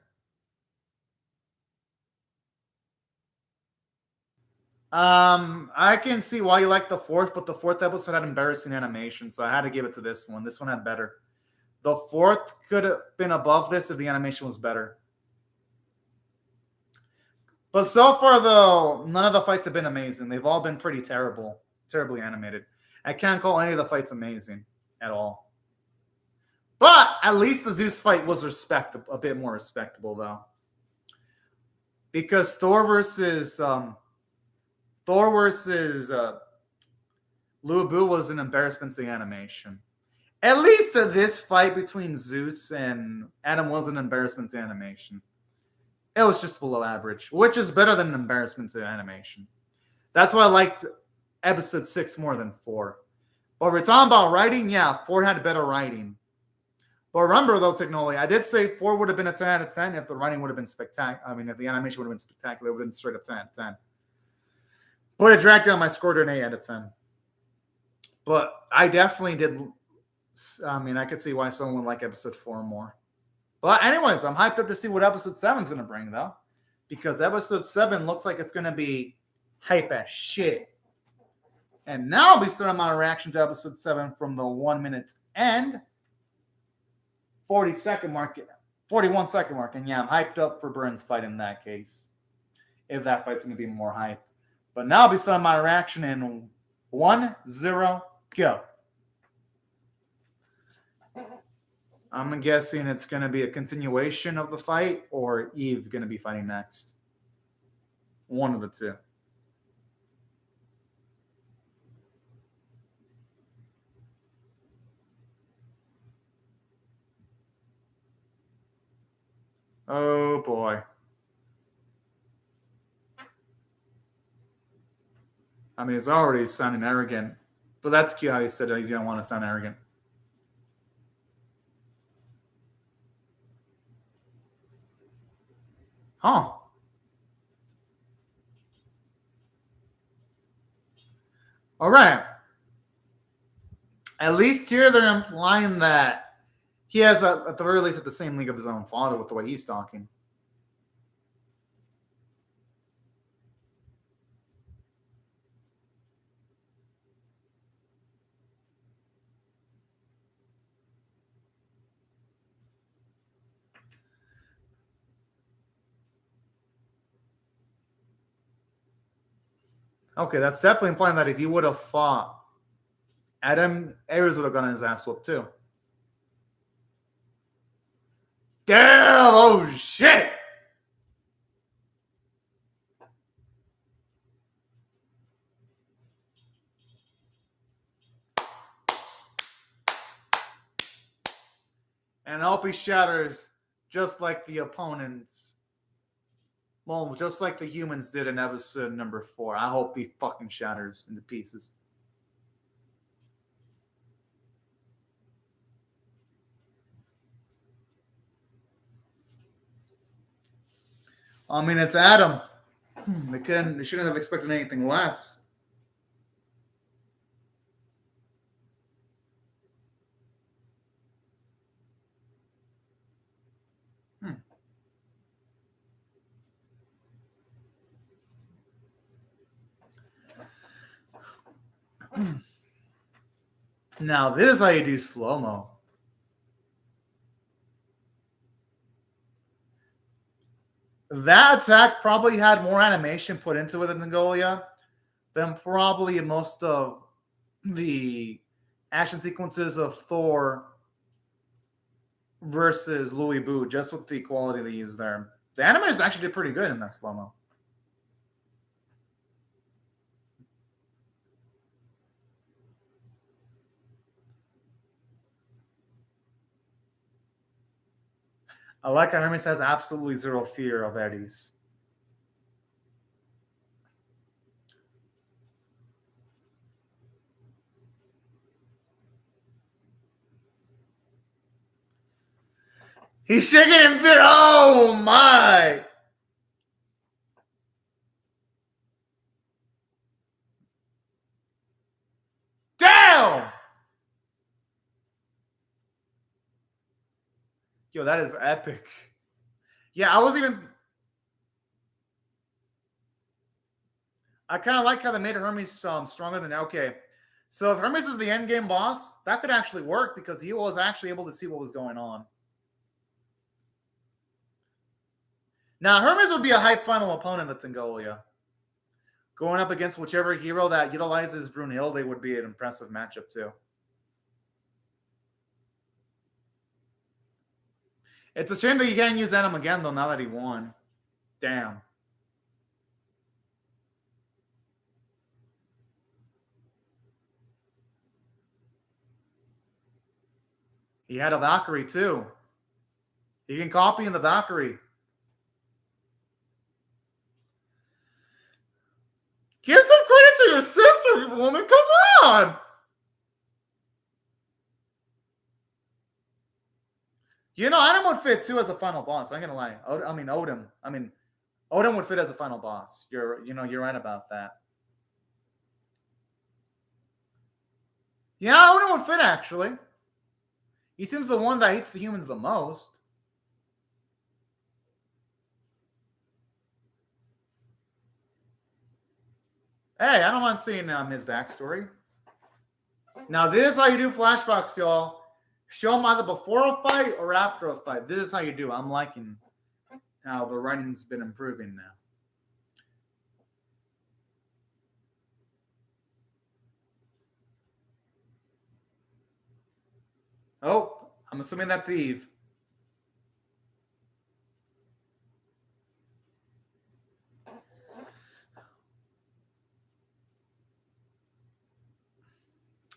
I can see why you like the fourth, but the fourth episode had embarrassing animation, so I had to give it to this one. This one had better. The fourth could have been above this if the animation was better. But so far, though, none of the fights have been amazing. They've all been pretty terrible, terribly animated. I can't call any of the fights amazing at all. But at least the Zeus fight was a bit more respectable, though. Because Thor versus Lubu was an embarrassment to animation. At least this fight between Zeus and Adam was an embarrassment to animation. It was just below average, which is better than an embarrassment to animation. That's why I liked episode 6 more than 4. But we're talking about writing, yeah, 4 had better writing. But remember, though, technically, I did say 4 would have been a 10 out of 10 if the writing would have been spectacular. I mean, if the animation would have been spectacular, it would have been straight up 10 out of 10. But it dragged down my score to an 8 out of 10. But I definitely did. I mean, I could see why someone would like episode 4 more. But anyways, I'm hyped up to see what episode 7 is going to bring, though. Because episode 7 looks like it's going to be hype as shit. And now I'll be starting my reaction to episode 7 from the 1 minute and 41 second mark. And yeah, I'm hyped up for Burns' fight in that case. If that fight's going to be more hype. But now I'll be starting my reaction in 1, 0, go. I'm guessing it's going to be a continuation of the fight, or Eve going to be fighting next. One of the two. Oh, boy. I mean, it's already sounding arrogant. But that's cute how you said that you don't want to sound arrogant. Huh. All right. At least here they're implying that he has, at the very least, at the same league of his own father with the way he's talking. Okay, that's definitely implying that if he would have fought, Adam Ayers would have gotten his ass whooped too. Damn! Oh shit! And I hope he shatters just like the opponents. Well, just like the humans did in episode number 4. I hope he fucking shatters into pieces. I mean, it's Adam. They shouldn't have expected anything less. Now, this is how you do slow-mo. That attack probably had more animation put into it than Zengolia than probably most of the action sequences of Thor versus Louis Boo, just with the quality they used there. The animators actually did pretty good in that slow-mo. I like how Hermes has absolutely zero fear of eddies. He's shaking in fear. Oh my! Damn! Yo, that is epic. Yeah, I kind of like how they made Hermes stronger than. Okay, so if Hermes is the end game boss, that could actually work because he was actually able to see what was going on. Now, Hermes would be a hype final opponent at Tengolia. Going up against whichever hero that utilizes Brunhilde would be an impressive matchup, too. It's a shame that you can't use Venom again, though, now that he won. Damn. He had a Valkyrie, too. He can copy in the Valkyrie. Give some credit to your sister, woman. Come on. You know, Adam would fit too as a final boss. I'm gonna lie. Odin. Odin would fit as a final boss. You're right about that. Yeah, Odin would fit actually. He seems the one that hates the humans the most. Hey, I don't mind seeing his backstory. Now, this is how you do flashbacks, y'all. Show them either before a fight or after a fight. This is how you do. I'm liking how the writing's been improving now. Oh, I'm assuming that's Eve.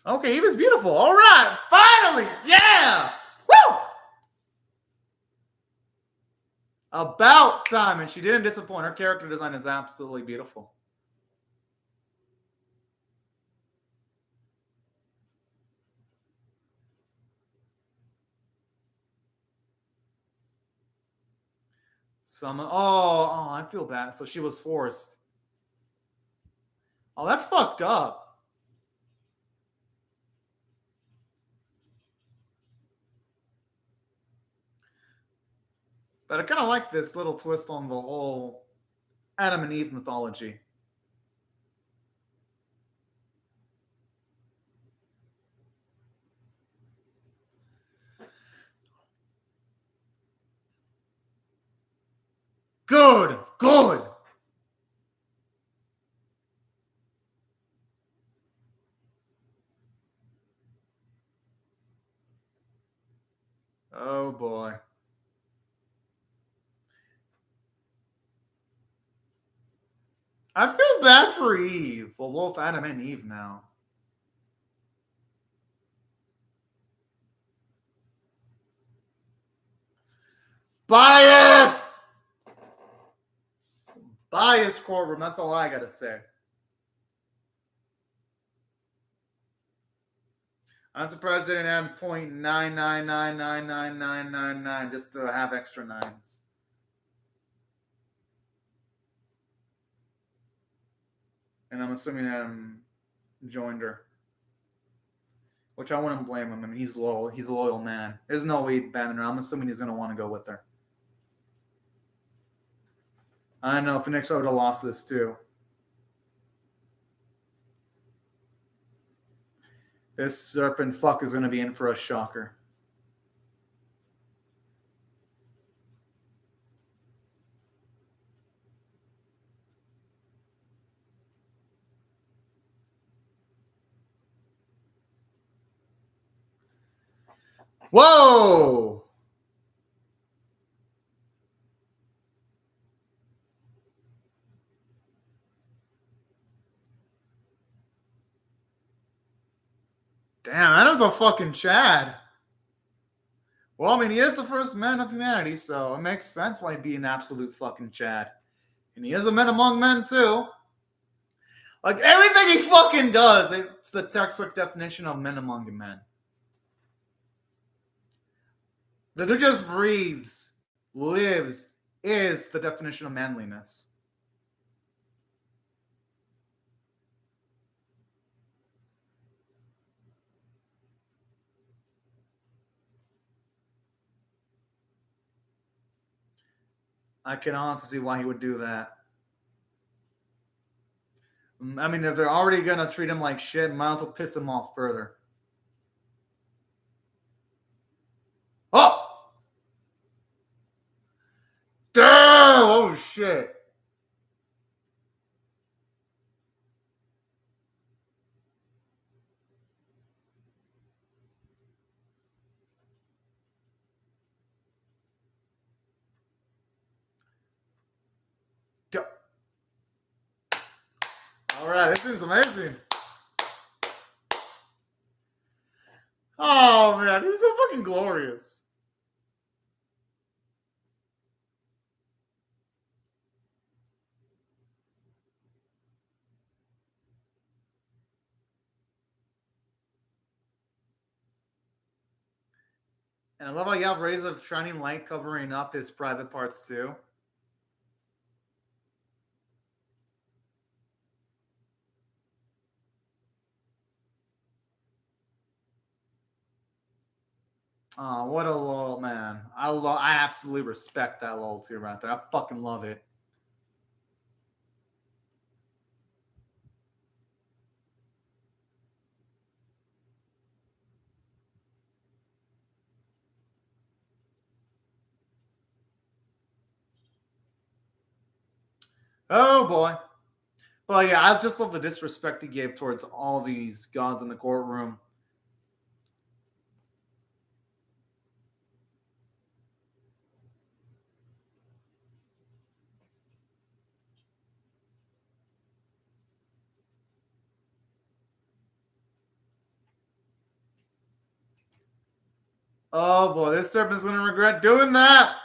Okay, Eve is beautiful. All right, finally, yeah, woo! About time, and she didn't disappoint. Her character design is absolutely beautiful. I feel bad. So she was forced. Oh, that's fucked up. But I kind of like this little twist on the whole Adam and Eve mythology. Good, good. Oh boy. I feel bad for Eve. Well, both Adam and Eve now. Bias! Bias, courtroom. That's all I gotta say. I'm surprised they didn't add 0.9999999 just to have extra nines. And I'm assuming Adam joined her. Which I wouldn't blame him. I mean, he's loyal. He's a loyal man. There's no way he'd abandon her. I'm assuming he's going to want to go with her. I know. Phoenix would have lost this too. This serpent fuck is going to be in for a shocker. Whoa! Damn, that is a fucking Chad. Well, I mean, he is the first man of humanity, so it makes sense why he'd be an absolute fucking Chad. And he is a man among men, too. Like, everything he fucking does, it's the textbook definition of men among men. The dude just breathes, lives, is the definition of manliness. I can honestly see why he would do that. I mean, if they're already going to treat him like shit, might as well piss him off further. Oh! Damn! Oh, shit. All right, this is amazing. Oh, man, this is so fucking glorious. And I love how you have rays of shining light covering up his private parts, too. Oh, what a lol, man. I absolutely respect that loyalty right there. I fucking love it. Oh, boy. But yeah, I just love the disrespect he gave towards all these gods in the courtroom. Oh boy, this serpent's gonna regret doing that.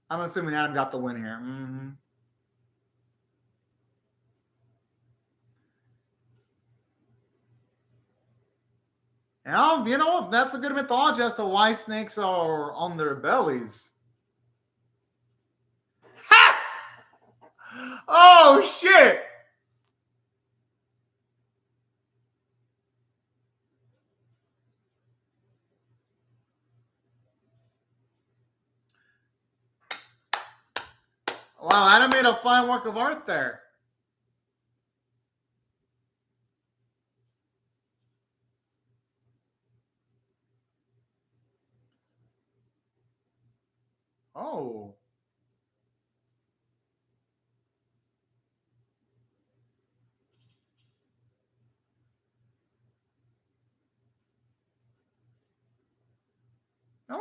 I'm assuming Adam got the win here. Mm-hmm. You know what? That's a good mythology as to why snakes are on their bellies. Ha! Oh shit! Wow, Adam made a fine work of art there. Oh. Okay.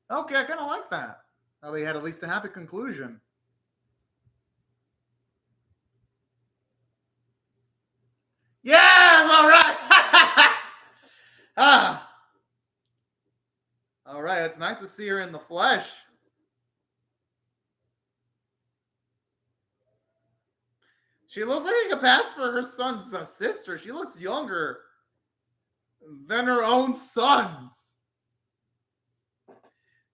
Okay, I kind of like that. Well, they had at least a happy conclusion. Yes, all right. Ah. All right, it's nice to see her in the flesh. She looks like she could pass for her son's sister. She looks younger than her own sons.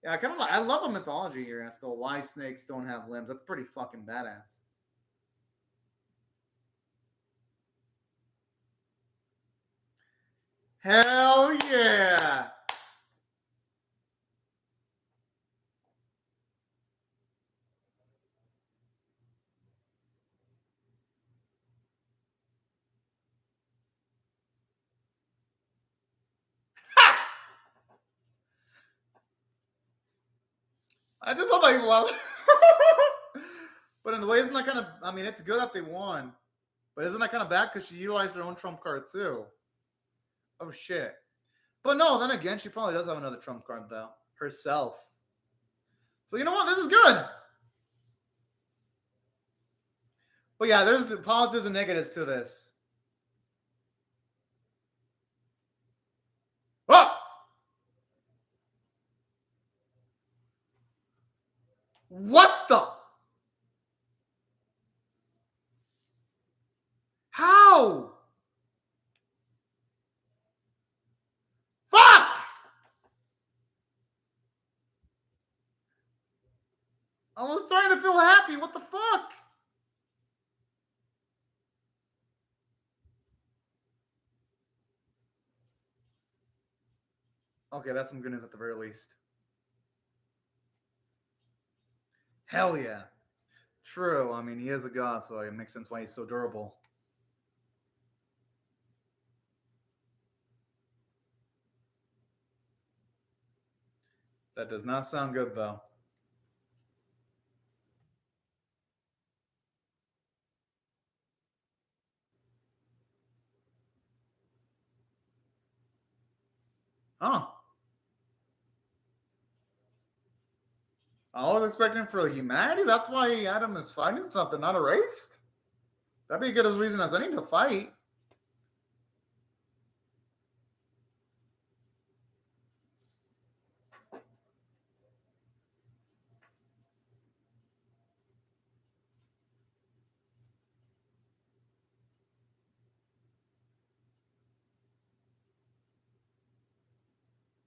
Yeah, I love the mythology here as to why snakes don't have limbs. That's pretty fucking badass. Hell yeah! I just thought I love. But in the way, isn't that kind of? I mean, it's good that they won, but isn't that kind of bad because she utilized her own trump card too? Oh shit! But no, then again, she probably does have another trump card though herself. So you know what? This is good. But yeah, there's positives and negatives to this. Oh! What the? How? Fuck! I was starting to feel happy. What the fuck? Okay, that's some good news at the very least. Hell yeah. True. I mean, he is a god, so it makes sense why he's so durable. That does not sound good, though. Huh. I was expecting for humanity. That's why Adam is fighting something, not erased. That'd be a good as reason as any to fight.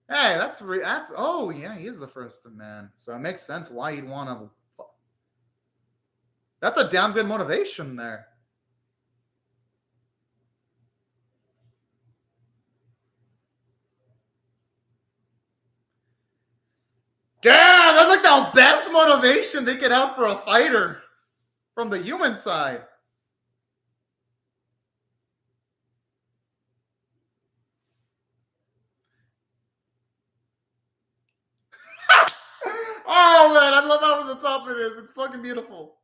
Hey, that's oh yeah, he is the first man, so it makes sense why he'd want to. That's a damn good motivation there. Damn, that's like the best motivation they could have for a fighter from the human side. Oh man, I love how over the top it is. It's fucking beautiful.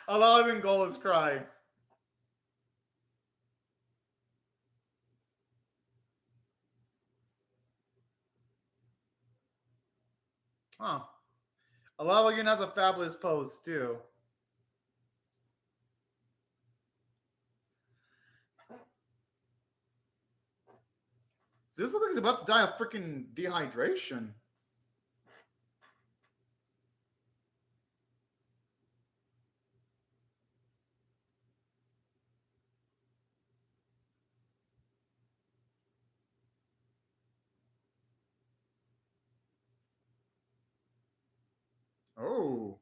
I love even Golas cry. Oh, Alalagan has a fabulous pose too. So this looks like he's about to die of freaking dehydration. Oh.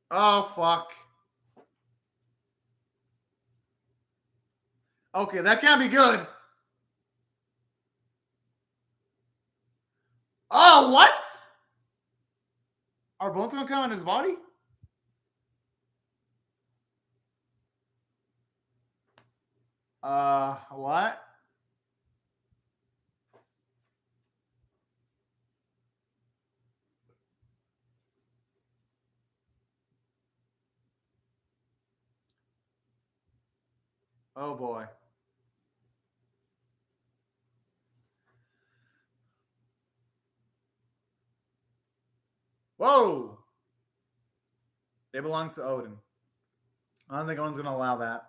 Oh fuck. Okay, that can't be good. Oh, what? Are bones gonna come in his body? What? Oh boy. Whoa. They belong to Odin. I don't think anyone's going to allow that.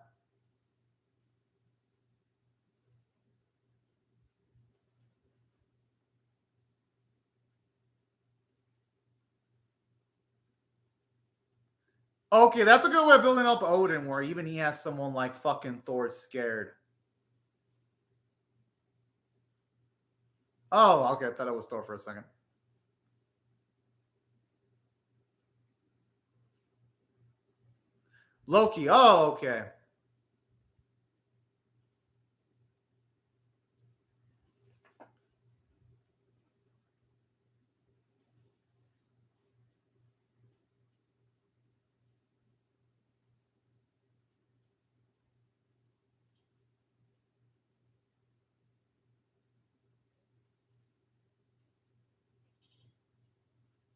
Okay, that's a good way of building up Odin, where even he has someone like fucking Thor scared. Oh, okay. I thought it was Thor for a second. Loki. Oh, okay.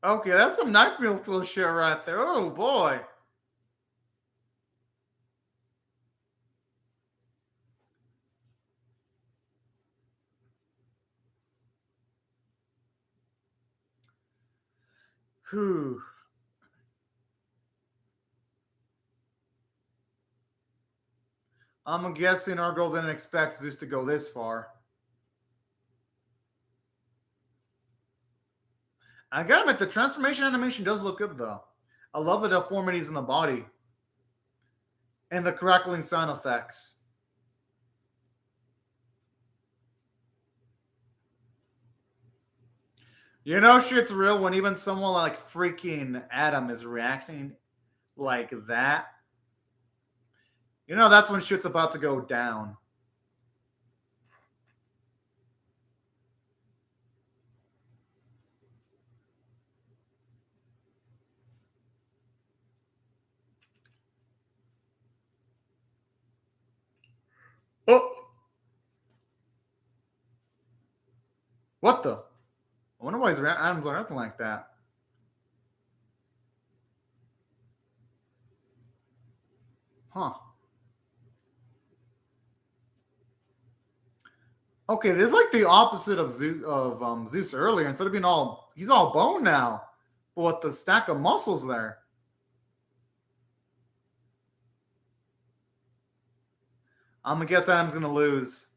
Okay, that's some Nightfield shit right there. Oh boy. Whew. I'm guessing our girl didn't expect Zeus to go this far. I gotta admit, the transformation animation does look good though. I love the deformities in the body and the crackling sound effects. You know, shit's real when even someone like freaking Adam is reacting like that. You know, that's when shit's about to go down. Oh, what the? I wonder why Adam's acting like that. Huh. Okay, this is like the opposite of Zeus earlier. Instead of being he's all bone now, but with the stack of muscles there. I'm gonna guess Adam's gonna lose.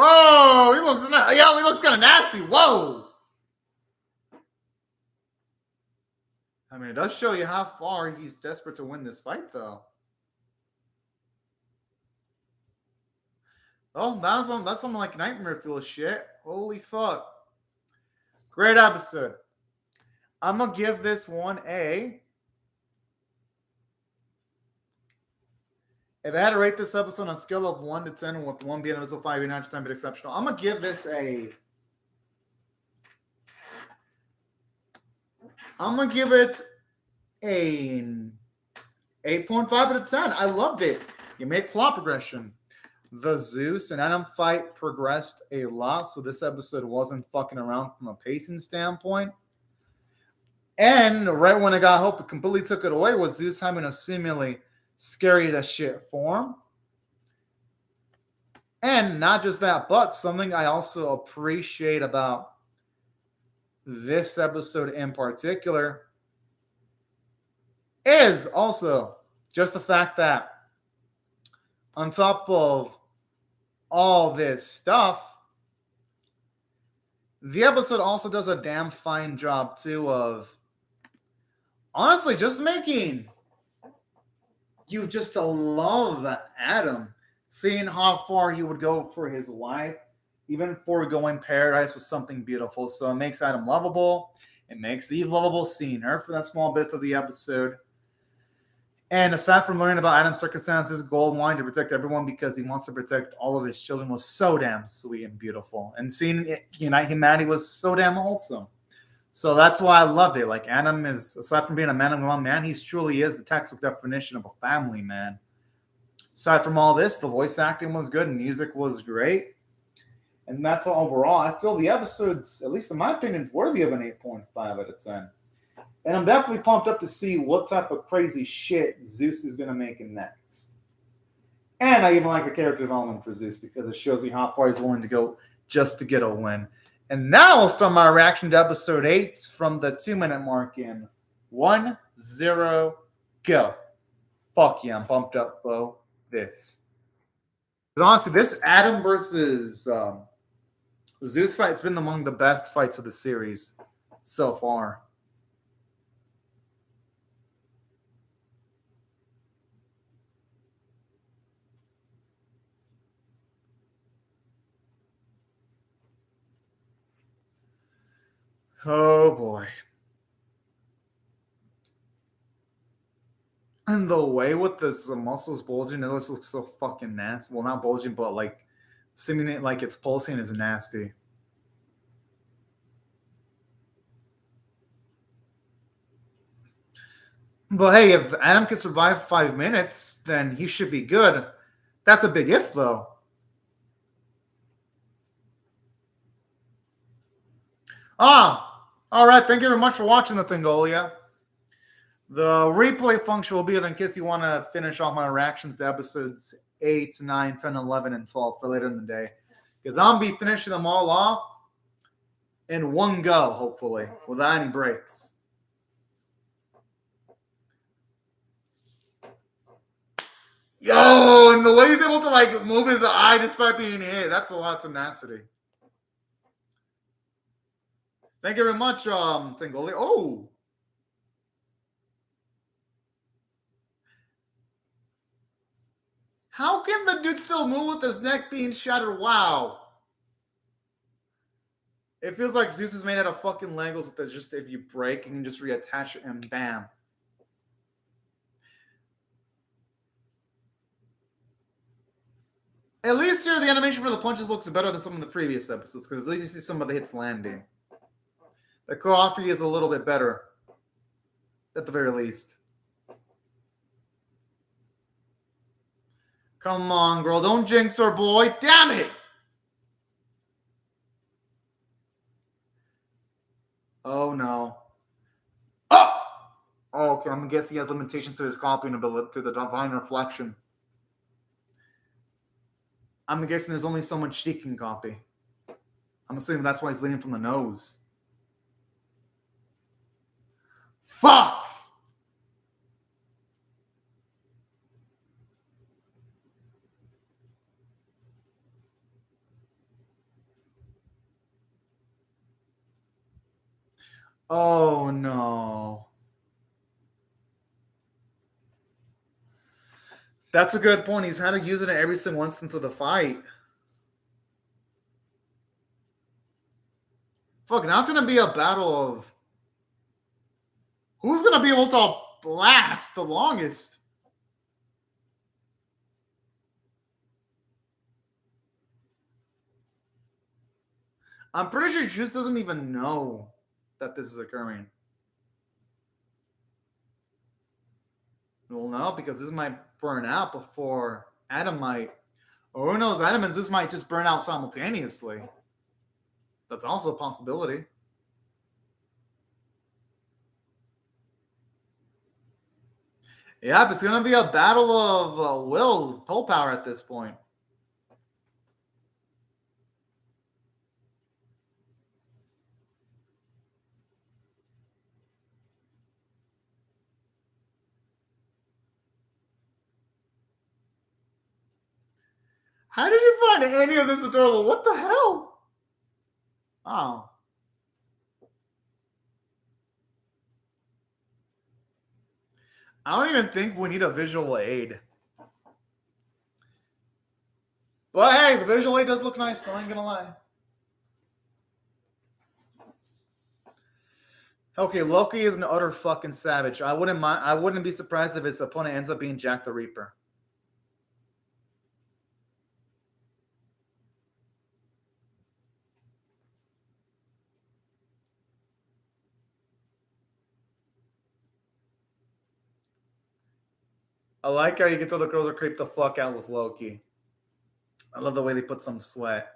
Whoa, he looks kind of nasty. Whoa. I mean, it does show you how far he's desperate to win this fight, though. Oh, that's something like Nightmare Fuel shit. Holy fuck. Great episode. I'm gonna give this one a. If I had to rate this episode on a scale of 1 to 10, with 1 being episode 5 being 100% bit exceptional, I'm gonna give this a. I'm gonna give it a 8.5 out of 10. I loved it. You make plot progression. The Zeus and Adam fight progressed a lot, so this episode wasn't fucking around from a pacing standpoint. And right when it got hope, it completely took it away with Zeus having a seemingly scary as shit form. And not just that, but something I also appreciate about this episode in particular is also just the fact that on top of all this stuff, the episode also does a damn fine job too of honestly just making you just love Adam, seeing how far he would go for his wife, even foregoing paradise was something beautiful. So it makes Adam lovable. It makes Eve lovable, seeing her for that small bit of the episode. And aside from learning about Adam's circumstances, his goal of wanting to protect everyone because he wants to protect all of his children was so damn sweet and beautiful. And seeing it unite humanity was so damn wholesome. So that's why I loved it. Like Adam is, aside from being a man of one man, he truly is the textbook definition of a family man. Aside from all this, the voice acting was good and music was great. And that's all overall. I feel the episode's, at least in my opinion, is worthy of an 8.5 out of 10. And I'm definitely pumped up to see what type of crazy shit Zeus is going to make it next. And I even like the character development for Zeus because it shows you how far he's willing to go just to get a win. And now I'll start my reaction to episode 8 from the 2-minute mark in 1, 0, go. Fuck yeah, I'm pumped up for this. Because honestly, this Adam versus Zeus fight has been among the best fights of the series so far. Oh boy. And the way with the muscles bulging, it looks so fucking nasty. Well, not bulging, but like simulating like it's pulsing is nasty. But hey, if Adam can survive 5 minutes, then he should be good. That's a big if, though. All right. Thank you very much for watching the Tingolia. The replay function will be there in case you want to finish off my reactions to episodes 8, 9, 10, 11, and 12 for later in the day. Because I'll be finishing them all off in one go, hopefully, without any breaks. Yo, and the way he's able to like move his eye despite being hit, that's a lot of tenacity. Thank you very much, Tingoli. Oh. How can the dude still move with his neck being shattered? Wow. It feels like Zeus is made out of fucking Legos that just if you break, you can just reattach it and bam. At least here, the animation for the punches looks better than some of the previous episodes, because at least you see some of the hits landing. The choreography is a little bit better, at the very least. Come on, girl. Don't jinx her, boy. Damn it! Oh, no. Oh! Oh, okay. I'm guessing he has limitations to his copying ability, to the divine reflection. I'm guessing there's only so much she can copy. I'm assuming that's why he's bleeding from the nose. Fuck! Oh, no. That's a good point. He's had to use it in every single instance of the fight. Fuck, now it's going to be a battle of who's going to be able to blast the longest. I'm pretty sure Juice doesn't even know that this is occurring. Well, no, because this might burn out before Adam might. Or who knows, Adam and Zeus might just burn out simultaneously. That's also a possibility. Yep, it's going to be a battle of will, power at this point. How did you find any of this adorable? What the hell? Oh. I don't even think we need a visual aid. But hey, the visual aid does look nice, though, I ain't gonna lie. Okay, Loki is an utter fucking savage. I wouldn't be surprised if his opponent ends up being Jack the Reaper. I like how you can tell the girls are creeped the fuck out with Loki. I love the way they put some sweat.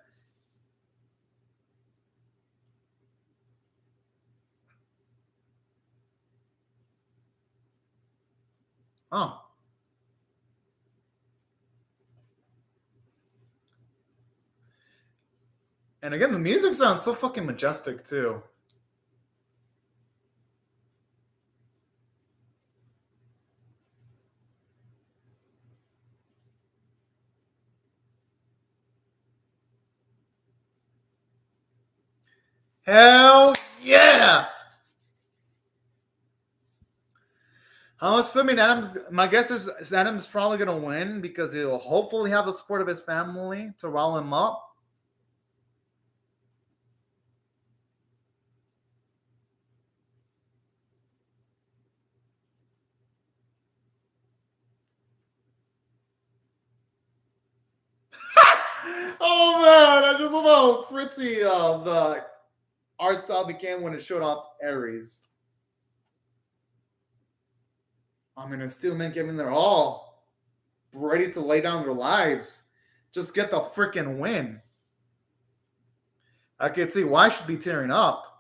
Oh. And again, the music sounds so fucking majestic too. Hell yeah! I'm assuming Adams. My guess is Adams probably gonna win because he'll hopefully have the support of his family to rile him up. Oh man, I just love how pretty the art style became when it showed off Ares. I mean, it's still men giving their all, ready to lay down their lives, just get the freaking win. I could see why I should be tearing up.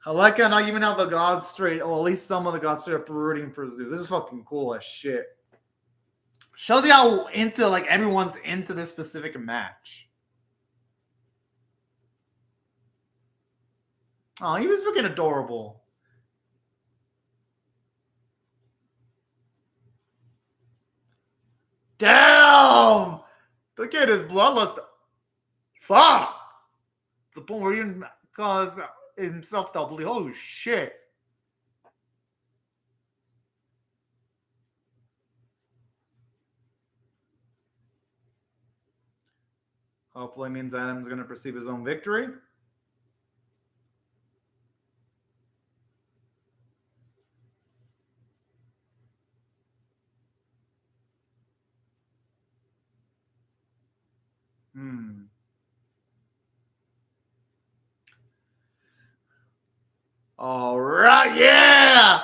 I like how not even how the gods straight, or at least some of the gods straight up rooting for Zeus. This is fucking cool as shit. Shows you how into like everyone's into this specific match. Oh, he was freaking adorable. Damn! The kid is bloodlust. Fuck! The point where he even calls himself doubly. Oh shit. Hopefully means Adam's gonna perceive his own victory. All right, yeah.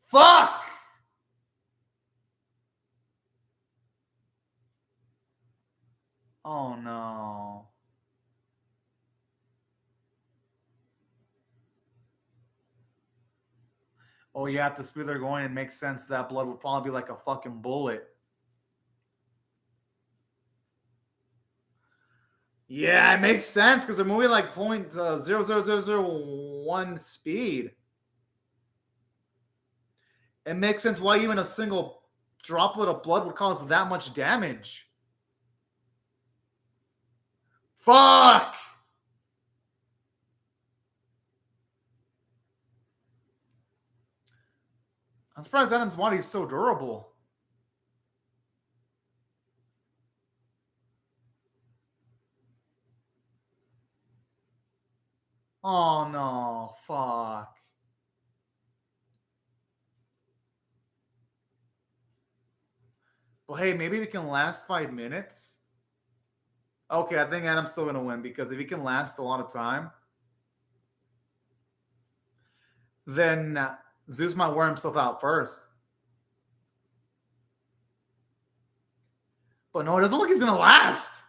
Fuck. Oh no. Oh yeah, at the speed they're going, it makes sense that blood would probably be like a fucking bullet. Yeah, it makes sense because they're moving like point 0.00001 speed. It makes sense why even a single droplet of blood would cause that much damage. Fuck! I'm surprised Adam's body is so durable. Oh no, fuck. Well, hey, maybe we can last 5 minutes. Okay, I think Adam's still gonna win because if he can last a lot of time, then Zeus might wear himself out first. But no, it doesn't look like he's gonna last.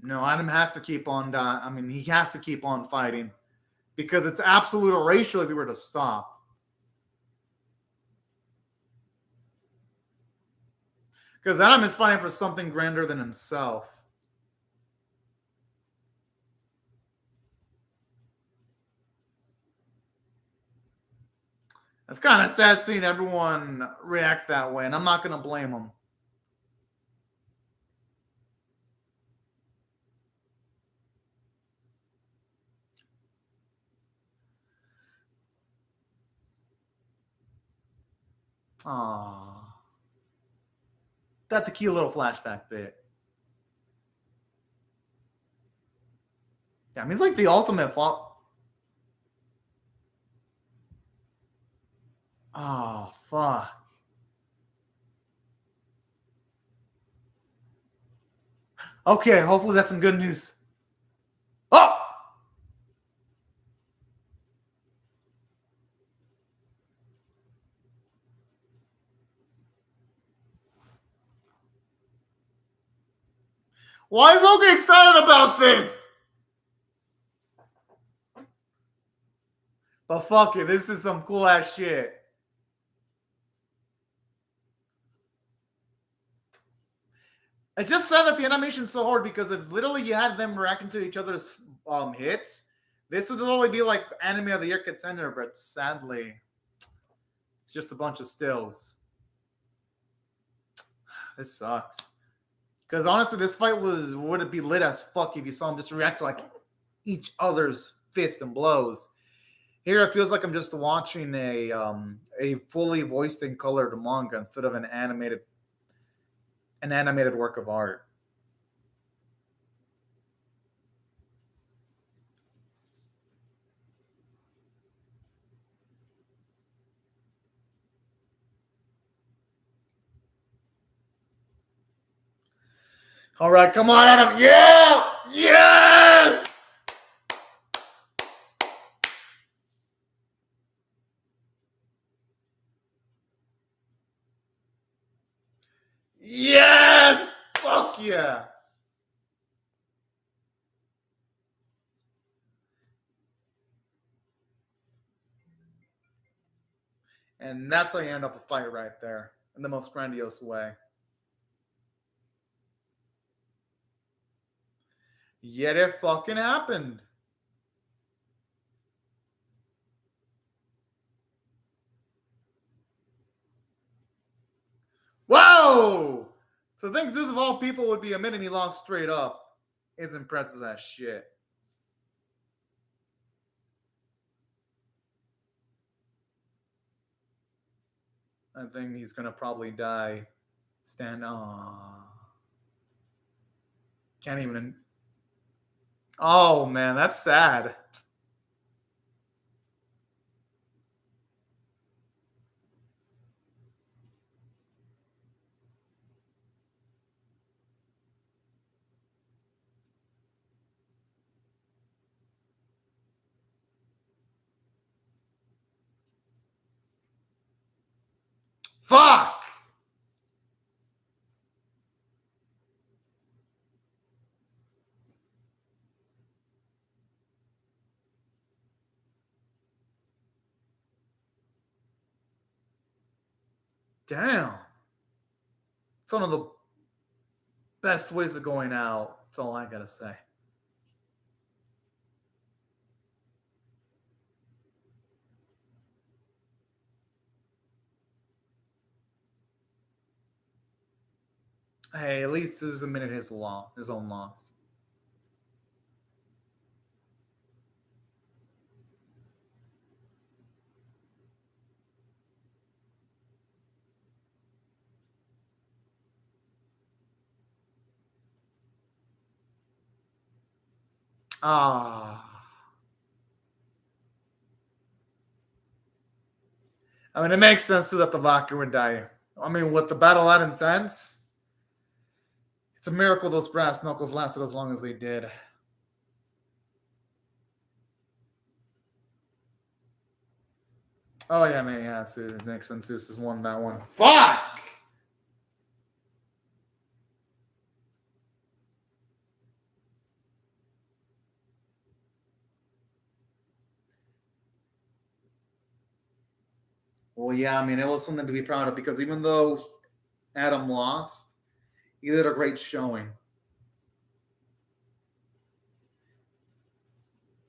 No, Adam has to keep on. I mean, he has to keep on fighting because it's absolute erasure if he were to stop. Because Adam is fighting for something grander than himself. It's kind of sad seeing everyone react that way, and I'm not going to blame them. Aww. That's a cute little flashback bit. Yeah, I mean, it's like the ultimate fault. Oh, fuck. Okay, hopefully that's some good news. Oh! Why is Logan excited about this? But fuck it, this is some cool ass shit. It's just sad that the animation's so hard because if literally you had them reacting to each other's hits, this would literally be like anime of the year contender, but sadly, it's just a bunch of stills. This sucks. Because honestly, this fight would it be lit as fuck if you saw them just react to like each other's fist and blows. Here it feels like I'm just watching a fully voiced and colored manga instead of an animated work of art. All right, come on, Adam. Yeah! Yes! Yes! Fuck yeah! And that's how you end up a fight right there in the most grandiose way. Yet it fucking happened. Whoa! So think Zeus of all people would be a minute he lost straight up is impressive as shit. I think he's gonna probably die. Stand on. Can't even. Oh man, that's sad. Fuck! Damn. It's one of the best ways of going out. That's all I gotta say. Hey, at least this is a minute his own loss. Ah. I mean, it makes sense too that the Valkyrie would die. I mean, with the battle that intense, it's a miracle those brass knuckles lasted as long as they did. Oh yeah, man, yeah, so it makes sense. This is won that one. Fuck! Well, yeah, I mean, it was something to be proud of because even though Adam lost, he did a great showing.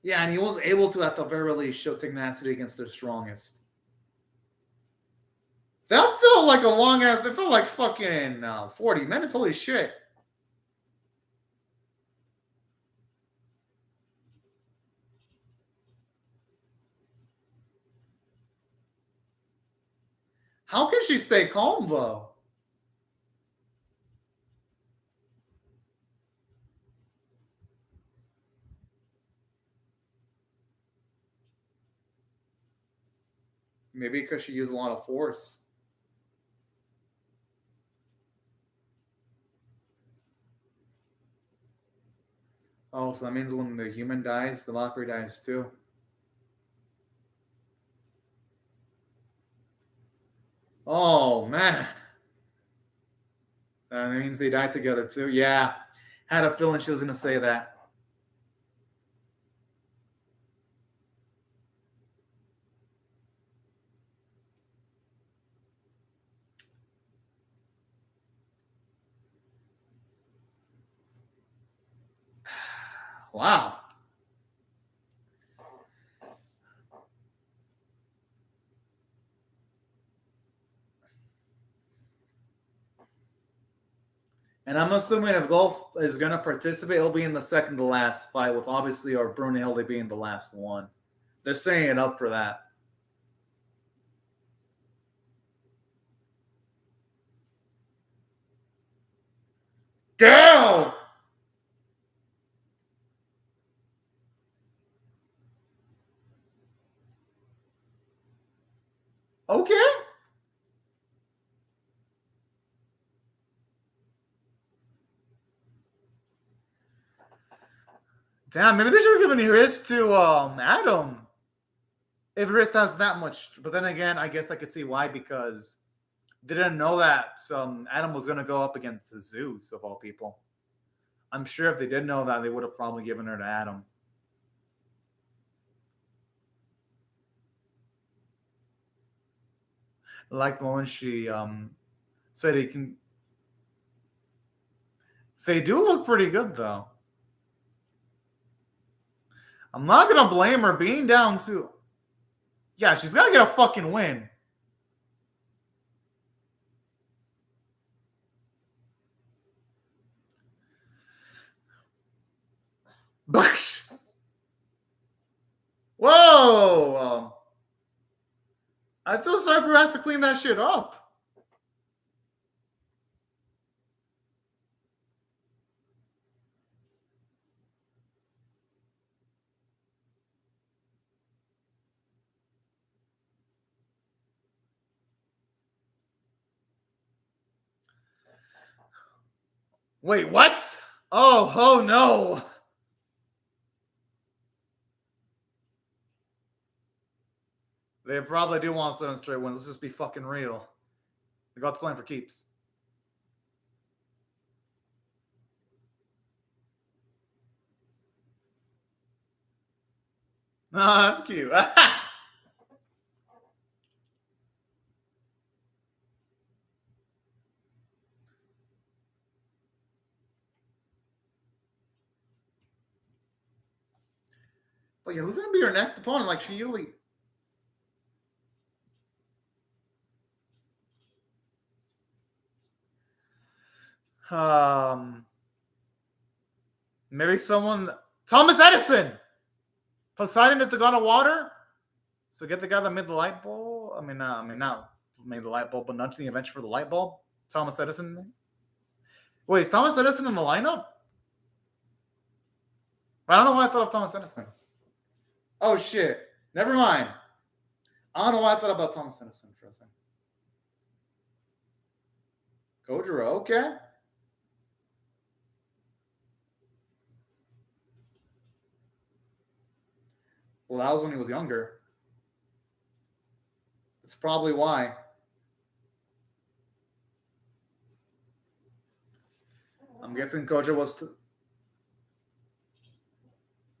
Yeah, and he was able to, at the very least, show tenacity against their strongest. That felt like a long ass. It felt like fucking 40 minutes. Holy shit. How can she stay calm, though? Maybe because she used a lot of force. so that means when the human dies, the Valkyrie dies too. Oh man. That means they died together too. Yeah. Had a feeling she was gonna say that. Wow. And I'm assuming if Golf is going to participate, it'll be in the second to last fight, with obviously or Brunhilde being the last one. They're setting it up for that. Damn! Okay. Damn, maybe they should have given Wrist to Adam. If Wrist has that much, but then again, I guess I could see why, because they didn't know that Adam was going to go up against Zeus of all people. I'm sure if they did know that, they would have probably given her to Adam. Like the one she said he can. They do look pretty good though. I'm not gonna blame her being down too. Yeah, she's gotta get a fucking win. Whoa! I feel sorry for who has to clean that shit up. Wait, what? Oh no. They probably do want 7 straight wins. Let's just be fucking real. They got to playing for keeps. Ah, that's cute. But yeah, who's gonna be her next opponent? Like she usually. Maybe someone. Thomas Edison. Poseidon is the god of water. So get the guy that made the light bulb. I mean, not made the light bulb, but nudged the invention for the light bulb. Thomas Edison. Wait, is Thomas Edison in the lineup? I don't know why I thought of Thomas Edison. Oh shit! Never mind. I don't know why I thought about Thomas Edison for a second. Kojiro, okay. Well, that was when he was younger. That's probably why. I'm guessing Kojiro was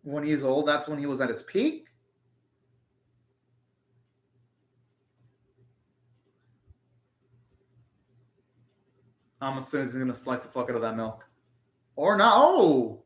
when he's old. That's when he was at his peak. I'm assuming he's gonna slice the fuck out of that milk, or not. Oh,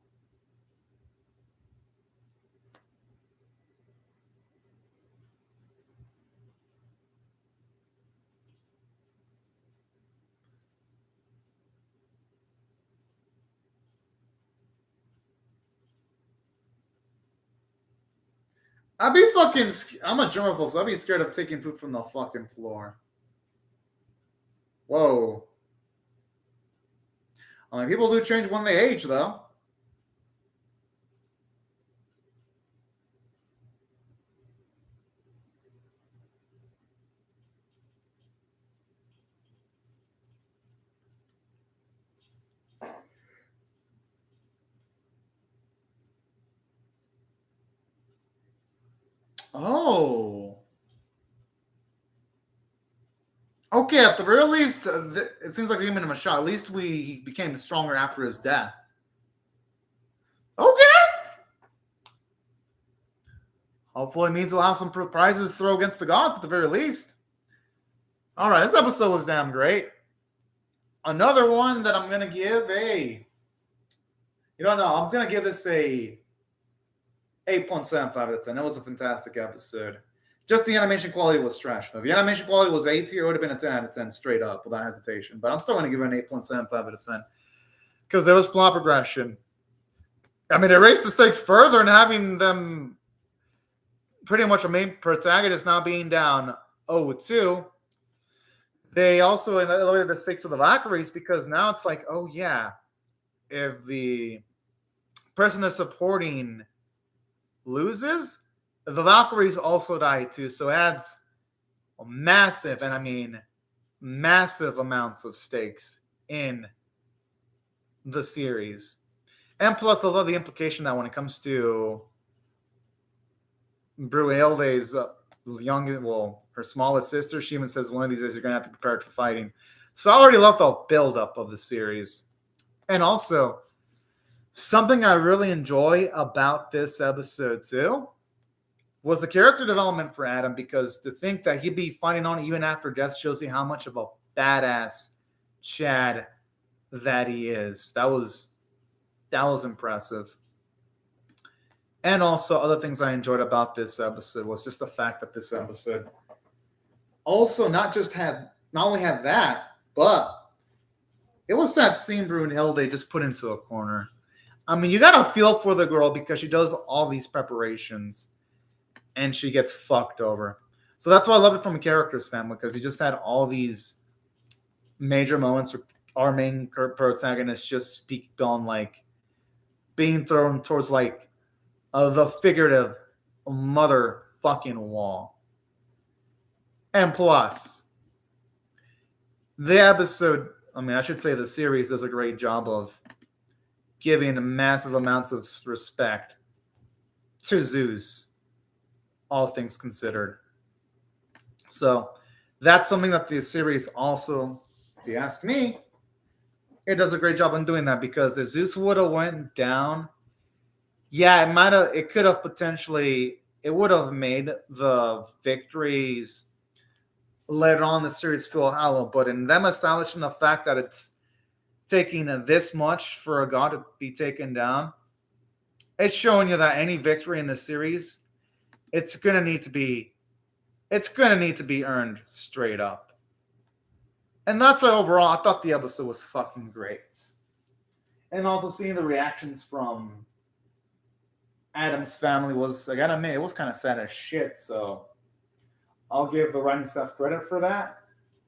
I'd be fucking. I'm a germaphobe, so I'd be scared of taking food from the fucking floor. Whoa. I mean, people do change when they age, though. Oh. Okay, at the very least, it seems like we gave him a shot. At least he became stronger after his death. Okay. Hopefully it means we'll have some prizes to throw against the gods at the very least. All right, this episode was damn great. Another one that I'm going to give a... You don't know, I'm going to give this a 8.75 out of 10. That was a fantastic episode. Just the animation quality was trash, though. If the animation quality was A tier, it would have been a 10 out of 10 straight up without hesitation. But I'm still going to give it an 8.75 out of 10 because there was plot progression. I mean, it raised the stakes further and having them pretty much a main protagonist now being down 0-2. They also elevated the stakes of the Valkyries because now it's like, oh, yeah, if the person they're supporting loses, the Valkyries also die too. So it adds a massive, and I mean massive amounts of stakes in the series. And plus, I love the implication that when it comes to Brunhilde's her smallest sister, she even says one of these days you're going to have to be prepared for fighting. So I already love the build-up of the series. And also, something I really enjoy about this episode too was the character development for Adam, because to think that he'd be fighting on even after death shows you how much of a badass Chad that he is. That was impressive. And also, other things I enjoyed about this episode was just the fact that this episode also not only had that, but it was that scene Brunhilde just put into a corner. I mean, you got to feel for the girl because she does all these preparations and she gets fucked over. So that's why I love it from a character standpoint, because he just had all these major moments where our main protagonist just speak on like being thrown towards like the figurative motherfucking wall. And plus, the episode, I should say the series does a great job of giving massive amounts of respect to Zeus, all things considered. So that's something that the series also, if you ask me, it does a great job in doing that, because if Zeus would have went down, yeah, it could have potentially, it would have made the victories later on in the series feel hollow. But in them establishing the fact that it's taking this much for a god to be taken down, it's showing you that any victory in the series, it's gonna need to be earned straight up. And that's overall, I thought the episode was fucking great. And also seeing the reactions from Adam's family was, I gotta admit, it was kind of sad as shit. So I'll give the writing staff credit for that.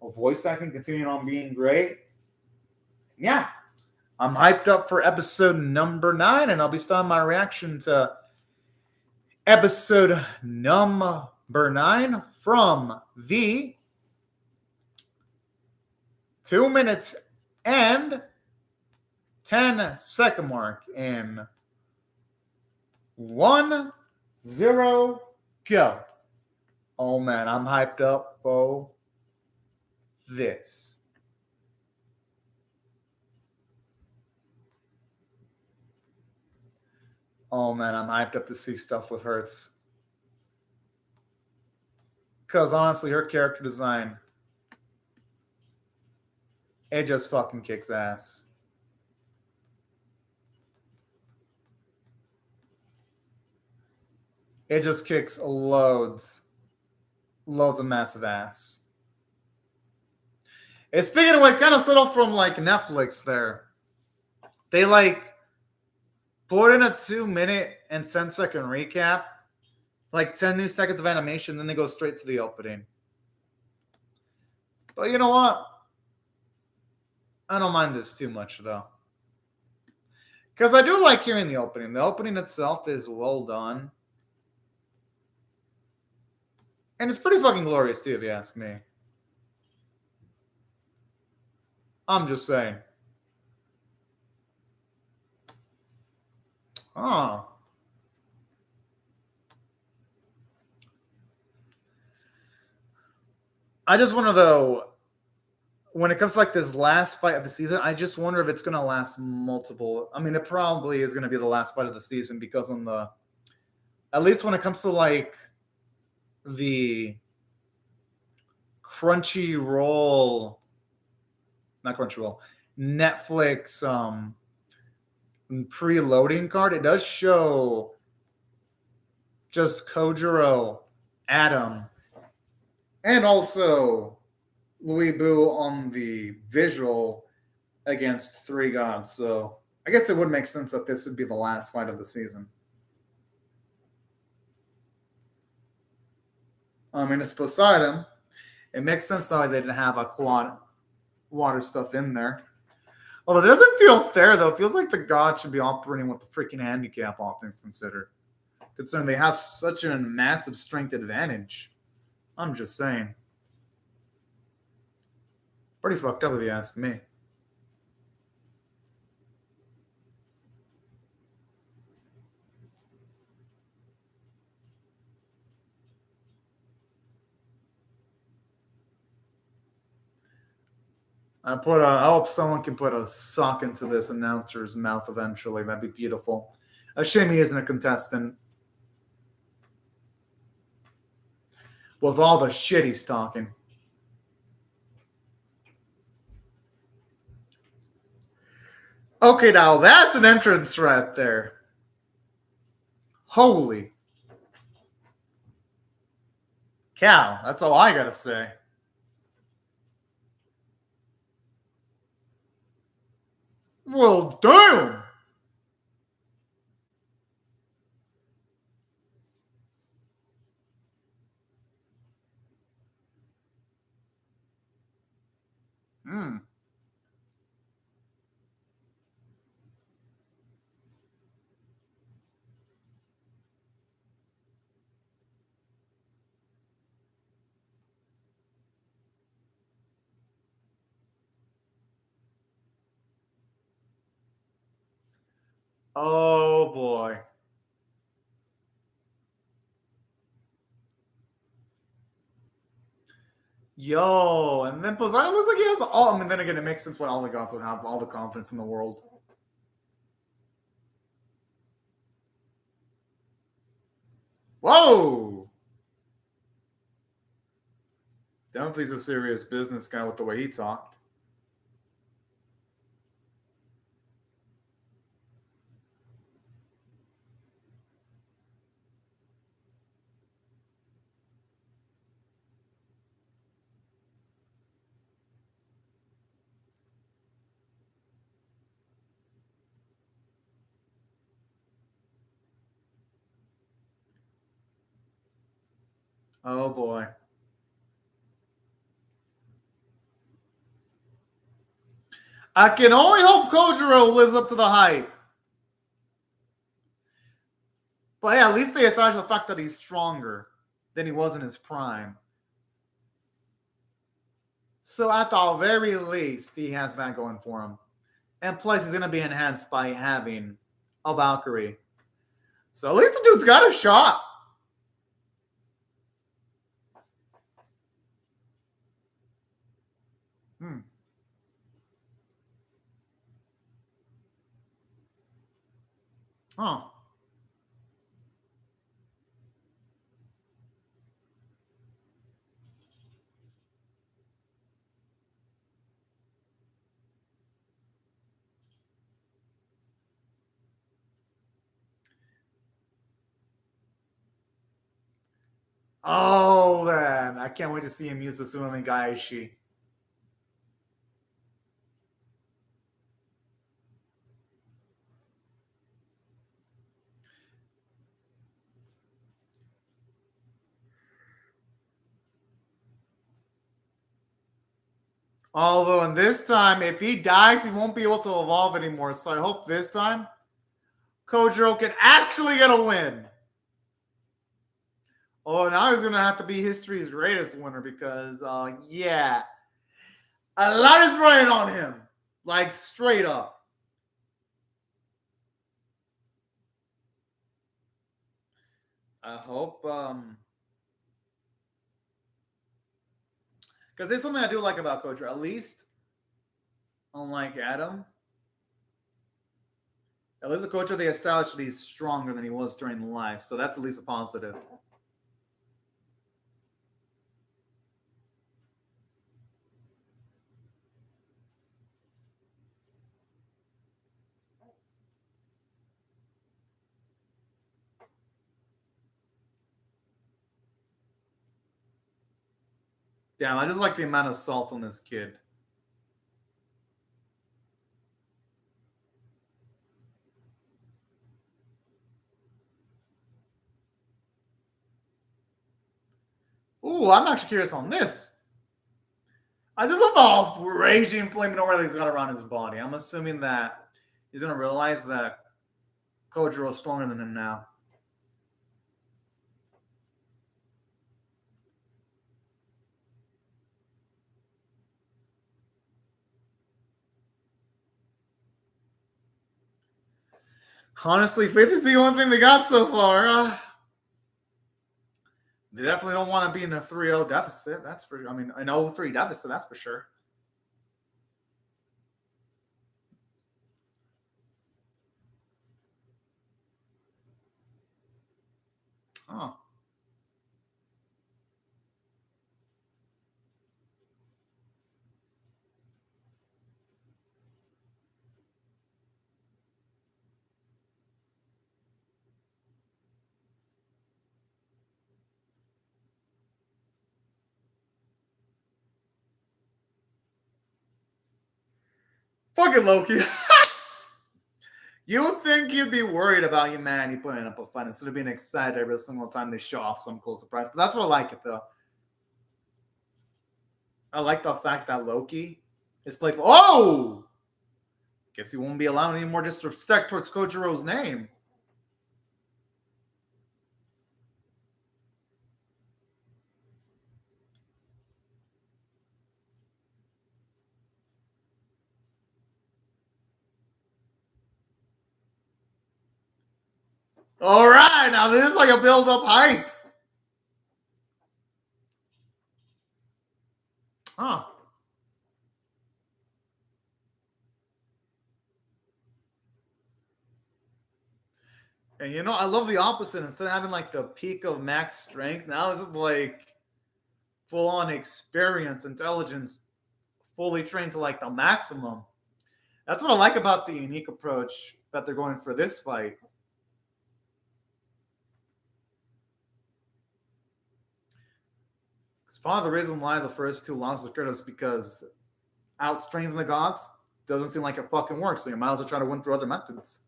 Voice acting continuing on being great. Yeah, I'm hyped up for episode number 9, and I'll be starting my reaction to episode number 9 from the 2 minutes and 10-second mark in 1-0 go. Oh man, I'm hyped up for this. Oh man, I'm hyped up to see stuff with Hertz. Because honestly, her character design, it just fucking kicks ass. It just kicks loads of massive ass. And speaking of what, kind of subtle from like Netflix there. They like put in a 2-minute and 10-second recap, like 10 new seconds of animation, then they go straight to the opening. But you know what? I don't mind this too much though. Because I do like hearing the opening. The opening itself is well done. And it's pretty fucking glorious too, if you ask me. I'm just saying. Oh. I just wonder though, when it comes to like this last fight of the season, I just wonder if it's going to last multiple. I mean, it probably is going to be the last fight of the season because on the, at least when it comes to like the Crunchyroll, not Crunchyroll, Netflix preloading card, it does show just Kojiro, Adam, and also Louis Boo on the visual against Three Gods. So I guess it would make sense that this would be the last fight of the season. I mean, it's Poseidon. It makes sense why they didn't have a quad water stuff in there. Although it doesn't feel fair, though. It feels like the god should be operating with the freaking handicap, all things considered. Considering they have such a massive strength advantage. I'm just saying. Pretty fucked up if you ask me. I hope someone can put a sock into this announcer's mouth eventually. That'd be beautiful. A shame he isn't a contestant. With all the shit he's talking. Okay, now that's an entrance right there. Holy cow. That's all I gotta say. Well, damn. Hmm. Oh boy. Yo, and then Poseidon looks like he has all. I mean, then again, it makes sense why all the gods would have all the confidence in the world. Whoa! Definitely a serious business guy with the way he talked. Oh boy. I can only hope Kojiro lives up to the hype. But yeah, at least they established the fact that he's stronger than he was in his prime. So at the very least, he has that going for him. And plus, he's going to be enhanced by having a Valkyrie. So at least the dude's got a shot. Hmm. Huh. Oh, man. I can't wait to see him use the Suimin Gaishi. Although, in this time, if he dies, he won't be able to evolve anymore. So I hope this time Kojiro can actually get a win. Oh, now he's going to have to be history's greatest winner because, yeah, a lot is running on him. Like, straight up. I hope Because there's something I do like about Kojiro. At least, unlike Adam, at least the Kojiro they established that he's stronger than he was during the life. So that's at least a positive. Damn, I just like the amount of salt on this kid. Ooh, I'm actually curious on this. I just love the raging flaming aura that he's got around his body. I'm assuming that he's going to realize that Kojiro is stronger than him now. Honestly, faith is the only thing they got so far. They definitely don't want to be in a 3-0 deficit. That's for, I mean, an 0-3 deficit, that's for sure. Oh. Fucking Loki. You would think you'd be worried about humanity putting up a fight instead of being excited every single time they show off some cool surprise. But that's what I like it, though. I like the fact that Loki is playful. Oh! Guess he won't be allowed any more disrespect towards Kojiro's name. All right, now this is like a build-up hype. Huh. And you know, I love the opposite. Instead of having like the peak of max strength, now this is like full-on experience, intelligence, fully trained to like the maximum. That's what I like about the unique approach that they're going for this fight. It's part of the reason why the first two losses occurred is because outstrengthening the gods doesn't seem like it fucking works. So you might as well try to win through other methods.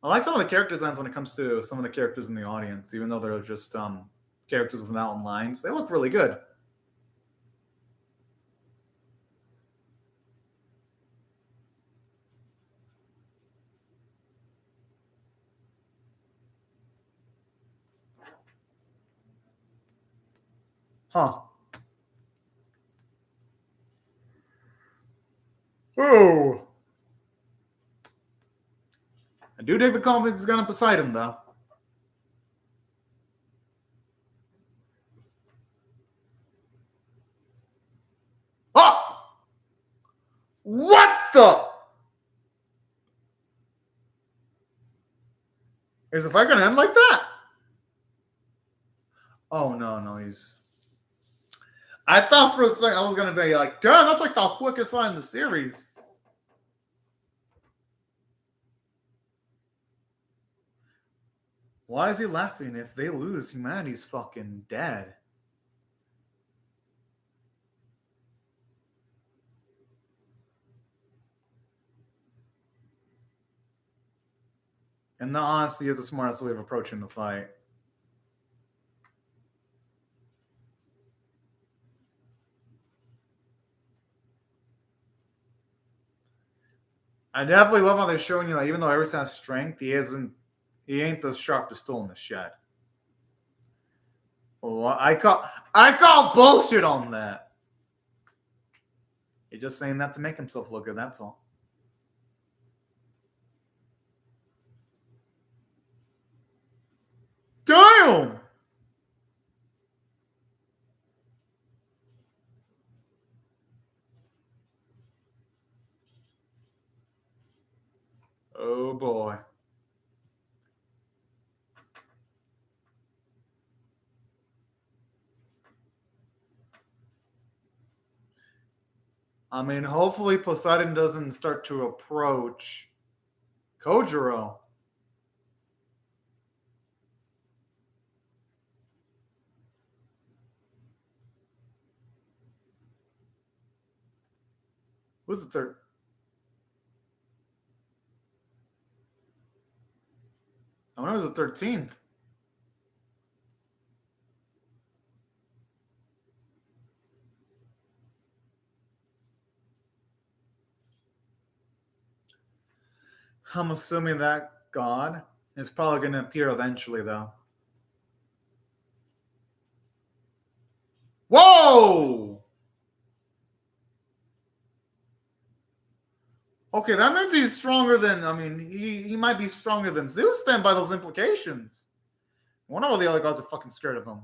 I like some of the character designs when it comes to some of the characters in the audience, even though they're just characters with mountain lines. They look really good. Huh. Oh. I do dig the confidence he's gonna Poseidon, though. Oh! What the? Is the fight gonna end like that? Oh no, he's. I thought for a second I was gonna be like, damn, that's like the quickest fight in the series. Why is he laughing? If they lose, humanity's fucking dead. And that honestly is the smartest way of approaching the fight. I definitely love how they're showing you that even though Everest has strength, he ain't the sharpest tool in the shed. Well, I call bullshit on that. He's just saying that to make himself look good, that's all. Oh boy. I mean, hopefully Poseidon doesn't start to approach Kojiro. Who's the third? I wonder who's the 13th. I'm assuming that god is probably going to appear eventually, though. Whoa! Okay, that means he's stronger than. I mean, he might be stronger than Zeus then by those implications. I wonder all the other gods are fucking scared of him.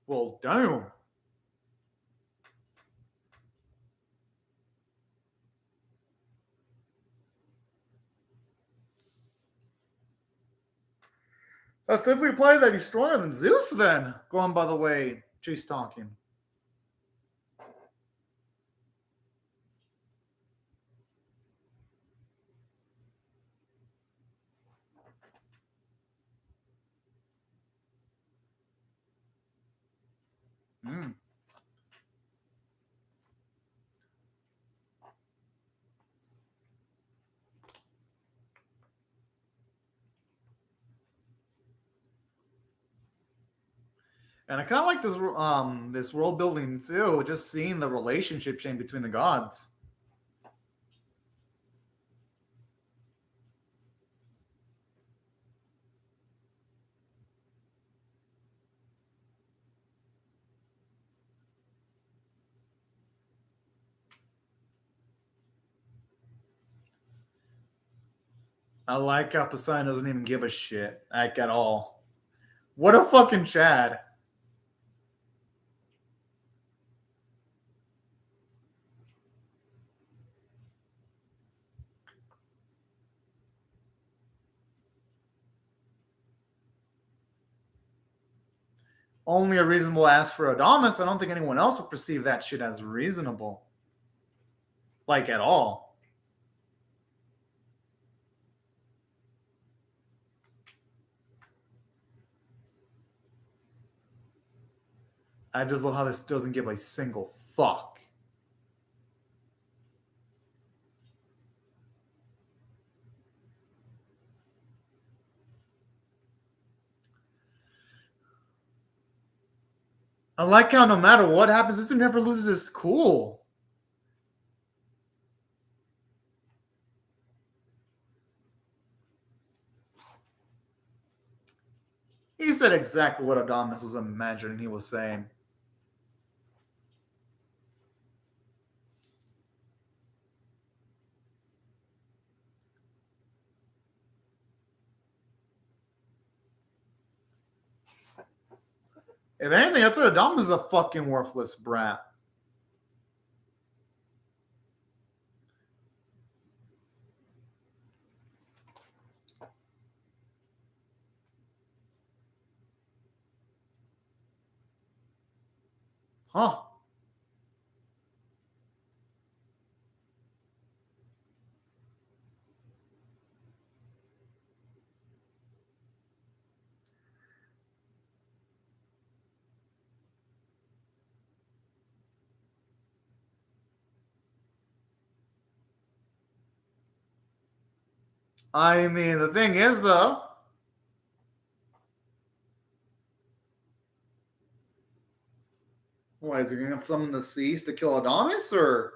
Well, damn. That's if we play that he's stronger than Zeus then. Going by the way she's talking. Mm. And I kind of like this world building too. Just seeing the relationship chain between the gods. I like how Poseidon doesn't even give a shit like at all. What a fucking Chad. Only a reasonable ask for Adamas. I don't think anyone else would perceive that shit as reasonable. Like at all. I just love how this doesn't give a single fuck. I like how no matter what happens, this dude never loses his cool. He said exactly what Adamas was imagining he was saying. If anything, that's what Adamas is a fucking worthless brat. Huh. I mean, the thing is, though, why is he going to summon the seas to kill Adamas, or?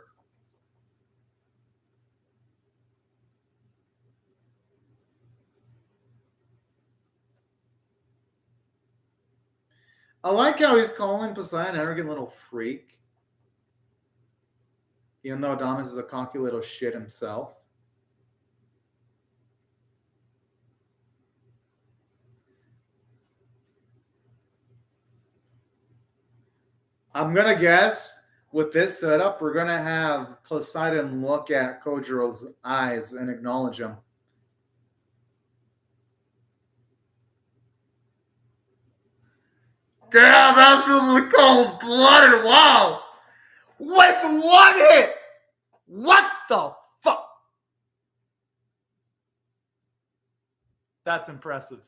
I like how he's calling Poseidon an arrogant little freak. Even though Adamas is a cocky little shit himself. I'm going to guess with this setup, we're going to have Poseidon look at Kojiro's eyes and acknowledge him. Damn, absolutely cold blooded. Wow. With one hit. What the fuck? That's impressive.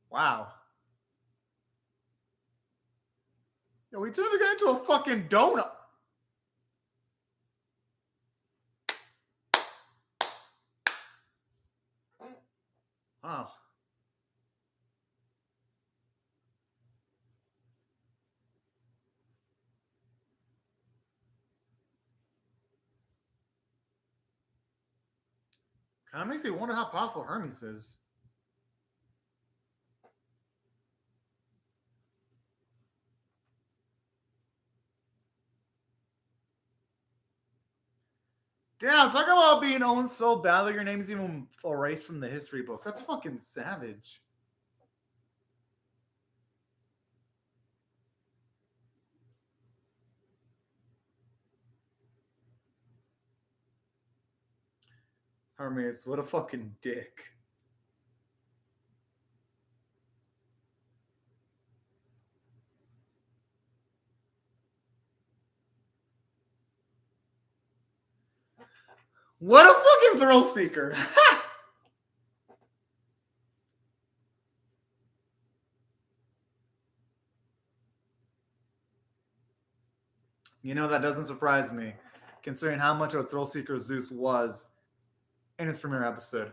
Wow. Yo, we turned the guy into a fucking donut. Wow. Kind of makes me wonder how powerful Hermes is. Damn, talk about being owned so badly your name's even erased from the history books. That's fucking savage. Hermes, what a fucking dick. What a fucking thrill seeker. You know, that doesn't surprise me, considering how much of a thrill seeker Zeus was in his premiere episode.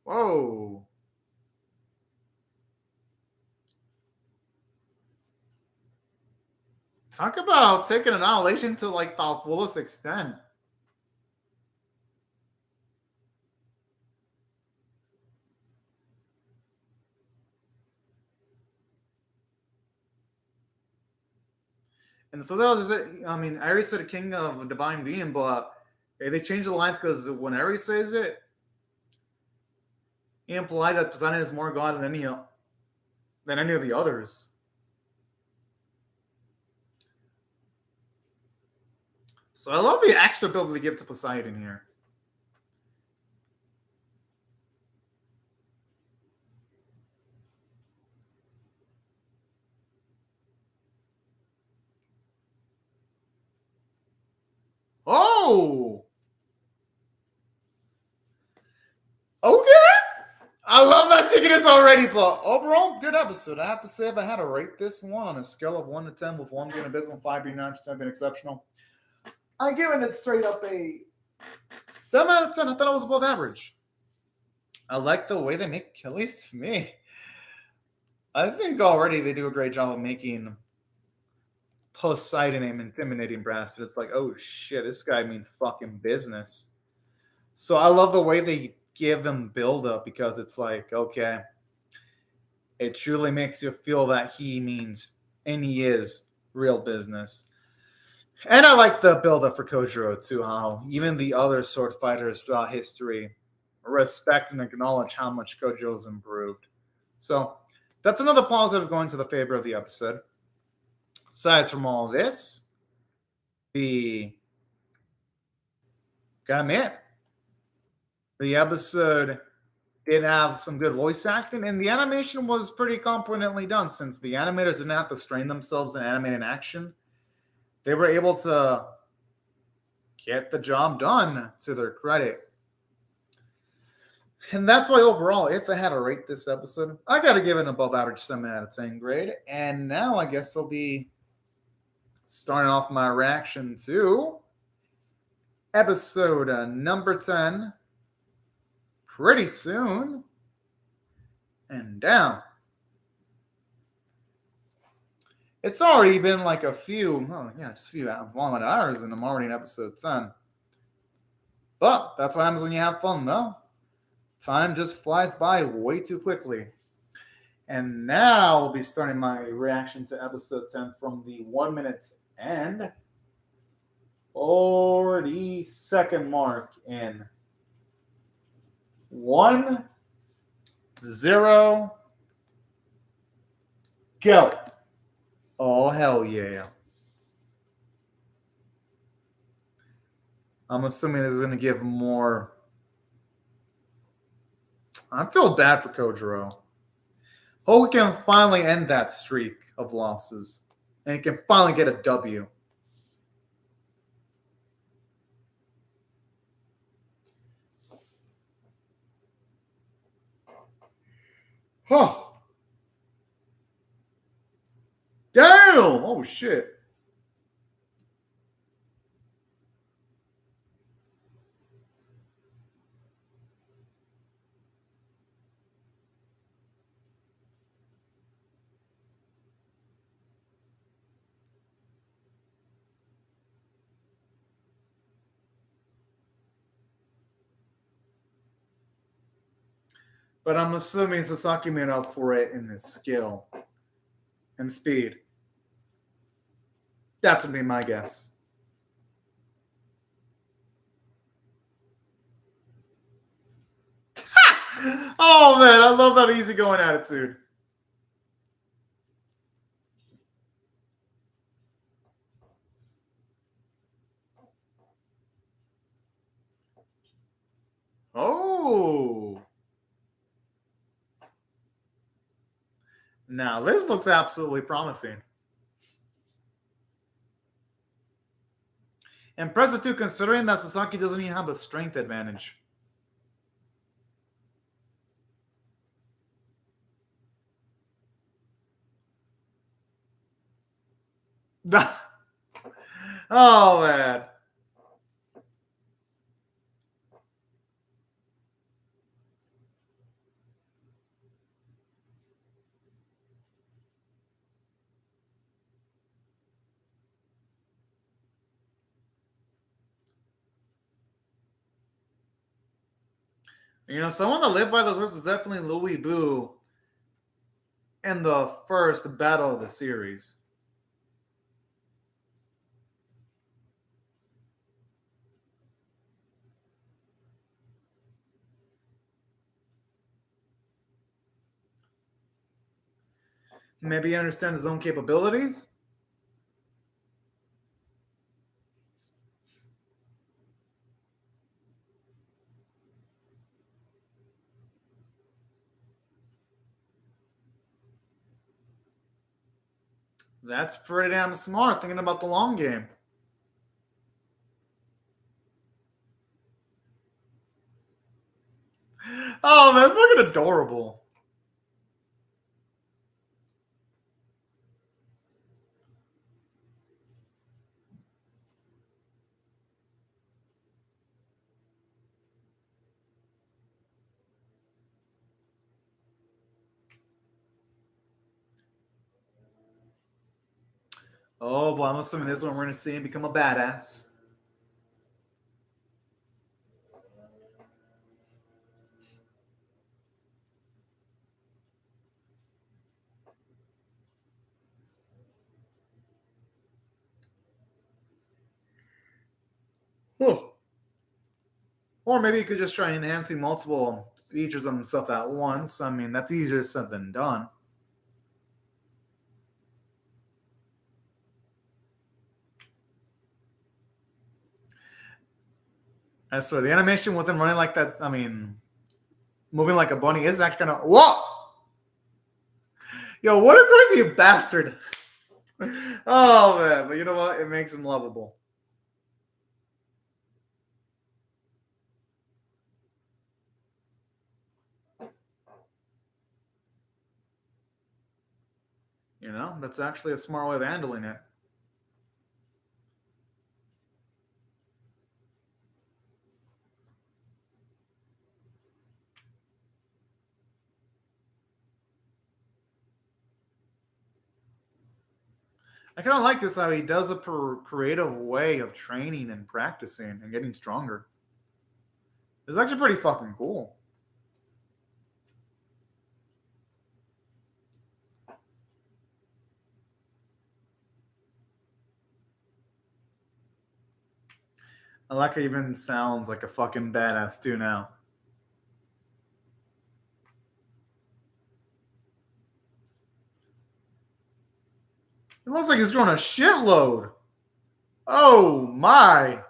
Whoa. Talk about taking annihilation to like the fullest extent. And so that was it. I mean, Ares said king of divine being, but they changed the lines because when Ares says it, he implied that Poseidon is more god than any of the others. So I love the extra build they give to Poseidon here. Oh! Okay! I love that ticketus already, but overall, good episode. I have to say, if I had to rate this one on a scale of 1 to 10, with 1 being abysmal, 5 being not 10 being exceptional, I'm giving it straight up a 7 out of 10. I thought it was above average. I like the way they make, at least to me. I think already they do a great job of making Poseidon an intimidating brass, but it's like, oh shit, this guy means fucking business. So I love the way they give him build up because it's like, okay, it truly makes you feel that he means and he is real business. And I like the build up for Kojiro too, how even the other sword fighters throughout history respect and acknowledge how much Kojiro's improved. So that's another positive going to the favor of the episode. Aside from all this, the gotta admit, the episode did have some good voice acting, and the animation was pretty competently done since the animators didn't have to strain themselves in animating action. They were able to get the job done to their credit. And that's why overall, if I had to rate this episode, I got to give it an above average 7 out of 10 grade. And now I guess I'll be starting off my reaction to episode number 10 pretty soon. and down. It's already been like just a few long hours, and I'm already in episode 10. But that's what happens when you have fun, though. Time just flies by way too quickly. And now I'll be starting my reaction to episode 10 from the 1 minute and 40-second mark in 1, 0, go. Oh, hell yeah. I'm assuming this is going to give more. I feel bad for Kojiro. Hope he can finally end that streak of losses. And he can finally get a W. Huh. Damn! Oh, shit. But I'm assuming Sasaki made up for it in his skill and speed. That would be my guess. Oh, man, I love that easygoing attitude. Oh. Now, this looks absolutely promising. Impressive, too, considering that Sasaki doesn't even have a strength advantage. Oh, man. You know, someone that lived by those words is definitely Louis Boo in the first battle of the series. Maybe he understands his own capabilities. That's pretty damn smart, thinking about the long game. Oh, man, it's looking adorable. Oh, boy, I'm assuming this one we're going to see him become a badass. Huh. Or maybe he could just try enhancing multiple features of himself at once. I mean, that's easier said than done. I swear, the animation with him running like that's, I mean, moving like a bunny is actually kind of. Whoa! Yo, what a crazy bastard. Oh, man. But you know what? It makes him lovable. You know, that's actually a smart way of handling it. I kind of like this how he does a creative way of training and practicing and getting stronger. It's actually pretty fucking cool. I like how he even sounds like a fucking badass too now. It looks like he's doing a shitload. Oh my.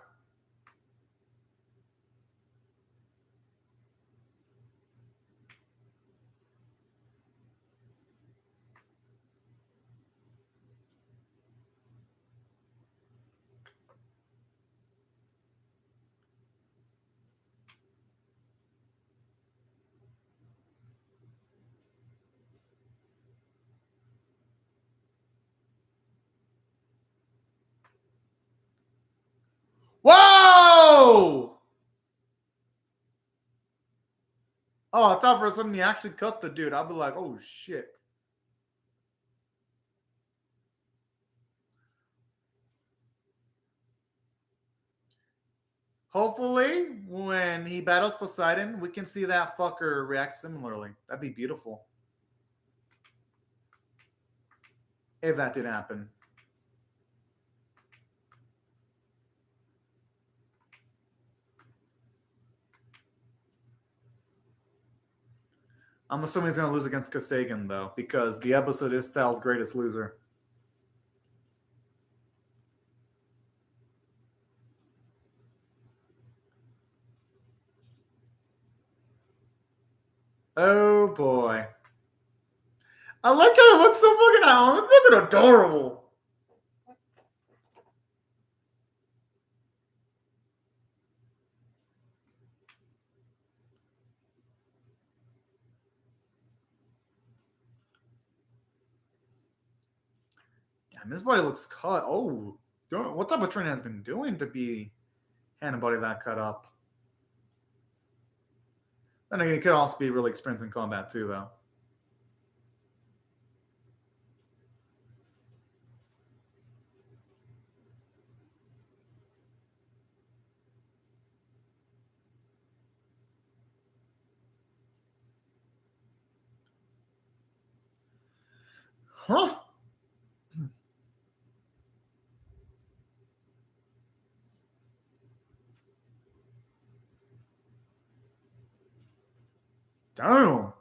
Whoa! Oh, I thought for a second he actually cut the dude. I'd be like, oh shit. Hopefully, when he battles Poseidon, we can see that fucker react similarly. That'd be beautiful. If that did happen. I'm assuming he's going to lose against Kasagan, though, because the episode is styled Greatest Loser. Oh, boy. I like how it looks so fucking out. It's fucking adorable. Damn, this body looks cut. Oh, what type of training has been doing to be having a body that cut up? Then again, it could also be really experienced in combat, too, though. Huh? Damn.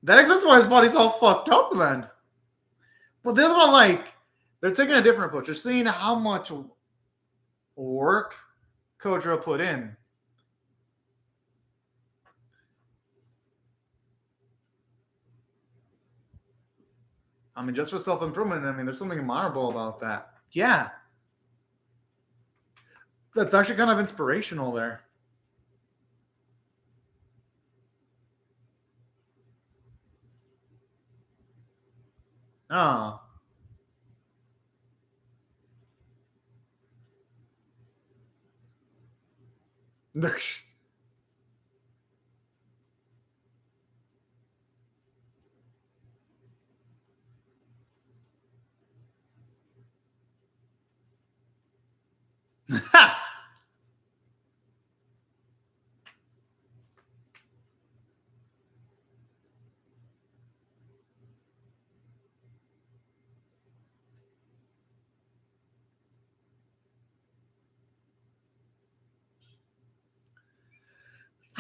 That explains why his body's all fucked up then. But this one, like, they're taking a different approach. They're seeing how much work Kojiro put in. I mean, just for self improvement, I mean, there's something admirable about that. Yeah. That's actually kind of inspirational there. Oh.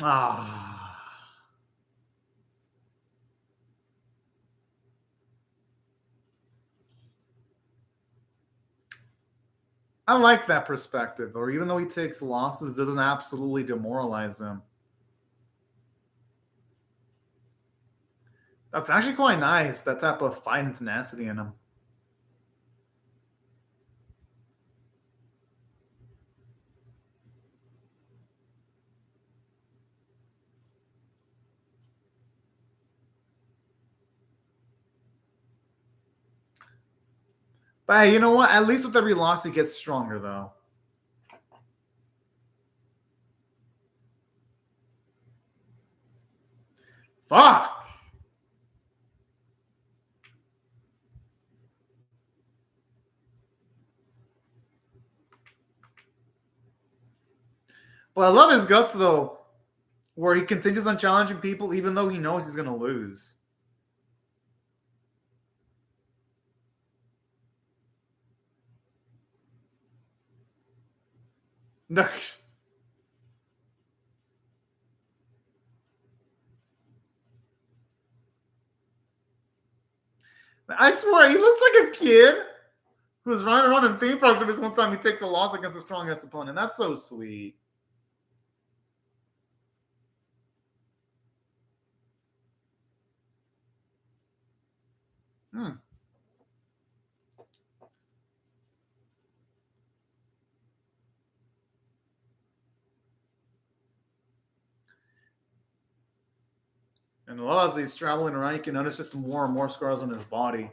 Ah. I like that perspective, or even though he takes losses, doesn't absolutely demoralize him. That's actually quite nice, that type of fight and tenacity in him. But hey, you know what? At least with every loss, he gets stronger, though. Fuck! But I love his guts, though, where he continues on challenging people even though he knows he's going to lose. I swear, he looks like a kid who's running around in theme parks every single time he takes a loss against a strongest opponent. That's so sweet. Hmm. And as he's traveling around, you can notice just more and more scars on his body.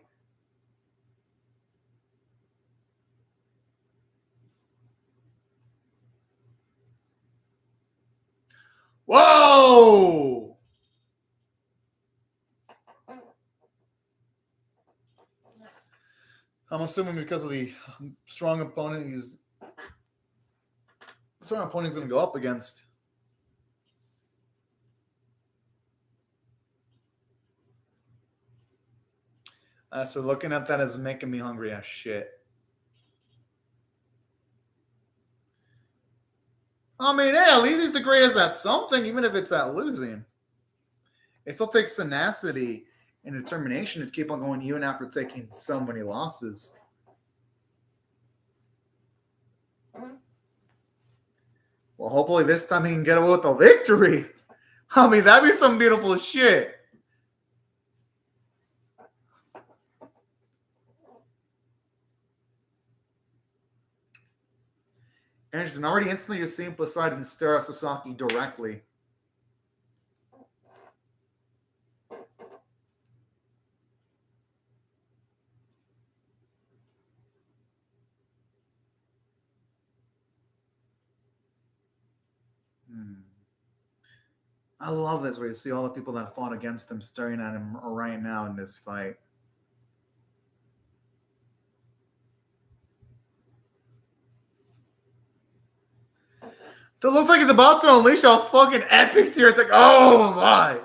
Whoa! I'm assuming because of the strong opponent he's going to go up against. So looking at that is making me hungry as shit. I mean, hey, at least he's the greatest at something, even if it's at losing. It still takes tenacity and determination to keep on going even after taking so many losses. Well, hopefully this time he can get away with a victory. I mean, that'd be some beautiful shit. Interesting. Already instantly you're seeing Poseidon stare at Sasaki directly. I love this where you see all the people that fought against him staring at him right now in this fight. It looks like he's about to unleash a fucking epic tear. It's like, oh my.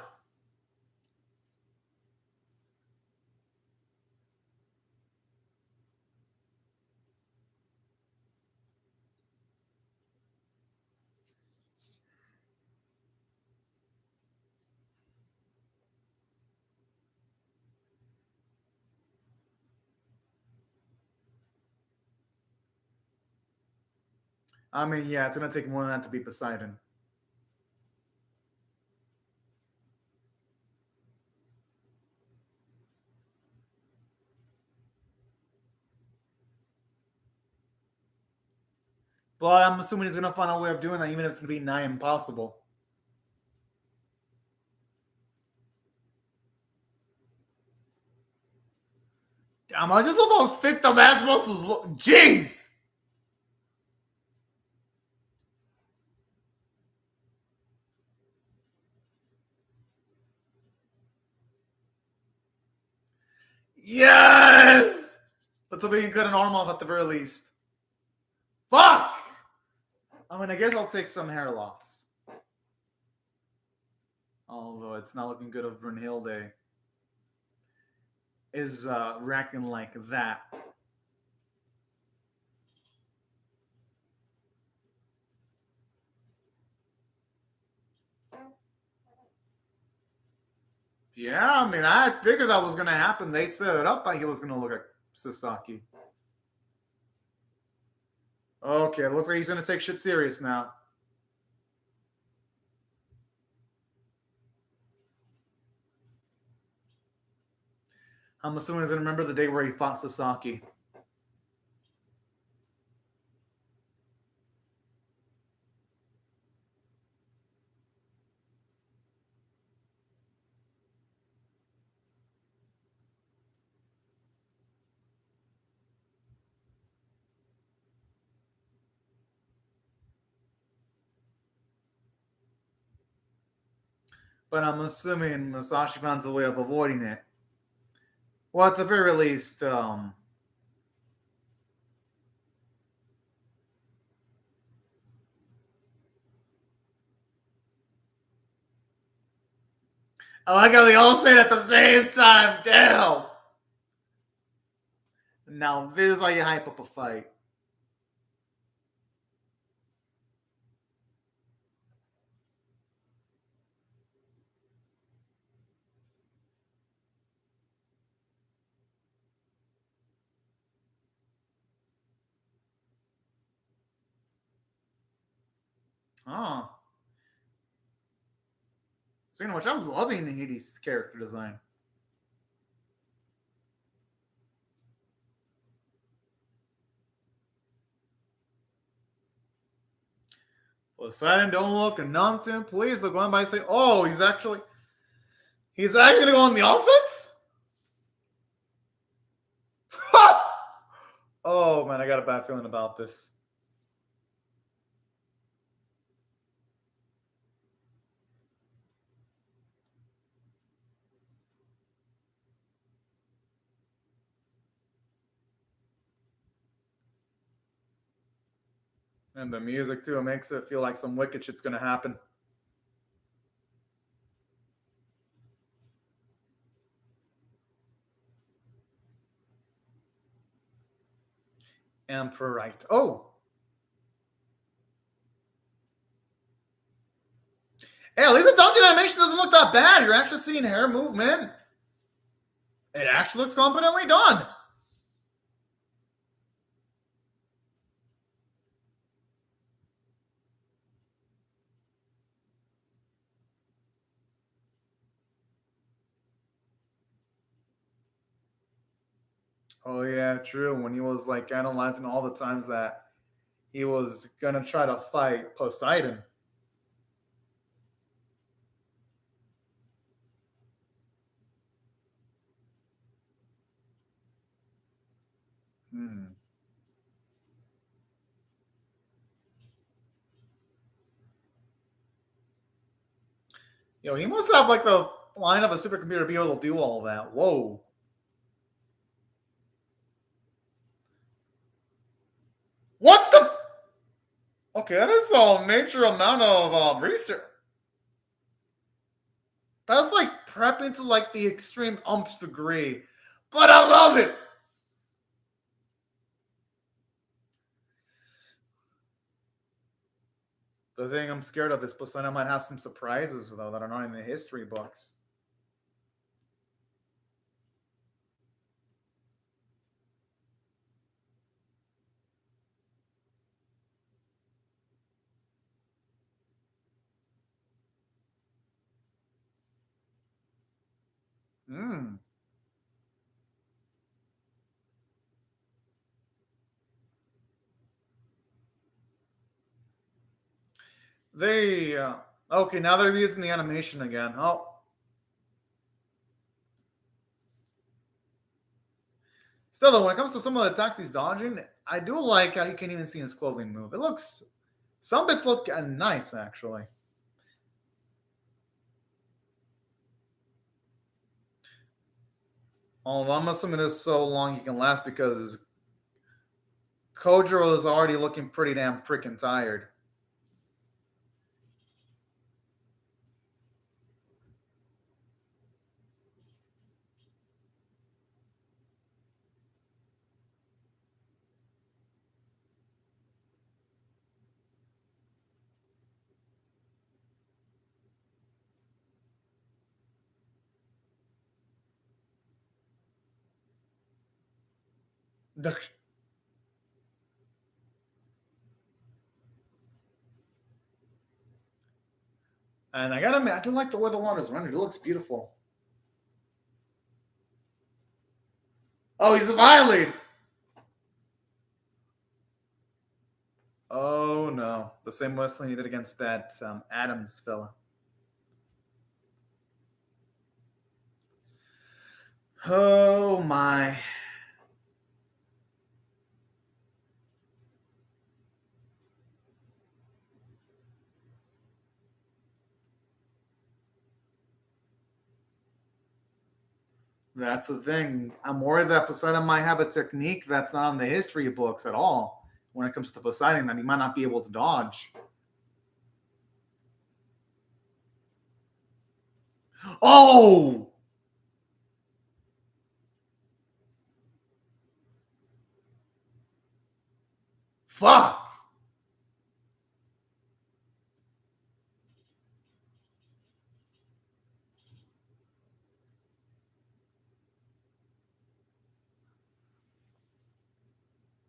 I mean, yeah, it's going to take more than that to beat Poseidon. But I'm assuming he's going to find a way of doing that, even if it's going to be nigh impossible. Damn, I just love how thick the man's muscles look. Jeez! Yes! Let's hope he can cut an arm off at the very least. Fuck! I mean, I guess I'll take some hair loss. Although it's not looking good if Brunhilde is reacting like that. Yeah, I mean, I figured that was going to happen. They set it up like he was going to look at Sasaki. Okay, it looks like he's going to take shit serious now. I'm assuming he's going to remember the day where he fought Sasaki. but I'm assuming Musashi finds a way of avoiding it. Well, at the very least, I like how they all say it at the same time. Damn. Now this is how you hype up a fight. Oh, speaking of which, I'm loving Hades' character design. Poseidon, don't look and nonsense. Please look on by and say, oh, he's actually gonna go on the offense? Oh man, I got a bad feeling about this. And the music too, it makes it feel like some wicked shit's gonna happen. Amphitrite. Oh, hey, at least the dungeon animation doesn't look that bad. You're actually seeing hair movement. It actually looks competently done. Oh yeah, true. When he was like analyzing all the times that he was gonna try to fight Poseidon. Hmm. Yo, he must have like the line of a supercomputer to be able to do all that. Whoa. What the? Okay, that is a major amount of research. That's like prepping to like the extreme umps degree. But I love it. The thing I'm scared of is Poseidon might have some surprises though that are not in the history books. Hmm. They okay, now they're using the animation again. Oh, still though, when it comes to some of the attacks he's dodging, I do like how you can even see his clothing move. It looks some bits look nice actually. Oh, I'm assuming this so long he can last because Kojiro is already looking pretty damn freaking tired. And I gotta admit, I do like the way the water's running. It looks beautiful. Oh, he's violated. Oh no, the same wrestling he did against that Adams fella. Oh my. That's the thing. I'm worried that Poseidon might have a technique that's not in the history books at all when it comes to Poseidon, that he might not be able to dodge. Oh! Fuck!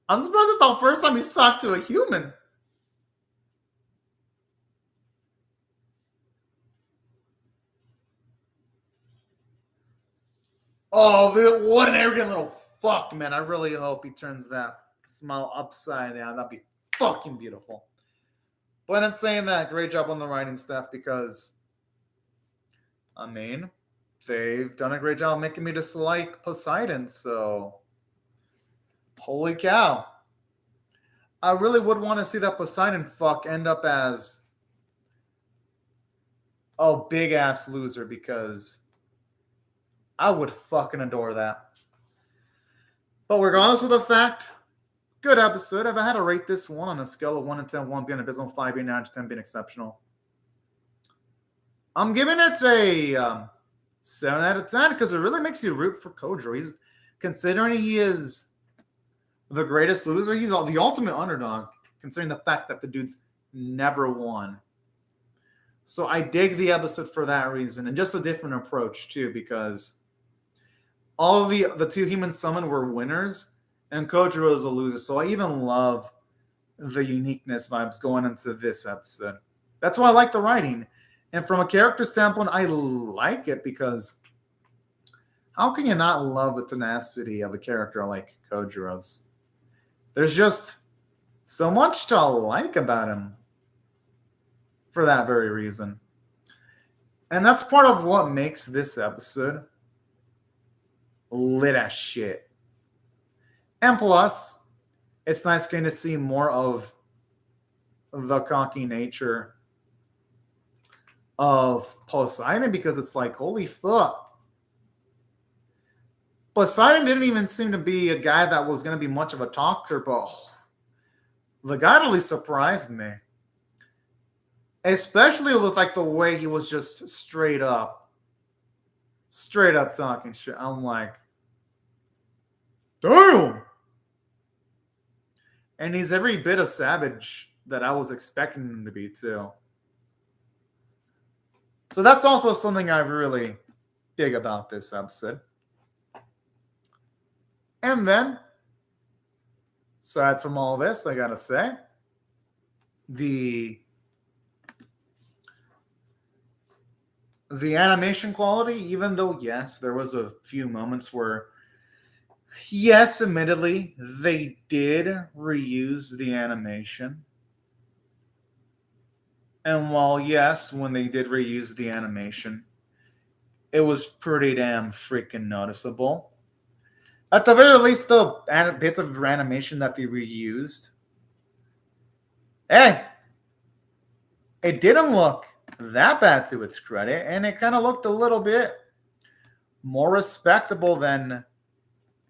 I'm surprised it's the first time he's talked to a human. Oh, what an arrogant little fuck, man. I really hope he turns that smile upside down. That'd be fucking beautiful. But in saying that, great job on the writing staff because, I mean, they've done a great job making me dislike Poseidon, so holy cow. I really would want to see that Poseidon fuck end up as a big ass loser because I would fucking adore that. But regardless of the fact, good episode. If I had to rate this one on a scale of 1 to 10, 1 being abysmal, 5 being average, 10 being exceptional, I'm giving it a 7 out of 10 because it really makes you root for Kojiro. He's considering he is the greatest loser, he's the ultimate underdog, considering the fact that the dude's never won. So I dig the episode for that reason, and just a different approach too, because all of the two humans summoned were winners, and Kojiro is a loser. So I even love the uniqueness vibes going into this episode. That's why I like the writing. And from a character standpoint, I like it because how can you not love the tenacity of a character like Kojiro's? There's just so much to like about him for that very reason. And that's part of what makes this episode lit as shit. And plus, it's nice getting to see more of the cocky nature of Poseidon because it's like, holy fuck. Poseidon didn't even seem to be a guy that was going to be much of a talker, but the guy really surprised me. Especially with like the way he was just straight up talking shit. I'm like, damn. And he's every bit of savage that I was expecting him to be too. So that's also something I really dig about this episode. And then, aside from all this, I gotta say, the animation quality, even though yes, there was a few moments where, yes, admittedly, they did reuse the animation. And while yes, when they did reuse the animation, it was pretty damn freaking noticeable. At the very least, the bits of animation that they reused, hey, it didn't look that bad to its credit, and it kind of looked a little bit more respectable than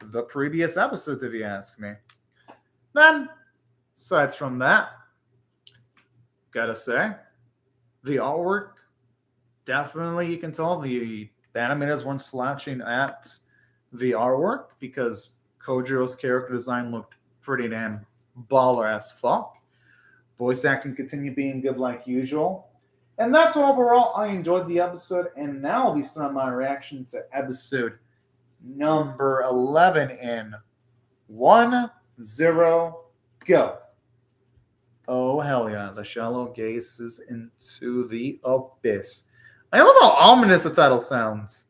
the previous episodes, if you ask me. Then, aside from that, gotta say, the artwork, definitely you can tell the animators weren't slouching at the artwork because Kojiro's character design looked pretty damn baller as fuck. Voice acting continued being good like usual. And that's overall. I enjoyed the episode, and now I'll be starting my reaction to episode number 11 in 1-0, go. Oh, hell yeah. The shallow gazes into the abyss. I love how ominous the title sounds.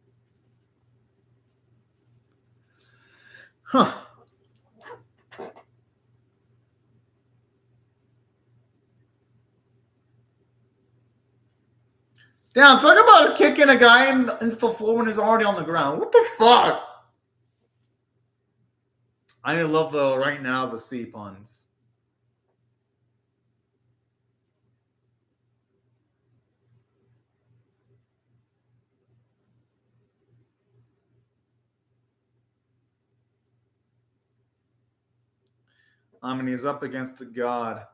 Huh. Damn, talk about kicking a guy into the floor when he's already on the ground. What the fuck? I love right now the sea puns. I mean, he's up against the god.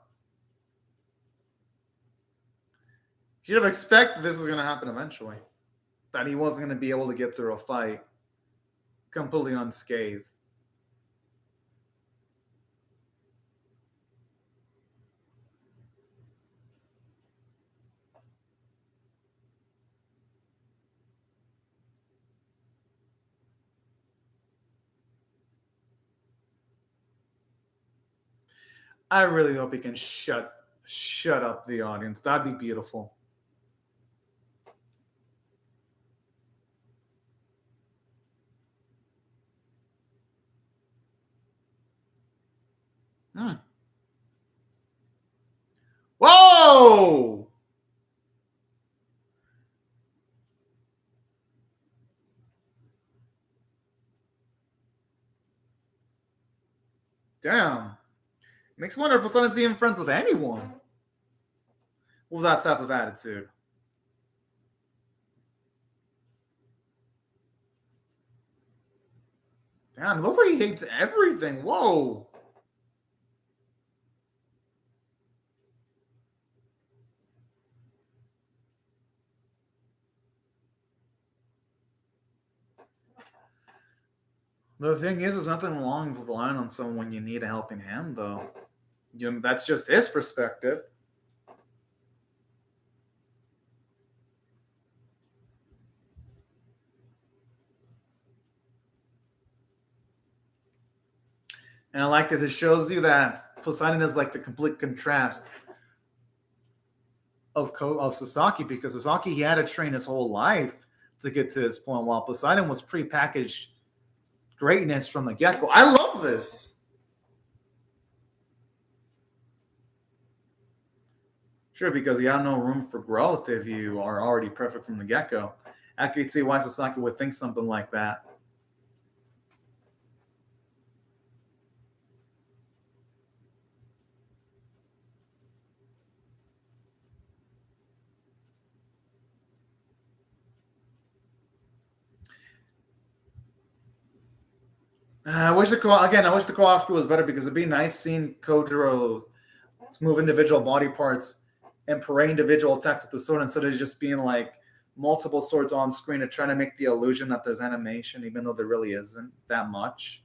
You'd have expected this was going to happen eventually. That he wasn't going to be able to get through a fight completely unscathed. I really hope he can shut up the audience. That'd be beautiful. Hmm. Whoa! Damn. Makes me wonder if Poseidon's even friends with anyone with that type of attitude. Damn, it looks like he hates everything. Whoa. The thing is, there's nothing wrong with relying on someone when you need a helping hand, though. That's just his perspective. And I like this. It shows you that Poseidon is like the complete contrast of Sasaki, because Sasaki, he had to train his whole life to get to this point, while Poseidon was prepackaged greatness from the get go. I love this. Sure, because you have no room for growth if you are already perfect from the get go. I could see why Sasaki would think something like that. I wish the choreography was better, because it'd be nice seeing Kojiro move individual body parts and parade individual attack with the sword, instead of just being like multiple swords on screen and trying to make the illusion that there's animation, even though there really isn't that much.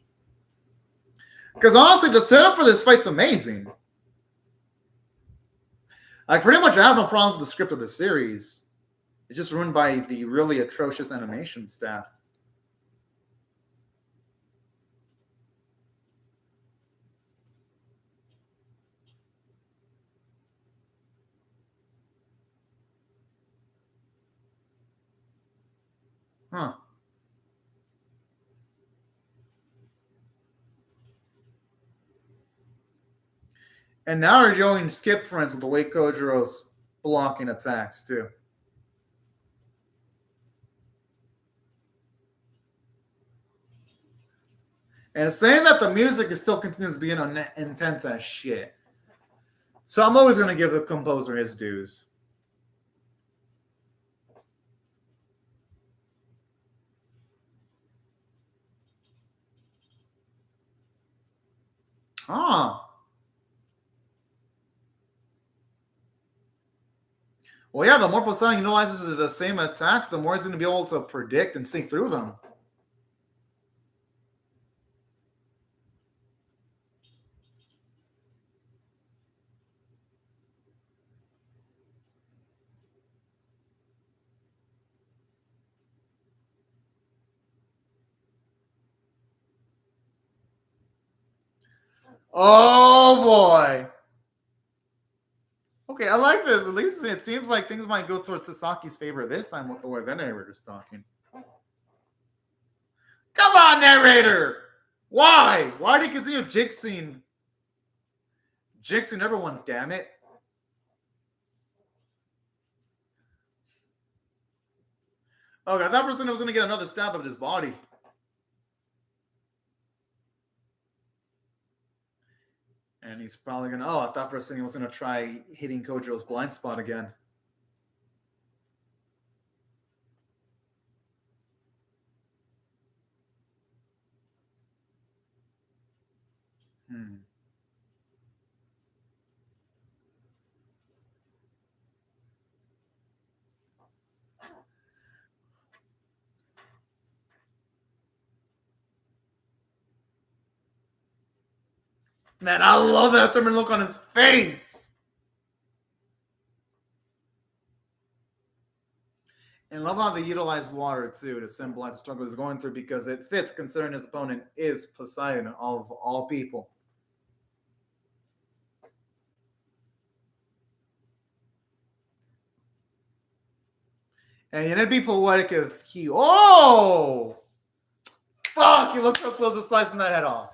Because honestly, the setup for this fight's amazing. Like, pretty much, I have no problems with the script of the series. It's just ruined by the really atrocious animation staff. Huh. And now we're showing skip frames with the way Kojiro's blocking attacks, too. And saying that the music is still continues being intense as shit. So I'm always going to give the composer his dues. Ah. Well, yeah, the more Poseidon utilizes the same attacks, the more he's going to be able to predict and see through them. Oh, boy. Okay, I like this. At least it seems like things might go towards Sasaki's favor this time with the way the narrator's talking. Come on, narrator! Why? Why do you continue jinxing everyone, damn it? Okay, I thought for a second I was going to get another stab of his body. And he's probably going to... Oh, I thought for a second he was going to try hitting Kojiro's blind spot again. Man, I love that determined look on his face. And love how they utilize water too to symbolize the struggle he's going through because it fits considering his opponent is Poseidon of all people. And it'd be poetic if he. Oh! Fuck! He looked so close to slicing that head off.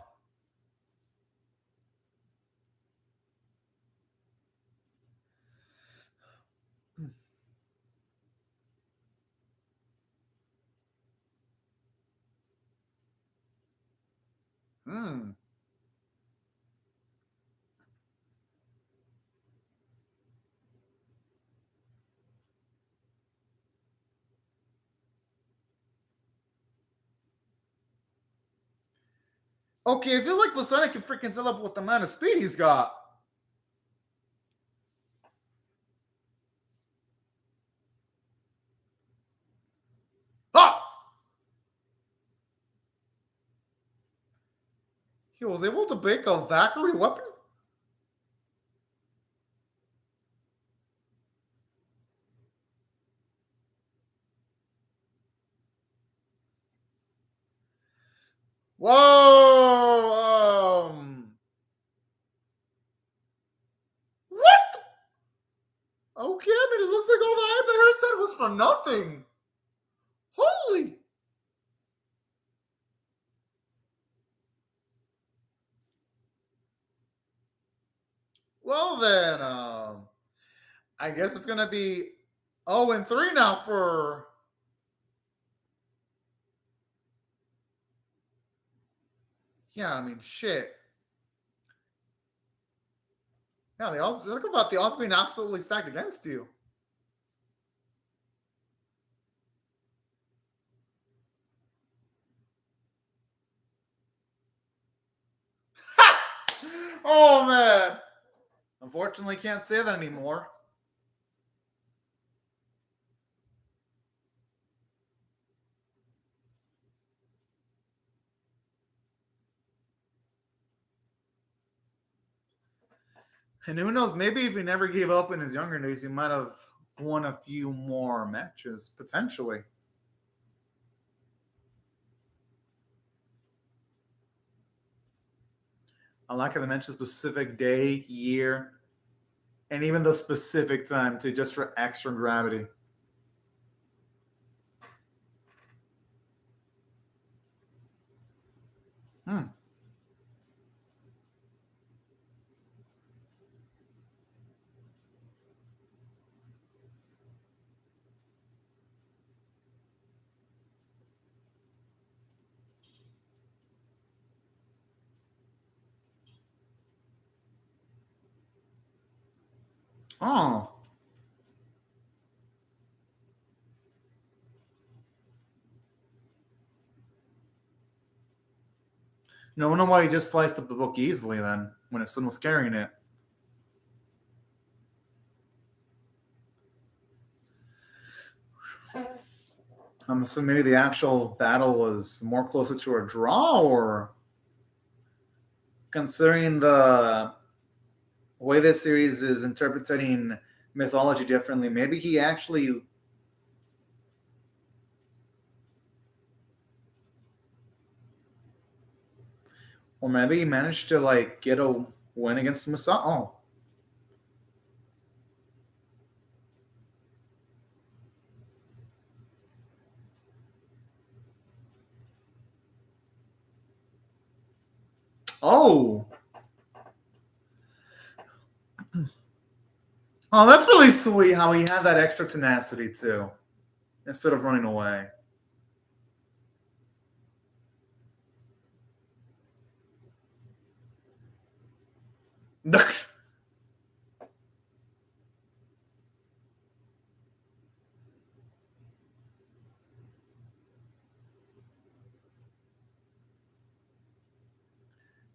Hmm. Okay, it feels like Poseidon can freaking tell up with the amount of speed he's got. Ah! He was able to make a Valkyrie weapon? Whoa! What? Okay, I mean, it looks like all the hype that her said was for nothing. Holy! Well then, I guess it's gonna be 0-3 now for. Yeah, I mean, shit. Yeah, they also look about the odds being absolutely stacked against you. Oh man. Unfortunately, can't say that anymore. And who knows? Maybe if he never gave up in his younger days, he might have won a few more matches potentially. I like how they mention specific day, year, and even the specific time too, just for extra gravity. Hmm. Oh. No wonder why he just sliced up the book easily then when his son was carrying it. I'm assuming maybe the actual battle was more closer to a draw, or considering the way this series is interpreting mythology differently, maybe he actually. Or maybe he managed to like get a win against Masa. Oh. Oh. Oh, that's really sweet how he had that extra tenacity too, instead of running away.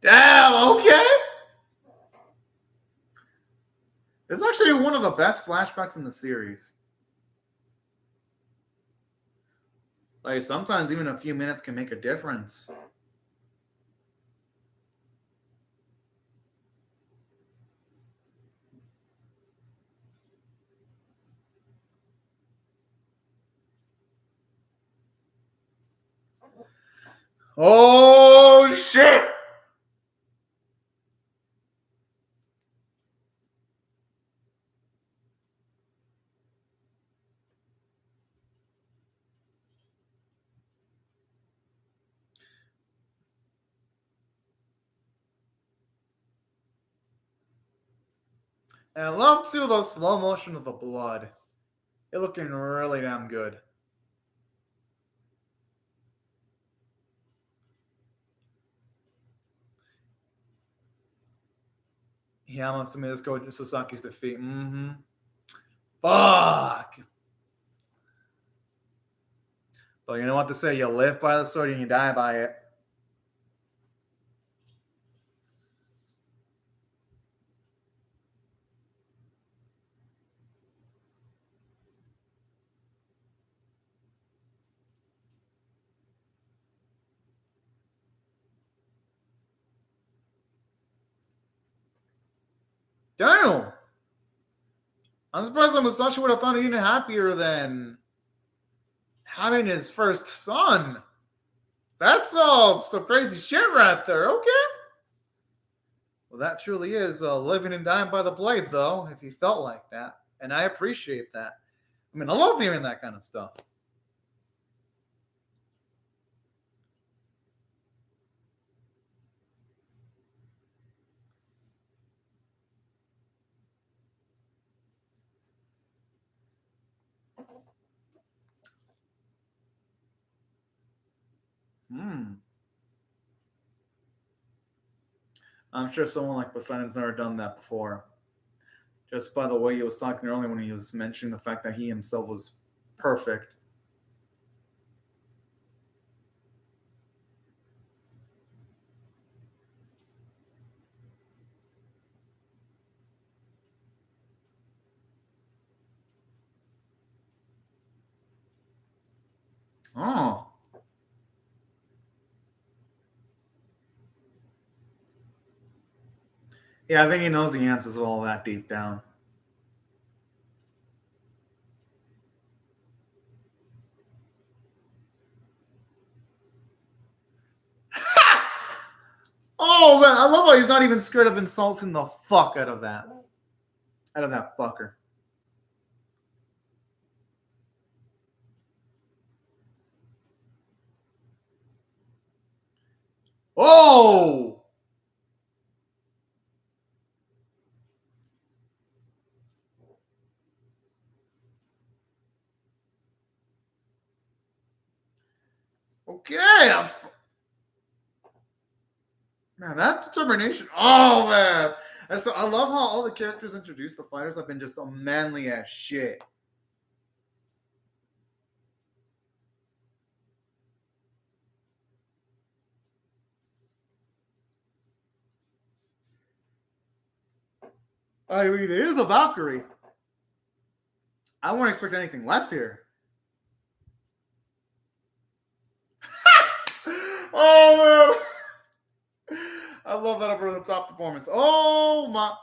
Damn, okay. It's actually one of the best flashbacks in the series. Like sometimes even a few minutes can make a difference. Oh shit! And I love too those slow motion of the blood. It looking really damn good. Yeah, I'm assuming this Gojo Sasaki's defeat. Mm-hmm. Fuck. But you know what to say? You live by the sword and you die by it. Damn. I'm surprised that Musashi would have found it even happier than having his first son. That's some crazy shit right there. Okay. Well, that truly is living and dying by the blade, though, if he felt like that. And I appreciate that. I mean, I love hearing that kind of stuff. Hmm. I'm sure someone like Poseidon's never done that before. Just by the way he was talking earlier when he was mentioning the fact that he himself was perfect. Oh. Yeah, I think he knows the answers of all that deep down. Oh man, I love how he's not even scared of insulting the fuck out of that. Out of that fucker. Oh! Okay. Man, that determination. Oh man. And so I love how all the characters introduced the fighters have been just manly as shit. I mean, it is a Valkyrie. I wouldn't expect anything less here. Oh man. I love that over the top performance. Oh my.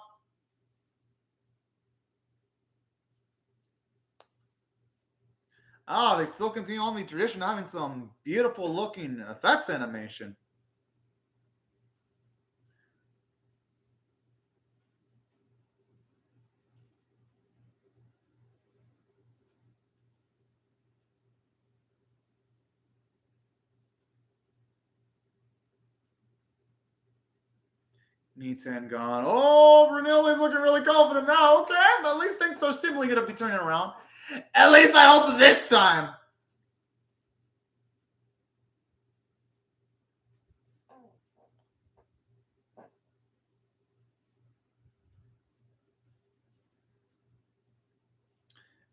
Ah, they still continue on the tradition of having some beautiful looking effects animation. Nitan gone. Oh, Brunelli's looking really confident now. Okay, but at least things are simply going to be turning around. At least I hope this time.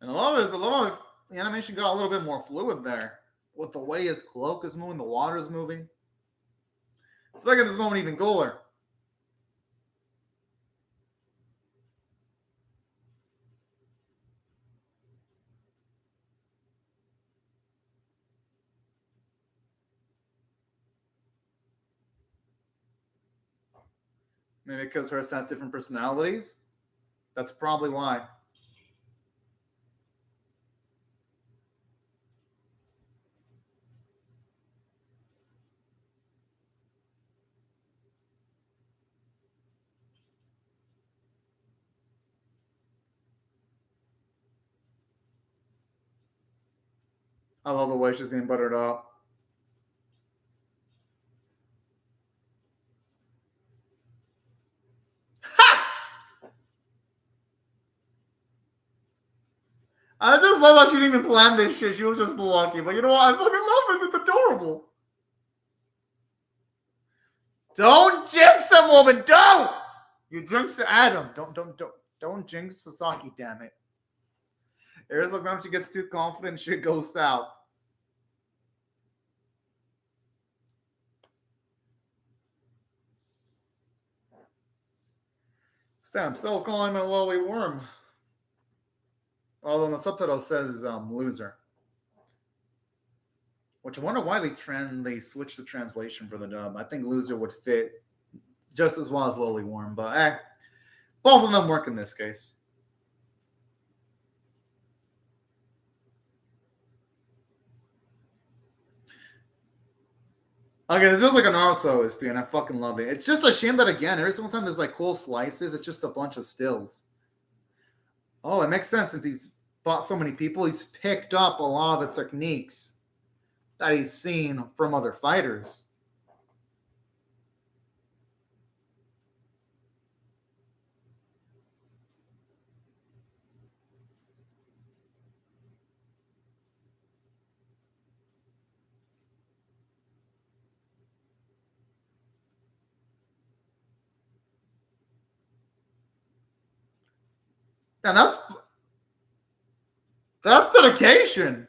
And I love this. I love how the animation got a little bit more fluid there. With the way his cloak is moving, the water is moving. It's making this moment even cooler. Maybe because hers has different personalities. That's probably why. I love the way she's being buttered up. I just love how she didn't even plan this shit. She was just lucky. But you know what? I fucking love this. It's adorable. Don't jinx him, woman. Don't. You jinx Adam. Don't jinx Sasaki. Damn it. There's a time she gets too confident, shit goes south. I'm still calling him a lowly worm. Although the subtitle says loser. Which I wonder why they switched the translation for the dub. I think loser would fit just as well as lowly worm, but both of them work in this case. Okay, this feels like a Naruto OST, and I fucking love it. It's just a shame that, again, every single time there's like cool slices, it's just a bunch of stills. Oh, it makes sense since he's fought so many people. He's picked up a lot of the techniques that he's seen from other fighters. And that's dedication.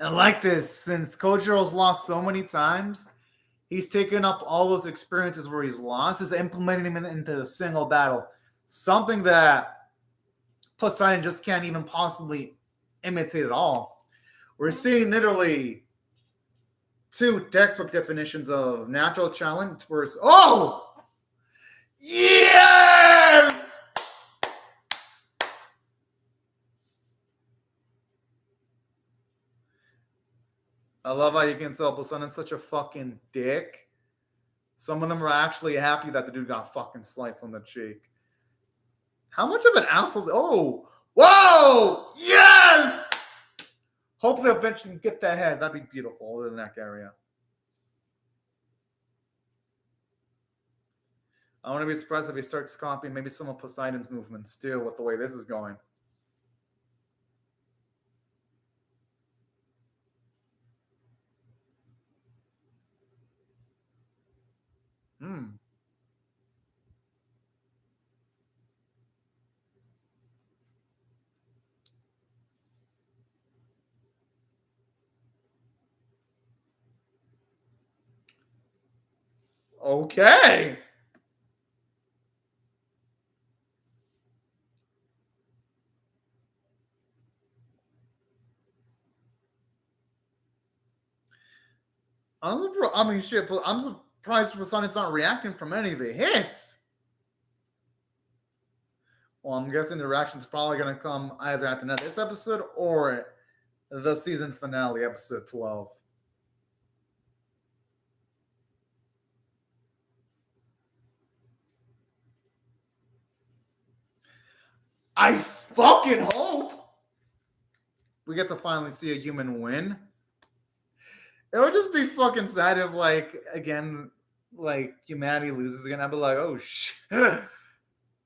And like this, since Kojiro's lost so many times, he's taken up all those experiences where he's lost, is implementing them into a single battle. Something that Poseidon just can't even possibly imitate at all. We're seeing literally two textbook definitions of natural challenge versus yes! I love how you can tell Poseidon's such a fucking dick. Some of them are actually happy that the dude got fucking sliced on the cheek. How much of an asshole? Oh, whoa! Yes! Hopefully, eventually get that head. That'd be beautiful, other than that area. I want to be surprised if he starts copying maybe some of Poseidon's movements too, with the way this is going. Okay. I mean, shit. I'm surprised Poseidon's not reacting from any of the hits. Well, I'm guessing the reaction's probably going to come either at the end of this episode or the season finale, episode 12. I fucking hope we get to finally see a human win. It would just be fucking sad if, like, again, like, humanity loses again. I'd be like, oh, shit.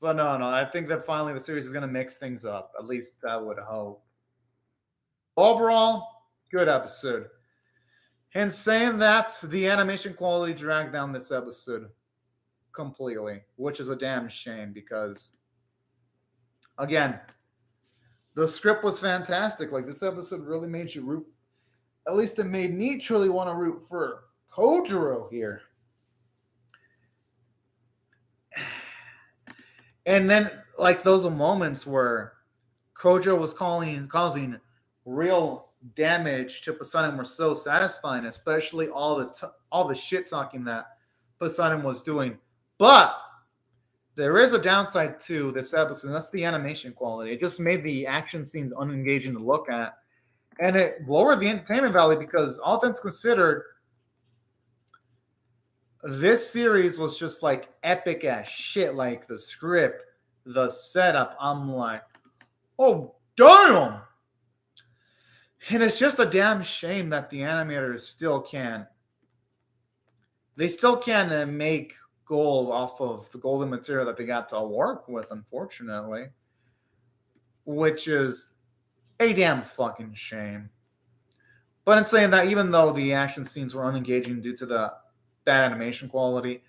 But no. I think that finally the series is going to mix things up. At least I would hope. Overall, good episode. And saying that, the animation quality dragged down this episode completely, which is a damn shame because, again, the script was fantastic. Like, this episode really made you root. At least it made me truly want to root for Kojiro here. And then, like, those moments where Kojiro was causing real damage to Poseidon were so satisfying, especially all the shit talking that Poseidon was doing. But there is a downside to this episode, and that's the animation quality. It just made the action scenes unengaging to look at. And it lowered the entertainment value because, all things considered, this series was just like epic as shit. Like the script, the setup. I'm like, oh, damn. And it's just a damn shame that the animators still can't. They still can't make gold off of the golden material that they got to work with, unfortunately. Which is a damn fucking shame. But in saying that, even though the action scenes were unengaging due to the bad animation quality,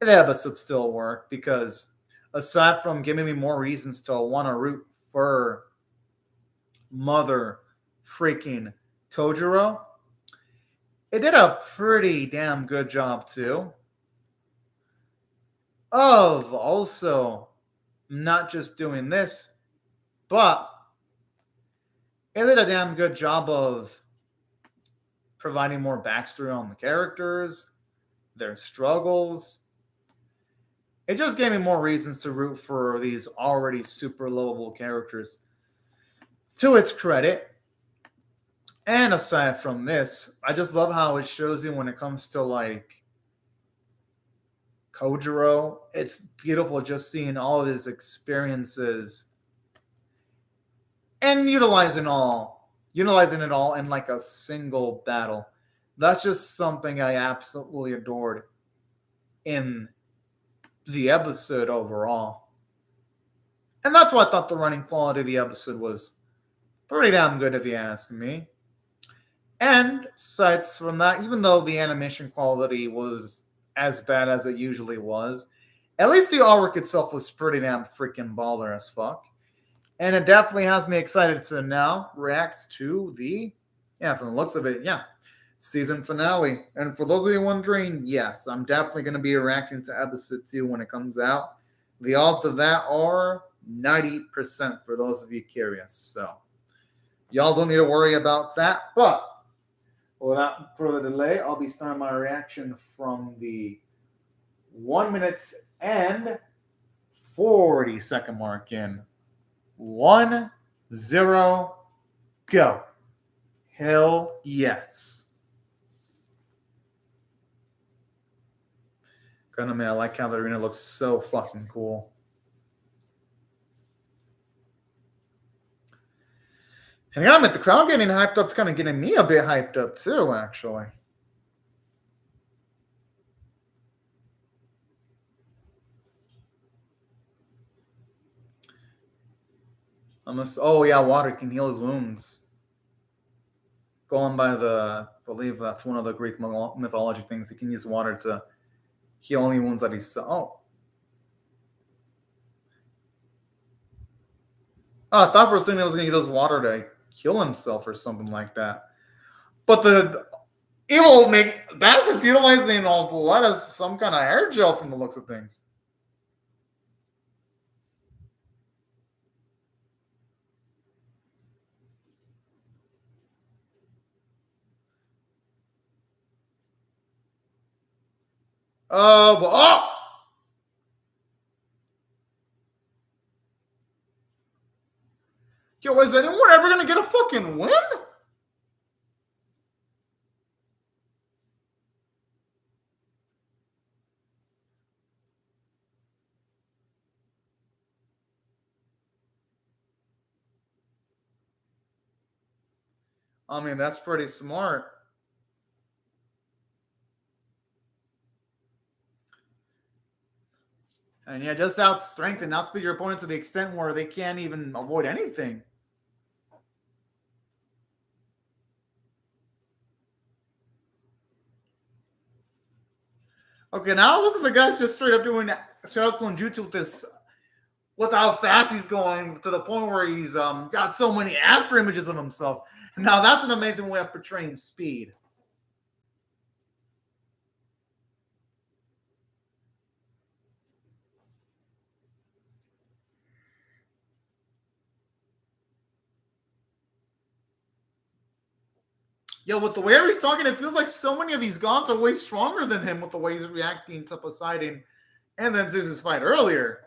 the episode still worked because, aside from giving me more reasons to want to root for mother freaking Kojiro, it did a pretty damn good job too of also not just doing this, but it did a damn good job of providing more backstory on the characters, their struggles. It just gave me more reasons to root for these already super lovable characters, to its credit. And aside from this, I just love how it shows you when it comes to like Kojiro. It's beautiful just seeing all of his experiences and utilizing it all in like a single battle. That's just something I absolutely adored in the episode overall. And that's why I thought the running quality of the episode was pretty damn good, if you ask me. And aside from that, even though the animation quality was as bad as it usually was, at least the artwork itself was pretty damn freaking baller as fuck. And it definitely has me excited to now react to from the looks of it, season finale. And for those of you wondering, yes, I'm definitely going to be reacting to episode 2 when it comes out. The odds of that are 90% for those of you curious. So y'all don't need to worry about that. But without further delay, I'll be starting my reaction from the 1 minute and 40-second mark in 1, 0, go. Hell yes. Gonna man, I like how the arena looks so fucking cool. And I gotta admit, the crowd getting hyped up is kind of getting me a bit hyped up too, actually. Water can heal his wounds. Going by I believe that's one of the Greek mythology things. He can use water to heal any wounds that he saw. I thought for a second he was going to use water to kill himself or something like that. But the evil bastards utilizing all blood as some kind of hair gel from the looks of things. Yo, is anyone ever going to get a fucking win? I mean, that's pretty smart. And yeah, just out strength and outspeed your opponent to the extent where they can't even avoid anything. Okay, now listen, the guy's just straight up doing Shadow Jutsu with how fast he's going to the point where he's got so many after images of himself. Now that's an amazing way of portraying speed. Yo, with the way he's talking, it feels like so many of these gods are way stronger than him with the way he's reacting to Poseidon and then Zeus's fight earlier.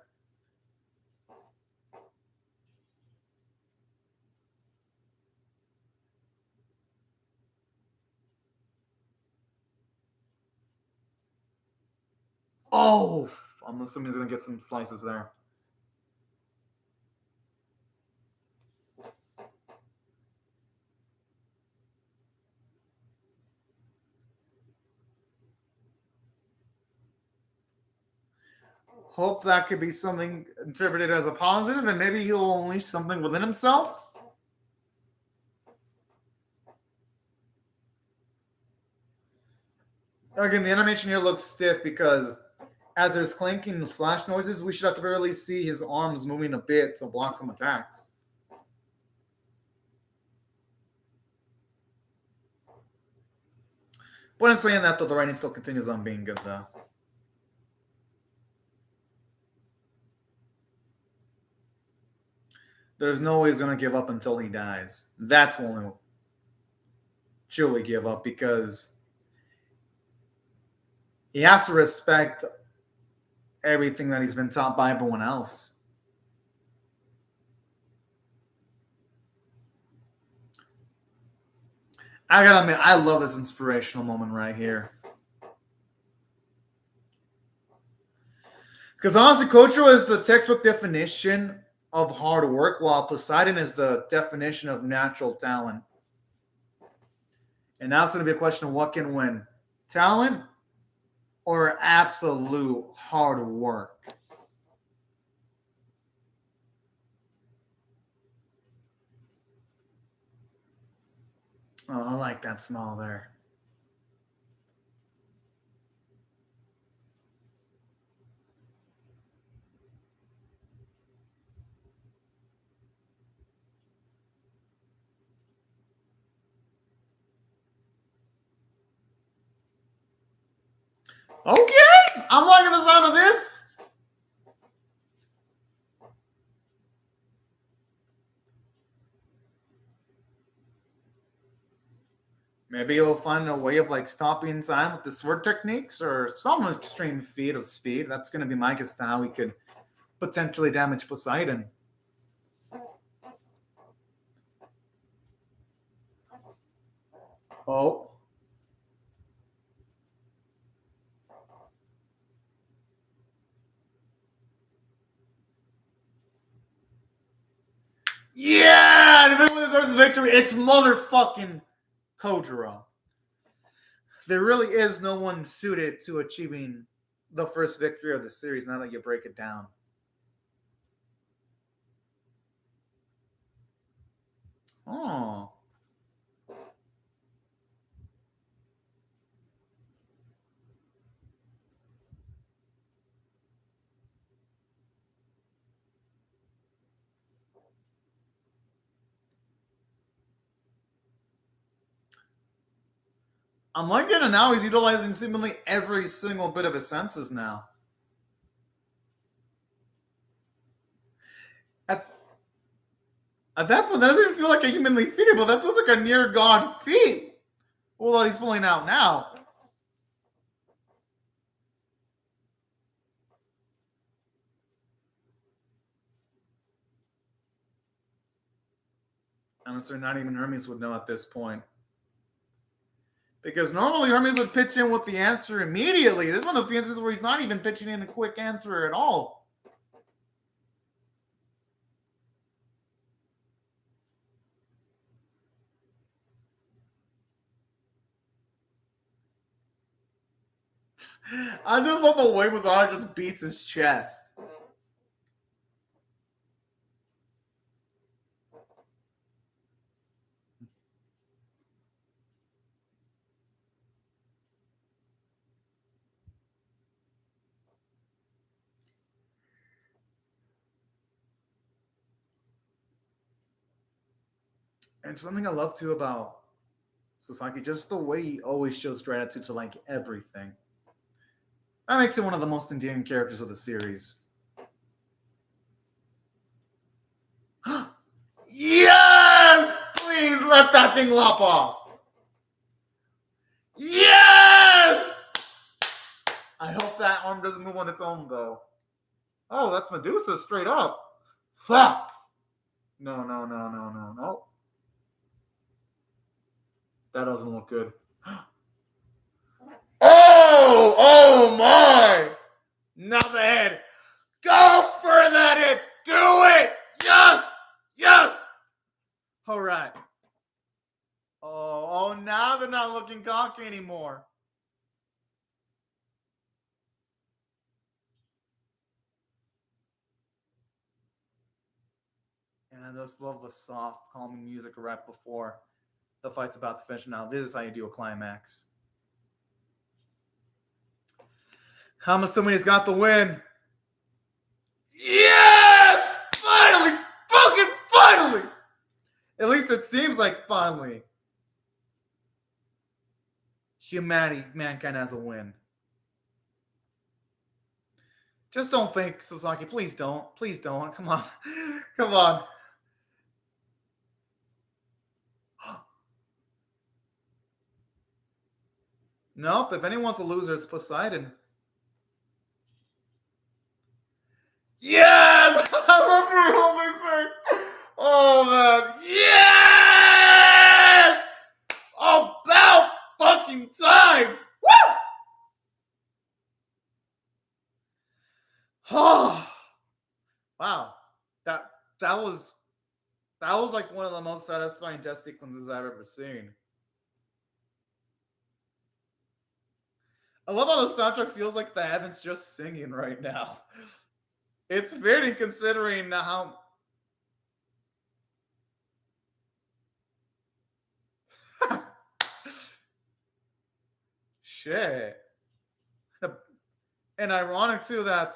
Oh, I'm assuming he's gonna get some slices there. Hope that could be something interpreted as a positive, and maybe he'll unleash something within himself. Again, the animation here looks stiff because as there's clanking and flash noises, we should at the very least see his arms moving a bit to block some attacks. But in saying that, though, the writing still continues on being good, though. There's no way he's going to give up until he dies. That's when he'll truly give up, because he has to respect everything that he's been taught by everyone else. I gotta admit, I love this inspirational moment right here. Because honestly, Kotaro is the textbook definition of hard work, while Poseidon is the definition of natural talent. And now it's going to be a question of what can win, talent or absolute hard work. Oh, I like that smile there. Okay, I'm liking the sound of this. Maybe he'll find a way of like stopping time with the sword techniques or some extreme feat of speed. That's going to be my guess to how he could potentially damage Poseidon. Oh. Yeah! The middle deserves victory. It's motherfucking Kotaro. There really is no one suited to achieving the first victory of the series now that you break it down. Oh. I'm liking it now. He's utilizing seemingly every single bit of his senses now. At that point, that doesn't even feel like a humanly feasible. That feels like a near god feat. Well, that he's pulling out now. I'm sure not even Hermes would know at this point. Because normally Hermes would pitch in with the answer immediately. This is one of the instances where he's not even pitching in a quick answer at all. I just love the way Mazar just beats his chest. And something I love too about Sasaki, just the way he always shows gratitude to like everything. That makes him one of the most endearing characters of the series. Yes! Please let that thing lop off. Yes! I hope that arm doesn't move on its own, though. Oh, that's Medusa straight up. Fuck! No. That doesn't look good. Oh my! Not the head. Go for that hit. Do it. Yes. Yes. All right. Oh, now they're not looking cocky anymore. And I just love the soft, calming music right before the fight's about to finish. Now, this is how you do a climax. I'm assuming he's got the win. Yes! Finally! Fucking finally! At least it seems like finally. Mankind has a win. Just don't think, Sasaki. Please don't. Please don't. Come on. Come on. Nope. If anyone's a loser, it's Poseidon. Yes! I love her holding thing. Oh, man. Yes! About fucking time. Woo! Oh, wow. That was like one of the most satisfying death sequences I've ever seen. I love how the soundtrack feels like the heavens just singing right now. It's fitting considering how. Shit. And ironic too that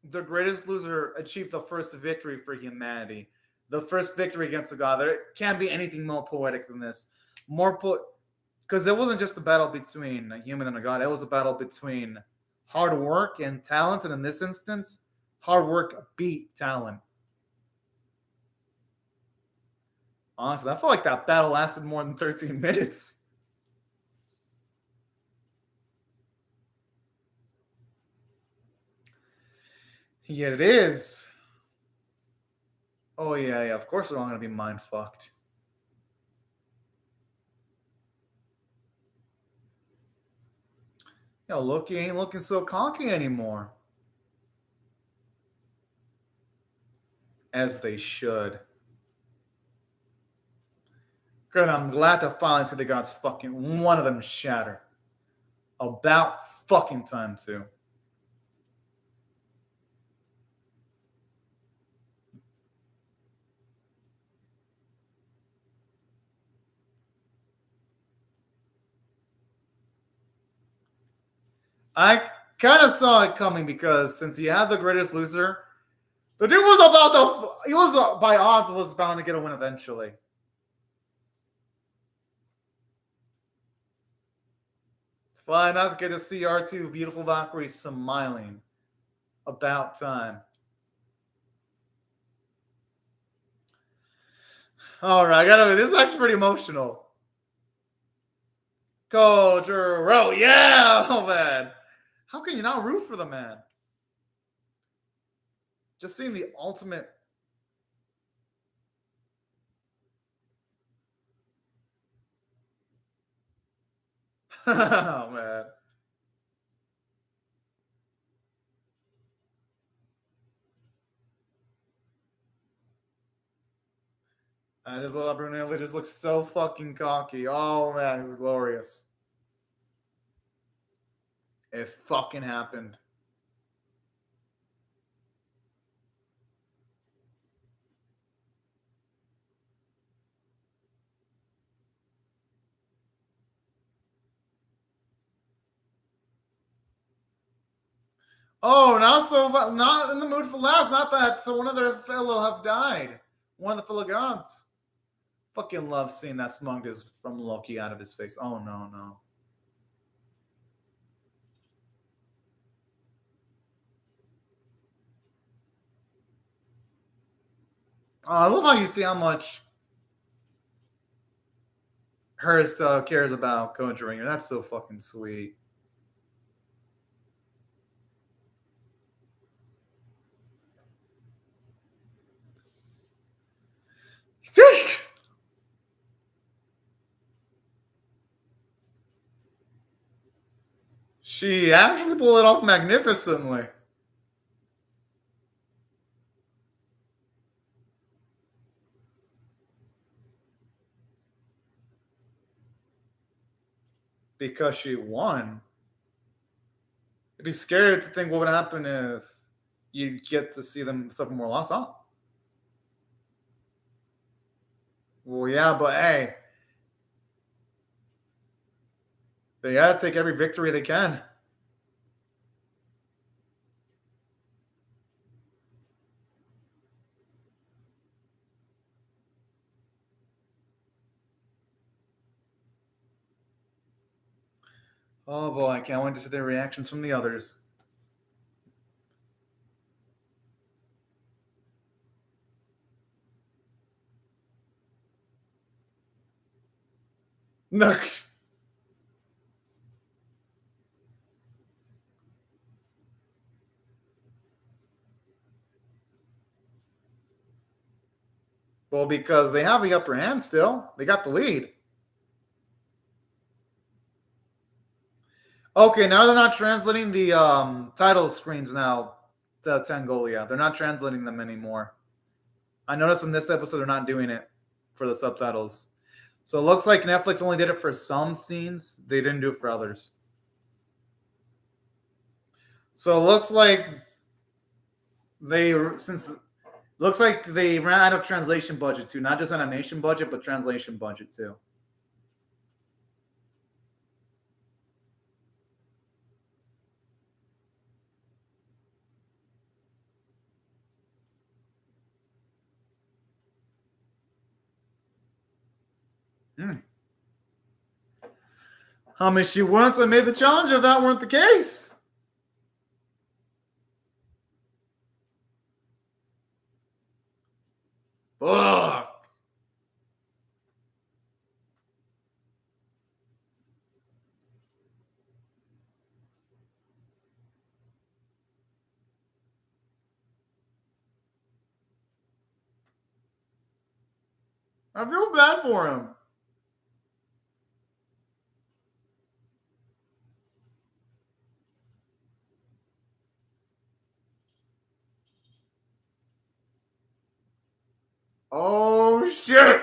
the greatest loser achieved the first victory for humanity. The first victory against the god. There can't be anything more poetic than this. Because it wasn't just a battle between a human and a god. It was a battle between hard work and talent. And in this instance, hard work beat talent. Honestly, I feel like that battle lasted more than 13 minutes. Yeah, it is. Oh, yeah. Of course they're all going to be mind fucked. Yo, Loki ain't looking so cocky anymore. As they should. Good, I'm glad to finally see the gods fucking one of them shatter. About fucking time, too. I kind of saw it coming because since he had the greatest loser, the dude was about to. He was by odds was bound to get a win eventually. It's fine. That's good to see R2 beautiful Valkyrie smiling. About time. All right, I gotta. This is actually pretty emotional. Kojiro, yeah, oh man. How can you not root for the man? Just seeing the ultimate. Oh man. I just love Brunelli. Just looks so fucking cocky. Oh man, it's glorious. It fucking happened. Oh, not in the mood for laughs. Not that. So one of their fellow have died. One of the fellow gods. Fucking love seeing that smugness from Loki out of his face. Oh no, no. Oh, I love how you see how much Hurst cares about Conjuring. That's so fucking sweet. She actually pulled it off magnificently. Because she won. It'd be scary to think what would happen if you get to see them suffer more loss, huh? Well, yeah, but hey, they gotta take every victory they can. Oh boy, I can't wait to see their reactions from the others. No. Well, because they have the upper hand still. They got the lead. Okay, now they're not translating the title screens now to Tangolia. They're not translating them anymore. I noticed in this episode they're not doing it for the subtitles. So it looks like Netflix only did it for some scenes. They didn't do it for others. So it looks like they ran out of translation budget too, not just animation budget, but translation budget too. I mean, she once I made the challenge if that weren't the case. Ugh. I feel bad for him. Oh shit!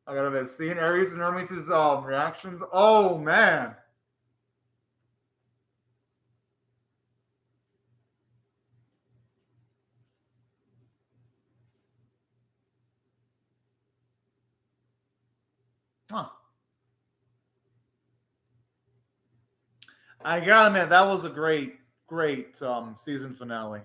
I gotta have seen Aries and Hermes' reactions. Oh man. Huh. I gotta admit, that was a great season finale.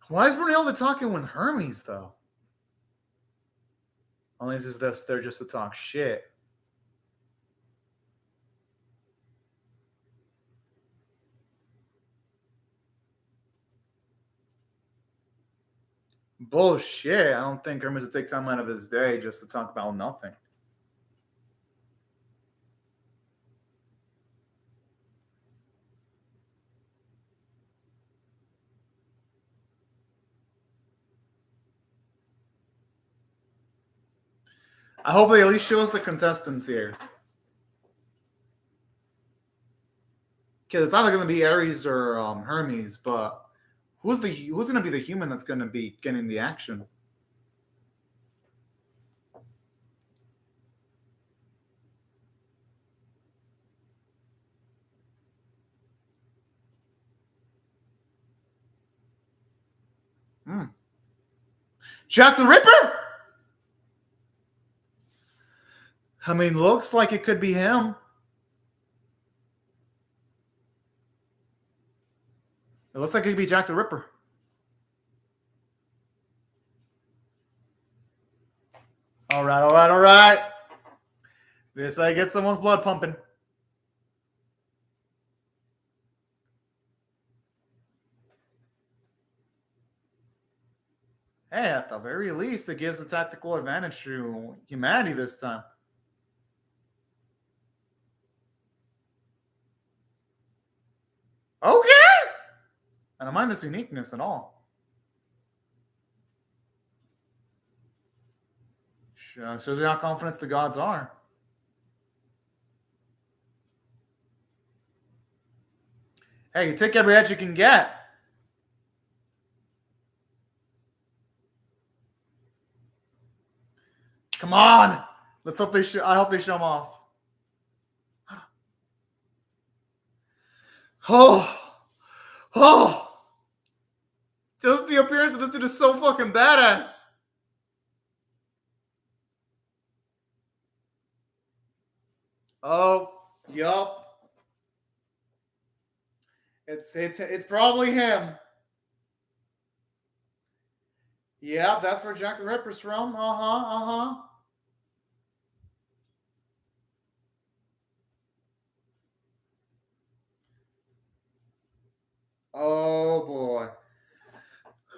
Why is Brunhilde talking with Hermes though? Unless it's just they're just to talk shit. Bullshit. I don't think Hermes would take time out of his day just to talk about nothing. I hope they at least show us the contestants here. Because it's either going to be Aries or Hermes, but who's going to be the human that's going to be getting the action? Jack the Ripper? I mean, looks like it could be him. It looks like it could be Jack the Ripper. All right, all right, all right. This I get someone's blood pumping. Hey, at the very least, it gives a tactical advantage to humanity this time. Okay. I don't mind this uniqueness at all. Shows you how confident the gods are. Hey, you take every edge you can get. Come on. Let's hope they I hope they show him off. Oh. Oh. Just the appearance of this dude is so fucking badass. Oh, yup. It's probably him. Yeah, that's where Jack the Ripper's from. Uh-huh. Oh boy.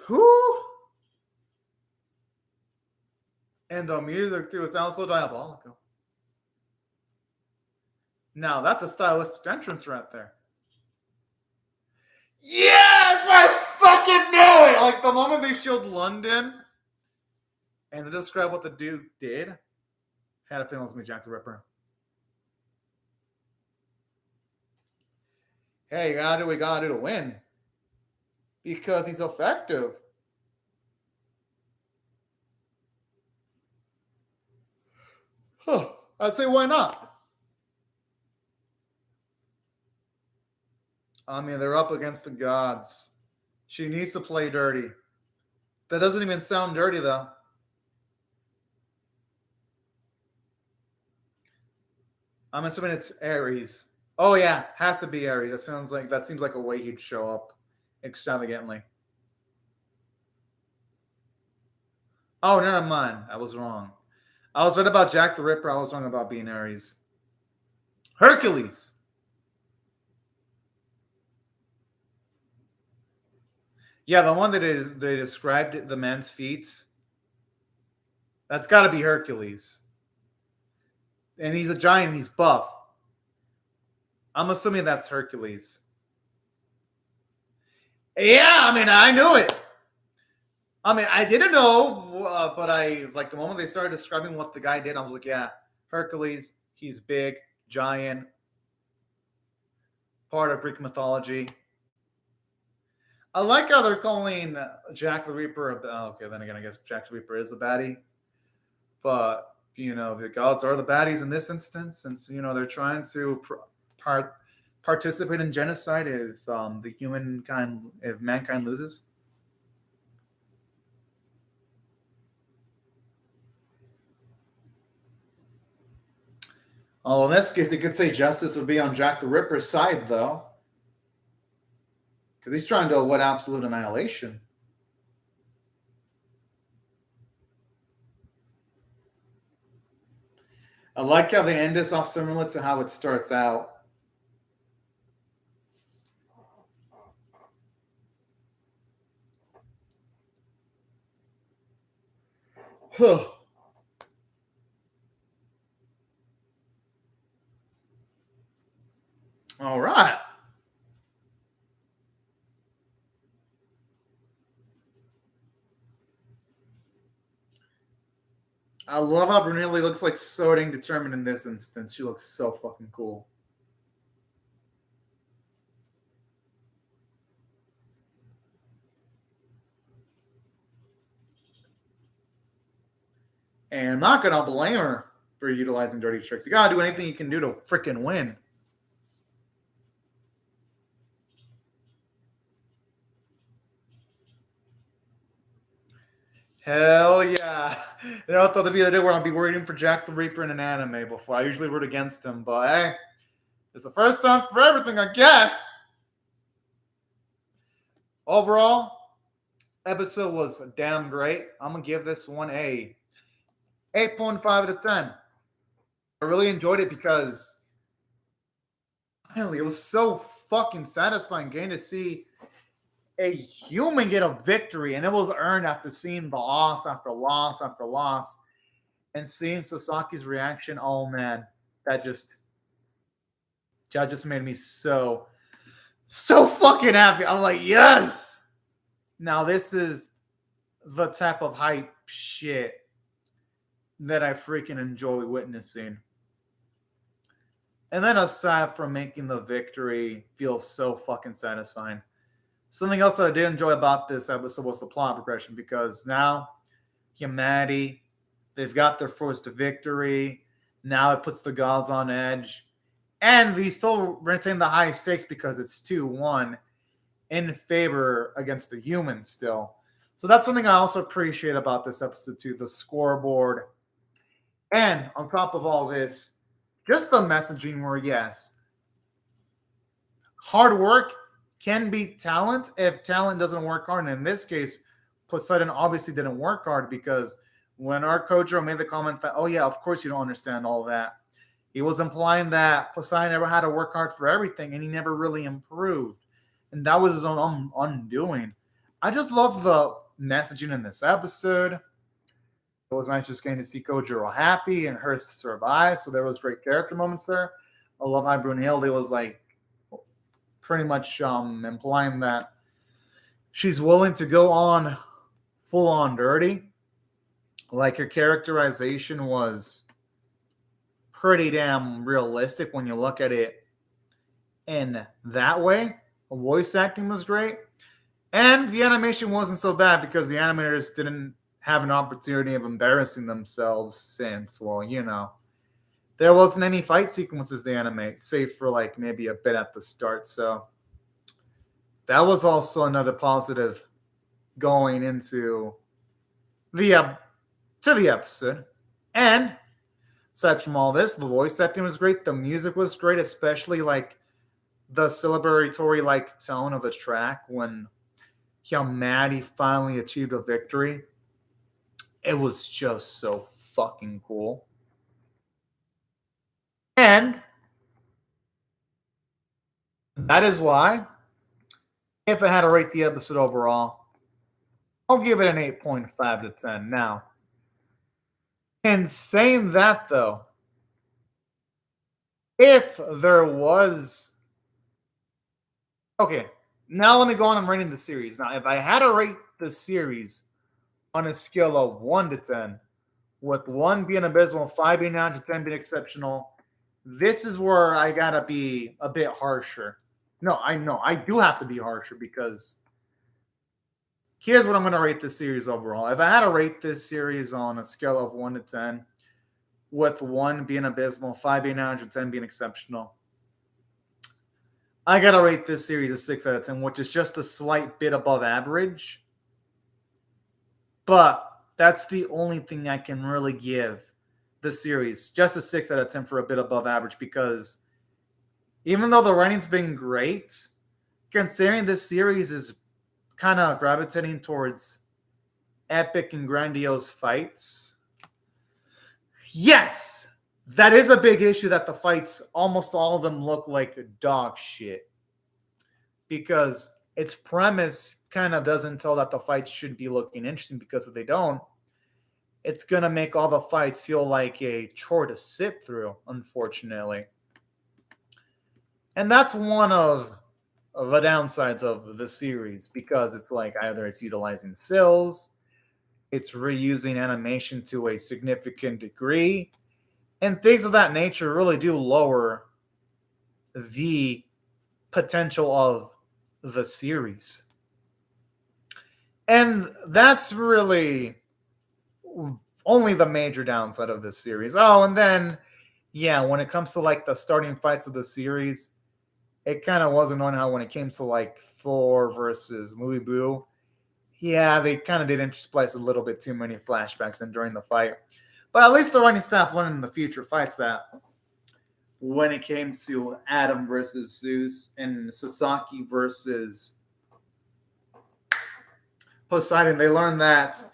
Whoo! And the music too, it sounds so diabolical. Now that's a stylistic entrance right there. Yes! I fucking knew it! Like the moment they showed London and they described what the dude did, had a feeling it was me, Jack the Ripper. Hey, you gotta do what we gotta do to win. Because he's effective. Huh. I'd say why not? I mean, they're up against the gods. She needs to play dirty. That doesn't even sound dirty, though. I'm assuming it's Ares. Oh yeah, has to be Ares. That seems like a way he'd show up extravagantly. Oh, never mind. I was wrong. I was right about Jack the Ripper. I was wrong about being Ares. Hercules. Yeah, the one that they described the man's feet. That's got to be Hercules. And he's a giant. And he's buff. I'm assuming that's Hercules. Yeah, I mean, I knew it. I mean, I didn't know, but I like the moment they started describing what the guy did, I was like, yeah, Hercules. He's big, giant, part of Greek mythology. I like how they're calling Jack the Reaper okay, then again, I guess Jack the Reaper is a baddie. But, the gods are the baddies in this instance, since, they're trying to participate in genocide if mankind loses. Oh, in this case, you could say justice would be on Jack the Ripper's side, though. Because he's trying to avoid absolute annihilation. I like how the end is all similar to how it starts out. Huh. All right. I love how Brunelli looks like so dang determined in this instance. She looks so fucking cool. And I'm not going to blame her for utilizing dirty tricks. You got to do anything you can do to freaking win. Hell yeah. I thought there'd be a day where I'd be rooting for Jack the Reaper in an anime before. I usually root against him, but hey, it's the first time for everything, I guess. Overall, episode was damn great. I'm going to give this one a 8.5 out of 10. I really enjoyed it because finally, it was so fucking satisfying getting to see a human get a victory, and it was earned after seeing the loss after loss after loss, and seeing Sasaki's reaction. Oh man, that just made me so fucking happy. I'm like, yes. Now this is the type of hype shit that I freaking enjoy witnessing. And then aside from making the victory feel so fucking satisfying, something else that I did enjoy about this episode was the plot progression because now humanity, they've got their first victory. Now it puts the gods on edge. And they still retain the high stakes because it's 2-1 in favor against the humans still. So that's something I also appreciate about this episode too, the scoreboard. And on top of all this, just the messaging where, yes, hard work can beat talent if talent doesn't work hard. And in this case, Poseidon obviously didn't work hard because when our Kojo made the comment that, oh, yeah, of course you don't understand all that, he was implying that Poseidon never had to work hard for everything and he never really improved. And that was his own undoing. I just love the messaging in this episode. It was nice just getting to see Kojiro happy and her survive. So there was great character moments there. I love how Brunhilde was like pretty much implying that she's willing to go on full on dirty. Like her characterization was pretty damn realistic when you look at it in that way. The voice acting was great. And the animation wasn't so bad because the animators didn't have an opportunity of embarrassing themselves since, well, you know, there wasn't any fight sequences to animate, save for like maybe a bit at the start. So that was also another positive going into the to the episode. And aside from all this, the voice acting was great. The music was great, especially like the celebratory like tone of the track when Maddie finally achieved a victory. It was just so fucking cool. And that is why, if I had to rate the episode overall, I'll give it an 8.5 to 10. Now, in saying that, though, if there was. Okay, now let me go on and rating the series. Now, if I had to rate the series on a scale of 1 to 10, with 1 being abysmal, 5 being average, 10 being exceptional, this is where I gotta be a bit harsher. No, I know. I do have to be harsher because here's what I'm going to rate this series overall. If I had to rate this series on a scale of 1 to 10, with 1 being abysmal, 5 being average, 10 being exceptional, I got to rate this series a 6 out of 10, which is just a slight bit above average. But that's the only thing I can really give the series. Just a 6 out of 10 for a bit above average because even though the writing's been great, considering this series is kind of gravitating towards epic and grandiose fights, yes, that is a big issue that the fights, almost all of them look like dog shit. Because its premise kind of doesn't tell that the fights should be looking interesting, because if they don't, it's going to make all the fights feel like a chore to sit through, unfortunately. And that's one of the downsides of the series, because it's like either it's utilizing sills, it's reusing animation to a significant degree, and things of that nature really do lower the potential of the series. And that's really only the major downside of this series. Oh, and then, yeah, when it comes to like the starting fights of the series, it kind of was annoying how when it came to like Thor versus Louis Boo, yeah, they kind of did intersplice a little bit too many flashbacks in during the fight. But at least the writing staff learned in the future fights that when it came to Adam versus Zeus and Sasaki versus Poseidon, they learned that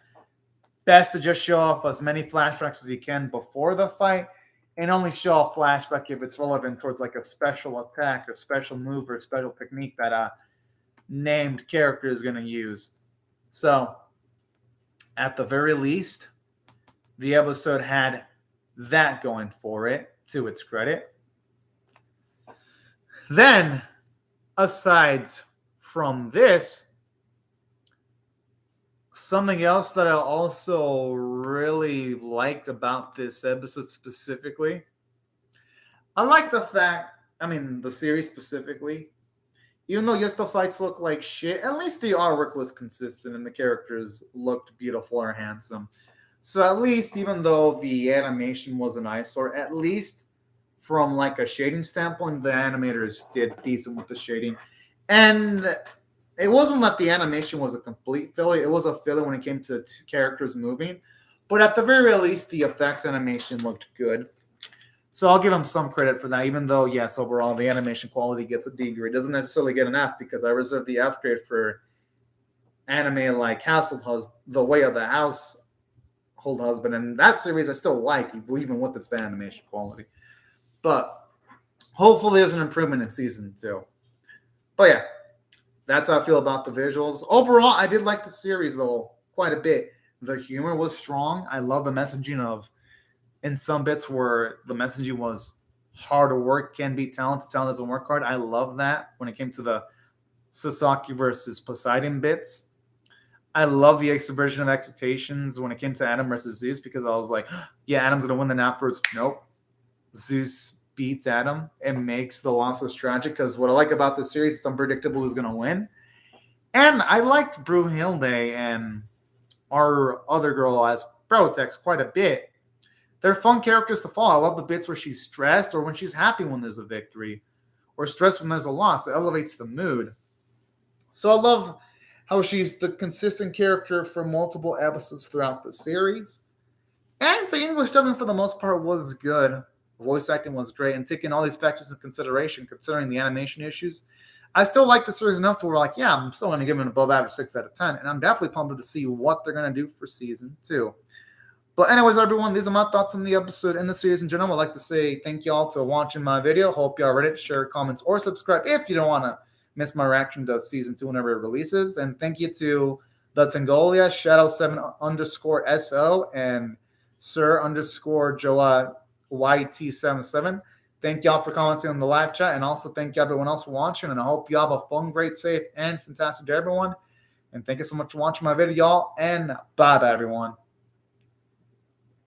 best to just show off as many flashbacks as you can before the fight, and only show a flashback if it's relevant towards like a special attack or special move or special technique that a named character is going to use. So, at the very least, the episode had that going for it, to its credit. Then, aside from this, Something else that I also really liked about this episode specifically, I like the fact, I mean, the series specifically, even though yes, the fights look like shit, at least the artwork was consistent and the characters looked beautiful or handsome. So at least, even though the animation was an eyesore, at least from like a shading standpoint, the animators did decent with the shading. And it wasn't that the animation was a complete failure. It was a failure when it came to characters moving. But at the very least, the effects animation looked good. So I'll give him some credit for that, even though, yes, overall, the animation quality gets a D grade. It doesn't necessarily get an F because I reserve the F grade for anime like Household The Way of the Household Husband. And that series I still like, even with its bad animation quality. But hopefully there's an improvement in season 2. But yeah, that's how I feel about the visuals. Overall, I did like the series, though, quite a bit. The humor was strong. I love the messaging of, in some bits where the messaging was hard work can be talent doesn't work hard. I love that when it came to the Sasaki versus Poseidon bits. I love the subversion of expectations when it came to Adam versus Zeus because I was like, yeah, Adam's going to win. Then afterwards, nope. Zeus beats Adam and makes the losses tragic because what I like about this series, it's unpredictable who's going to win. And I liked Brunhilde and our other girl as Protex quite a bit. They're fun characters to follow. I love the bits where she's stressed or when she's happy when there's a victory or stressed when there's a loss. It elevates the mood. So I love how she's the consistent character for multiple episodes throughout the series. And the English dubbing for the most part was good. Voice acting was great. And taking all these factors into consideration, considering the animation issues, I still like the series enough to where, like, yeah, I'm still going to give it an above average 6 out of 10. And I'm definitely pumped to see what they're going to do for season 2. But anyways, everyone, these are my thoughts on the episode and the series in general. I'd like to say thank you all for watching my video. Hope y'all read it, share, comments, or subscribe if you don't want to miss my reaction to season 2 whenever it releases. And thank you to the Tengolia, Shadow7_SO, and Sir_Joa YT77. Thank y'all for commenting on the live chat. And also thank you everyone else for watching. And I hope y'all have a fun, great, safe, and fantastic day, everyone. And thank you so much for watching my video, y'all. And bye-bye, everyone.